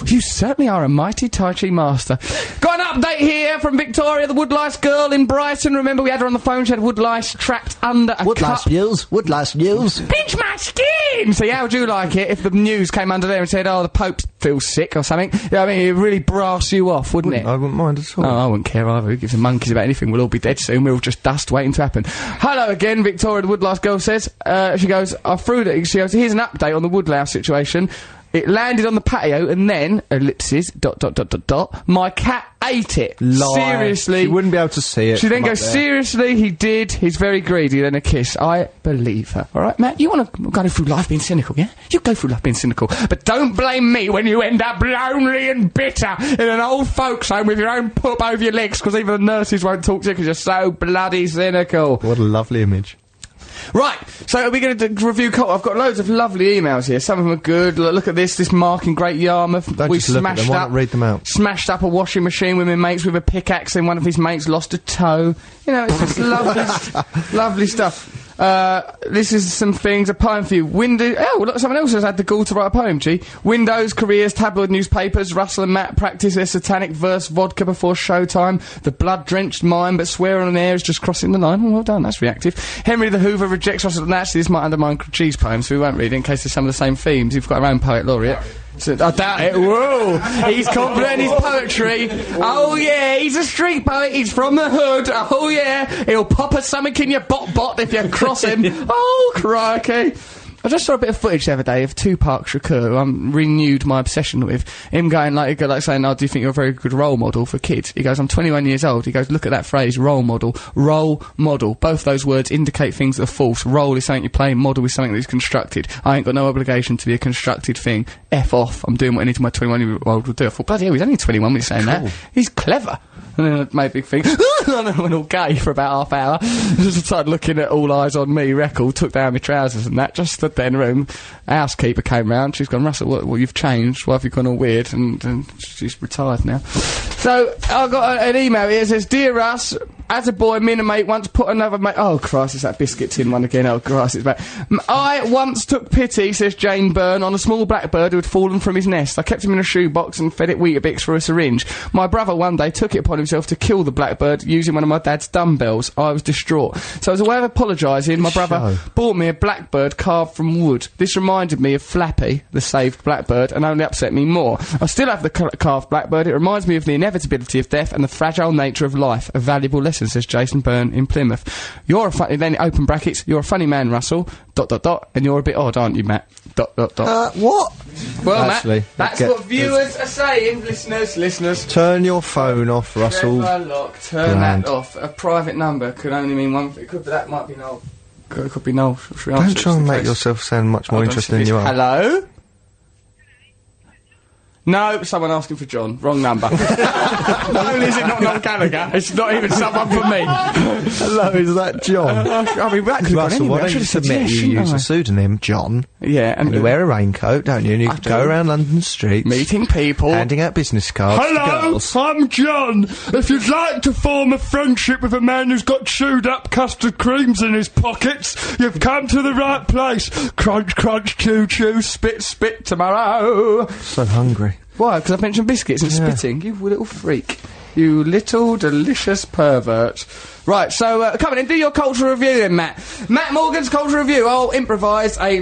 You certainly are a mighty Tai Chi master. Got an update here from Victoria, the woodlice girl in Brighton. Remember, we had her on the phone. She had woodlice trapped under a Woodlice cup. Woodlice news. Pinch my skin! See, how would you like it if the news came under there and said, oh, the Pope feels sick or something? Yeah, I mean, it really brass you off, wouldn't it? I wouldn't mind at all. No, I wouldn't care either. Who gives a monkeys about anything? We'll all be dead soon. We're all just dust waiting to happen. Hello again, Victoria, the woodlice girl says. She goes, I threw it. She goes, here's an update on the woodlouse situation. It landed on the patio and then, ellipses, ... my cat ate it. Lie. Seriously. She wouldn't be able to see it. She then from goes, up there. seriously, he did. He's very greedy. Then a kiss. I believe her. All right, Matt, you want to go through life being cynical, yeah? You go through life being cynical. But don't blame me when you end up lonely and bitter in an old folks home with your own poop over your legs because even the nurses won't talk to you because you're so bloody cynical. What a lovely image. Right, so are we going to review I've got loads of lovely emails here. Some of them are good. Look at this Mark in Great Yarmouth. Don't We just look at them, why not read them out? Smashed up a washing machine with my mates with a pickaxe and one of his mates lost a toe. You know, it's just lovely, lovely stuff. This is some things, a poem for you. Oh, look, someone else has had the gall to write a poem, gee. Windows, careers, tabloid newspapers, Russell and Matt practice their satanic verse vodka before showtime. The blood-drenched mime, but swearing on air is just crossing the line. Well done, that's reactive. Henry the Hoover rejects Russell. Actually, this might undermine G's poem, so we won't read it in case there's some of the same themes. You've got our own poet laureate. So, I doubt it. Whoa! He's confident in his poetry. Oh yeah, he's a street poet. He's from the hood. Oh yeah, he'll pop a something in your bot if you cross him. Oh crikey! I just saw a bit of footage the other day of Tupac Shakur, who I renewed my obsession with. Him going like saying, oh, do you think you're a very good role model for kids? He goes, I'm 21 years old. He goes, look at that phrase, role model. Role model. Both those words indicate things that are false. Role is something you play, model is something that is constructed. I ain't got no obligation to be a constructed thing. F off. I'm doing what any of my 21-year-old will do. I thought, bloody hell, he's only 21 when he's saying that. He's clever. And then I made a big thing. And I went all gay for about half hour. Just started looking at All Eyes on Me record, took down my trousers and that, just stood there in the room. Housekeeper came round, she's gone, Russell, what you've changed, why have you gone all weird? And she's retired now. So, I got an email here, it says, Dear Russ, as a boy, me and a mate once put another mate... Oh, Christ, it's that biscuit tin one again. Oh, Christ, it's back. I once took pity, says Jane Byrne, on a small blackbird who had fallen from his nest. I kept him in a shoebox and fed it Weetabix through a syringe. My brother one day took it upon himself to kill the blackbird using one of my dad's dumbbells. I was distraught. So as a way of apologising, my brother bought me a blackbird carved from wood. This reminded me of Flappy, the saved blackbird, and only upset me more. I still have the carved blackbird. It reminds me of the inevitability of death and the fragile nature of life. A valuable lesson, says Jason Byrne in Plymouth. You're a funny... Then, open brackets, you're a funny man, Russell, ... and you're a bit odd, aren't you, Matt? ... What? Well, Actually, Matt, that's what viewers are saying, listeners. Turn your phone off, Russell. Turn that off. A private number could only mean one... It could, that might be Noel. Could be Noel. Don't try and make yourself sound much more interesting than you are. Hello? No, someone asking for John. Wrong number. Not only is it not Noel Gallagher, it's not even someone for me. Hello, is that John? I mean, that could have gone Russell, anywhere. why I don't should you have said submit yes, you shouldn't use I? a pseudonym, John, Yeah, and you wear a raincoat, don't you? And you go around London streets, meeting people, handing out business cards to Hello, girls. I'm John. If you'd like to form a friendship with a man who's got chewed up custard creams in his pockets, you've come to the right place. Crunch, crunch, chew, chew, spit, spit tomorrow. So hungry. Why? Because I've mentioned biscuits and spitting. You little freak. You little delicious pervert. Right, so come on in, do your cultural review then, Matt. Matt Morgan's cultural review. I'll improvise a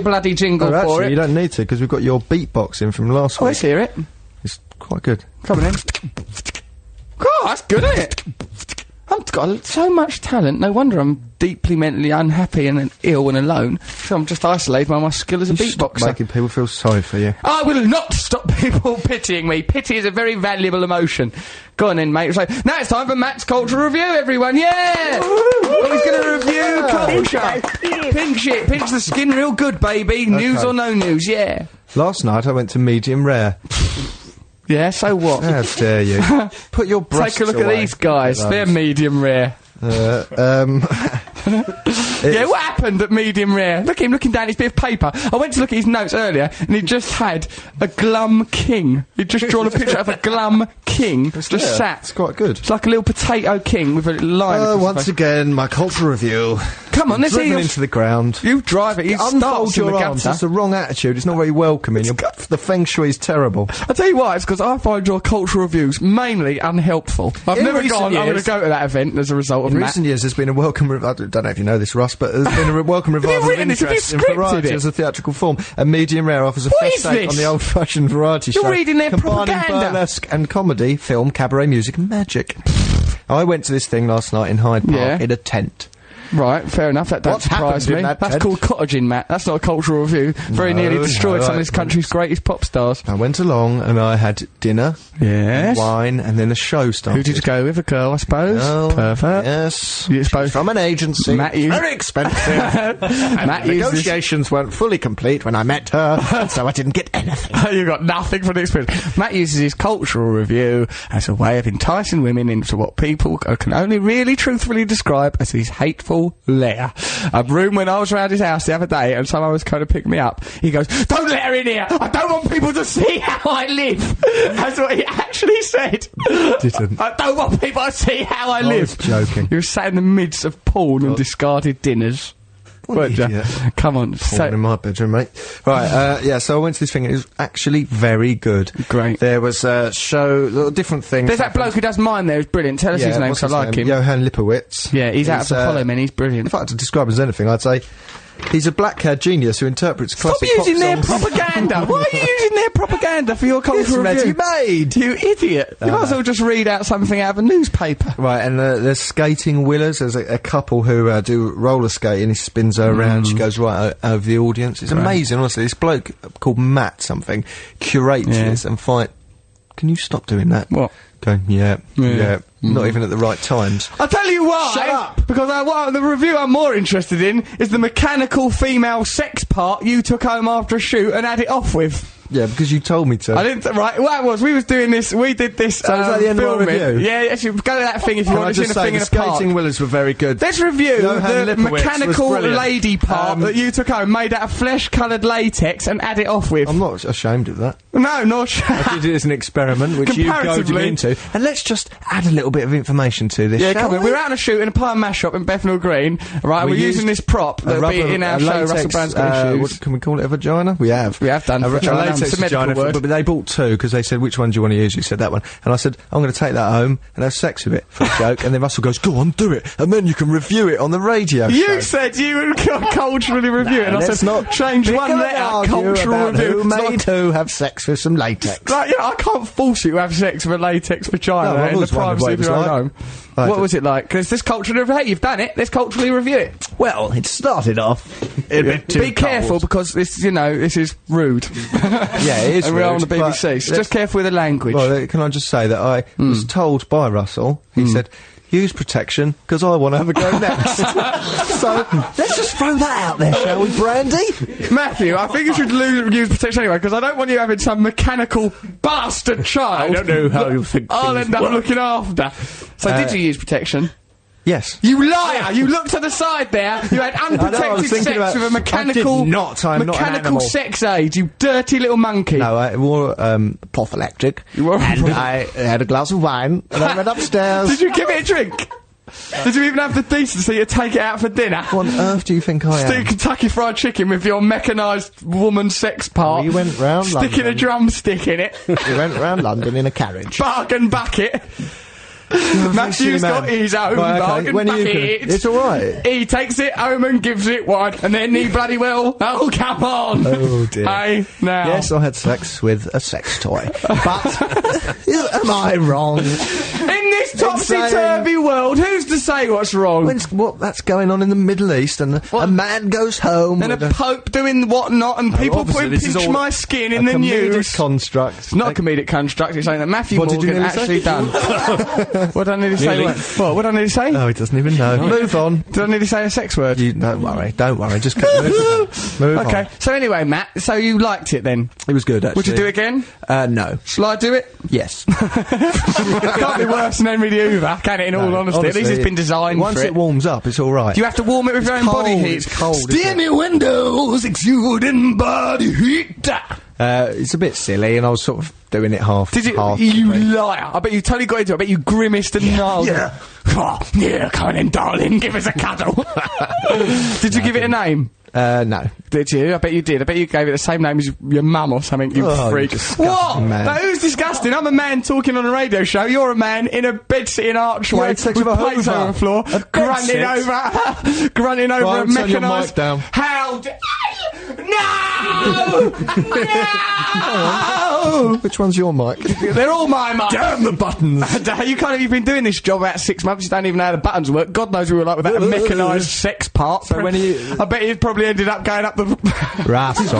bloody jingle Oh, for actually, it. you don't need to, because we've got your beatboxing from last week. Let's hear it. It's quite good. Come on in. God, that's good, isn't it? I've got so much talent, no wonder I'm deeply mentally unhappy and ill and alone. So I'm just isolated by my skill as a Stop beatboxer. making people feel sorry for you. I will not stop people pitying me. Pity is a very valuable emotion. Go on then, mate. So, now it's time for Matt's cultural review, everyone. Yeah! Well, he's going to review culture. Pinch it. Pinch the skin real good, baby. News or no news, yeah. Last night I went to medium rare. Yeah, so what? How dare you? Put your breasts Take a look away. at these guys. They're medium rare. Yeah, what happened at medium rare? Look at him looking down at his bit of paper. I went to look at his notes earlier, and he just had a glum king. He'd just drawn a picture of a glum king, just sat. It's quite good. It's like a little potato king with a line. Oh, once again, my cultural review. Come on, let's see Driven into the ground. You drive it. You Unfold start in your the arms. gutter. It's the wrong attitude. It's not very welcoming. The feng shui is terrible. I'll tell you why, it's because I find your cultural reviews mainly unhelpful. I've In never recent gone, I'm going to years- go to that event as a result of In Matt. recent years, there's been a welcome... I don't know if you know this, Russ, but there's been a welcome revival of written this? Have you interest in scripted variety it? as a theatrical form. And Medium Rare offers a What fresh is take this? on the old-fashioned variety You're show. reading their combining propaganda. burlesque and comedy, film, cabaret, music and magic. I went to this thing last night in Hyde Park Yeah. in a tent. Right, fair enough. That don't What's surprise happened in me. that That's tent? called cottaging, Matt. That's not a cultural review. Very No, nearly destroyed no, some of this country's greatest pop stars. I went along and I had dinner, Yes. wine, and then the show started. Who did you go with? A girl, I suppose. Oh, Perfect. Yes. You suppose From an agency. Matt used- Very expensive. Matt uses Negotiations weren't fully complete when I met her, so I didn't get anything. you got nothing from the experience. Matt uses his cultural review as a way of enticing women into what people can only really truthfully describe as his hateful lair. A room when I was around his house the other day and someone was coming to pick me up. He goes, "Don't let her in here! I don't want people to see how I live!" That's what he actually said. Didn't. I don't want people to see how I live. was joking. You were sat in the midst of porn and discarded dinners. What an Weren't you? idiot. Come on. Porn in my bedroom, mate. Right, yeah, so I went to this thing, and it was actually very good. Great. There was a show, different things. There's that bloke who does mine there who's brilliant. Tell us his name, what's 'cause I his like name? him. Johan Lipowitz. Yeah, he's out of Apollo, man. He's brilliant. If I had to describe him as anything, I'd say he's a black-haired genius who interprets Stop classic using their pop songs. propaganda. Why are you using their propaganda for your It's cultural review? ready-made. You idiot. You might as well just read out something out of a newspaper. Right, and there's skating willers. There's a couple who do roller skating. He spins her around. She goes right over the audience. It's amazing, honestly. This bloke called Matt something curates Yeah. this and fight. Can you stop doing that? What? Going, yeah. Not even at the right times. I'll tell you why. Shut up. Because the review I'm more interested in is the mechanical female sex part you took home after a shoot and had it off with. Yeah, because you told me to. I didn't. Right, what it was, we did this. So is that the end of our filming. review? Yeah, actually, go to that thing if you Can want I to see just the say thing in the a park. skating willers were very good. Let's review Johan the Lipowitz was mechanical brilliant. lady part that you took home, made out of flesh-coloured latex, and had it off with. I'm not ashamed of that. No, not I did it as an experiment, which you goaded Comparatively. me into. And let's just add a little bit of information to this. Yeah, shall come on. we? We're out on a shoot in a pie and mash shop in Bethnal Green, right? We're using this prop that'll be in our show. Russell Brand's got his shoes. What, can we call it a vagina? We have. We have done. A Vagina. latex It's a medical vagina, word. but they bought two because they said, which one do you want to use? You said that one. And I said, I'm going to take that home and have sex with it for a joke. And then Russell goes, go on, do it. And then you can review it on the radio show. You said you would culturally review it, and I Let's said, not change one bicker and letter, argue cultural about review. who It's made like- who have sex with some latex. Like, I can't force you to have sex with a latex vagina No, I've in the always wondered privacy what of it was your own like. home. Like What was it like? Because this culturally review, hey, you've done it, let's culturally review it. Well, it started off a bit too Be careful, cold. because this, this is rude. Yeah, it is And we're on the rude, but BBC, so just careful with the language. Well, can I just say that I was told by Russell, he said, use protection, because I want to have a go next. So, let's just throw that out there, shall we, Brandy? Matthew, I think you should use protection anyway, because I don't want you having some mechanical bastard child. I don't know how you think I'll things end up work. looking after. So did you use protection? Yes. You liar! You looked to the side there. You had I was unprotected thinking sex about- with a I mechanical, did not. I'm not an mechanical animal. sex aid. You dirty little monkey. No, I wore, Prophylactic. were- And I had a glass of wine, and I went upstairs. Did you give it a drink? Did you even have the decency to take it out for dinner? what on earth do you think I Stick am? Kentucky Fried Chicken with your mechanised woman sex part. We went round sticking a London. drumstick in it. We went round London in a carriage. Bargain bucket. Matthew's silly got man. his own Right, okay, bargain when are you bucket. gonna- it's all right. He takes it home and gives it one, and then he bloody well. Oh, come on. Oh, dear. Hey, now. Yes, I had sex with a sex toy. But, am I wrong? In this topsy-turvy world, who's to say what's wrong? That's going on in the Middle East, and a man goes home And with a pope doing whatnot, and people obviously putting this is pinch all my skin in a the comedic news. construct. It's not a comedic construct, it's something that Matthew What did you Morgan nearly say? actually done. What do I need to say? Really? What do I need to say? Oh, he doesn't even know. Move on. Do I need to say a sex word? Don't worry. Just keep move on. Okay. So anyway, Matt, so you liked it then? It was good, actually. Would you do it again? No. Shall I do it? Yes. Can't be worse than Henry the Hoover, can it, in all honesty? At least it's been designed once for it warms up, it's all right. You have to warm it with your own body heat. It's cold. Steamy windows exuding body heat. It's a bit silly, and I was sort of doing it half. Did you? Half You liar! I bet you totally got into it. I bet you grimaced and gnarled. Yeah. Oh, yeah, come in, darling. Give us a cuddle. Did you give it a name? No. Did you? I bet you did. I bet you gave it the same name as your mum or something, you freak. What? Man. Now, who's disgusting? I'm a man talking on a radio show. You're a man in a bed-sitting archway had sex with with a plates Hoover. on the floor, grunting over, grunting over Right, a turn your mechanised... mic down. How d- No! No! Which one's your mic? They're all my mics. Damn the buttons! You've been doing this job about 6 months, you don't even know how the buttons work. God knows we were like with that mechanised sex part. So when you... I bet you probably ended up going up the... Russell.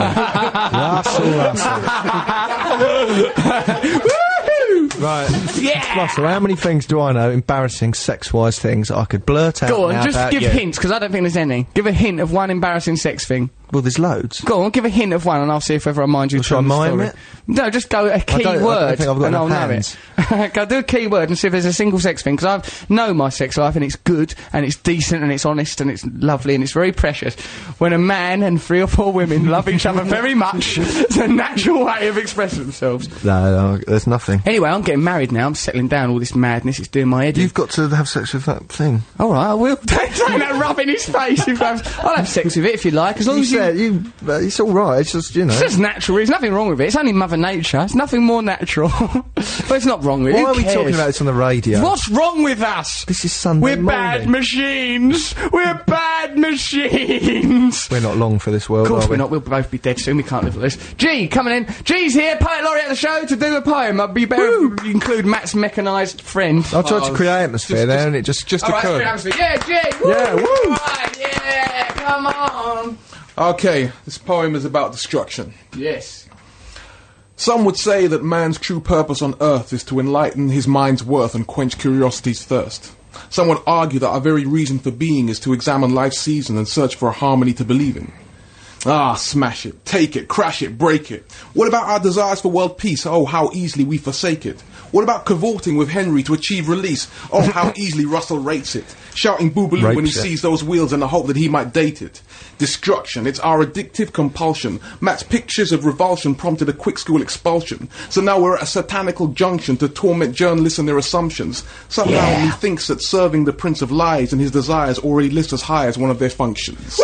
Right. Yeah! Russell, how many things do I know, embarrassing sex-wise things, I could blurt out Go on, now just about give you? hints, because I don't think there's any. Give a hint of one embarrassing sex thing. Well, there's loads. Go on, give a hint of one, and I'll see if ever I mind you. Shall I mime it? No, just go a key don't word, think I've got and I'll enough know it. Go do a key word and see if there's a single sex thing, because I know my sex life, and it's good, and it's decent, and it's honest, and it's lovely, and it's very precious. When a man and 3 or 4 women love each other very much, it's a natural way of expressing themselves. No, there's nothing. Anyway, I'm getting married now. I'm settling down. All this madness, it's doing my head in. You've got to have sex with that thing. All right, I will. Don't say that rub in his face. I'll have sex with it if you like, as long You as you... said it's all right. It's just, you know. It's just natural. There's nothing wrong with it. It's only Mother Nature. It's nothing more natural. But it's not wrong with it. Why Who are we cares? talking about this on the radio? What's wrong with us? This is Sunday We're morning. bad machines. We're bad machines. We're not long for this world, Of course are we? we're not. We'll both be dead soon. We can't live like this. G, coming in. G's here, poet laureate of the show, to do a poem. I'd be better if you include Matt's mechanised friend. I tried to create atmosphere there, and it just All right, occurred. yeah, G. Woo! Yeah, woo! Right, yeah, come on. Okay, this poem is about destruction. Yes. Some would say that man's true purpose on earth is to enlighten his mind's worth and quench curiosity's thirst. Some would argue that our very reason for being is to examine life's season and search for a harmony to believe in. Ah, smash it, take it, crash it, break it. What about our desires for world peace? Oh, how easily we forsake it. What about cavorting with Henry to achieve release? Oh, how easily Russell rates it. Shouting boobaloo when he Rapes it. sees those wheels in the hope that he might date it. Destruction, it's our addictive compulsion. Matt's pictures of revulsion prompted a quick school expulsion. So now we're at a satanical junction to torment journalists and their assumptions. Somehow he thinks that serving the Prince of Lies and his desires already lists as high as one of their functions.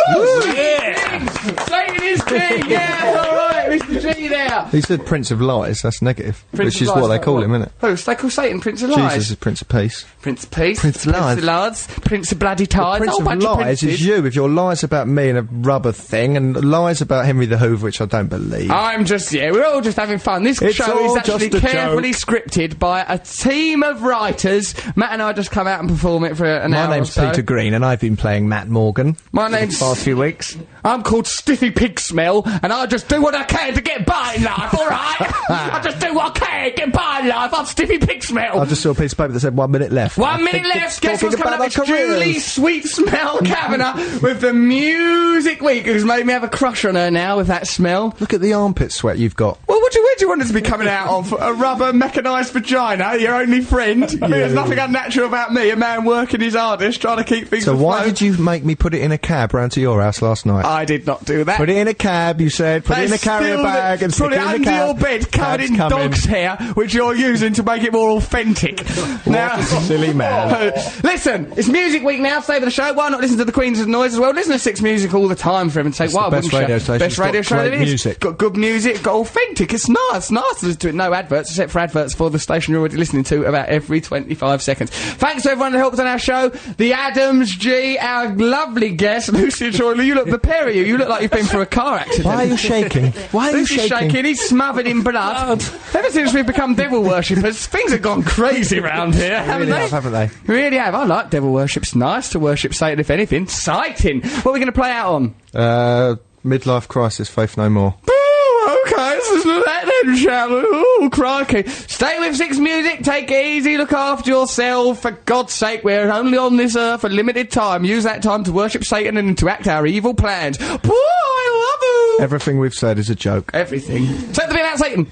Satan is king, yeah, alright, Mr. G there. He said Prince of Lies, that's negative. Prince which of is Lies, what they like call what? him, isn't it? Who? They call Satan Prince of Lies. Jesus is Prince of Peace. Prince of Peace. Prince of Lies. Lies. Prince of Bloody Tides. Prince a whole of bunch Lies princes. is you, with your lies about me and a rubber thing, and lies about Henry the Hoover, which I don't believe. I'm just, we're all just having fun. This It's show all is actually just a carefully scripted by a team of writers. Matt and I just come out and perform it for an hour My name's or so. Peter Green, and I've been playing Matt Morgan. My name's... Past few weeks. I'm called Stiffy Pig Smell, and I just do what I can to get by in life, alright? I just do what I can, get by in life. I'm Stiffy Pig Smell. I just saw a piece of paper that said 1 minute left. 1 minute I think left. it's Guess what's talking coming up? about It's our careers. Julie Sweet Smell Kavanagh with the Music Week, who's made me have a crush on her now with that smell. Look at the armpit sweat you've got. Well, where do you want it to be coming out of? A rubber mechanised vagina, your only friend? I mean, there's nothing unnatural about me, a man working his hardest, trying to keep things So why afloat. did you make me put it in a cab round to your house last night? I did not do that. Put it in a cab, you said. Put it in a carrier bag and stick put it it in the under cab. your bed, covered Cab's in coming. dog's hair, which you're using to make it more authentic. Now, a silly man. Listen, it's Music Week now. Stay with the show. Why not listen to the Queens of Noise as well? Listen to Six Music all the time, for heaven's sake. Why the best wouldn't you? radio station. Best It's radio got show great there is. music. Got good music. Got authentic. It's nice. Nice to listen to it. No adverts, except for adverts for the station you're already listening to about every 25 seconds. Thanks to everyone who helped on our show. The Adams G, our lovely guest, Lucy Troy. You look, the pair of you look like you've been through a car accident. Why are you shaking? Why are you Lucy's shaking. He's smothered in blood. Ever since we've become devil worshippers, things have gone crazy round here, haven't they? haven't they? Really have. I like devil worship. It's nice to worship Satan, if anything. Exciting. What are we going to play out on? Midlife Crisis, Faith No More. Oh, okay. Let's listen to that then, channel. Oh, crikey. Stay with Six Music. Take it easy. Look after yourself. For God's sake, we're only on this earth for limited time. Use that time to worship Satan and to act our evil plans. Boy, I love you. Everything we've said is a joke. Everything. Take the bin out, Satan.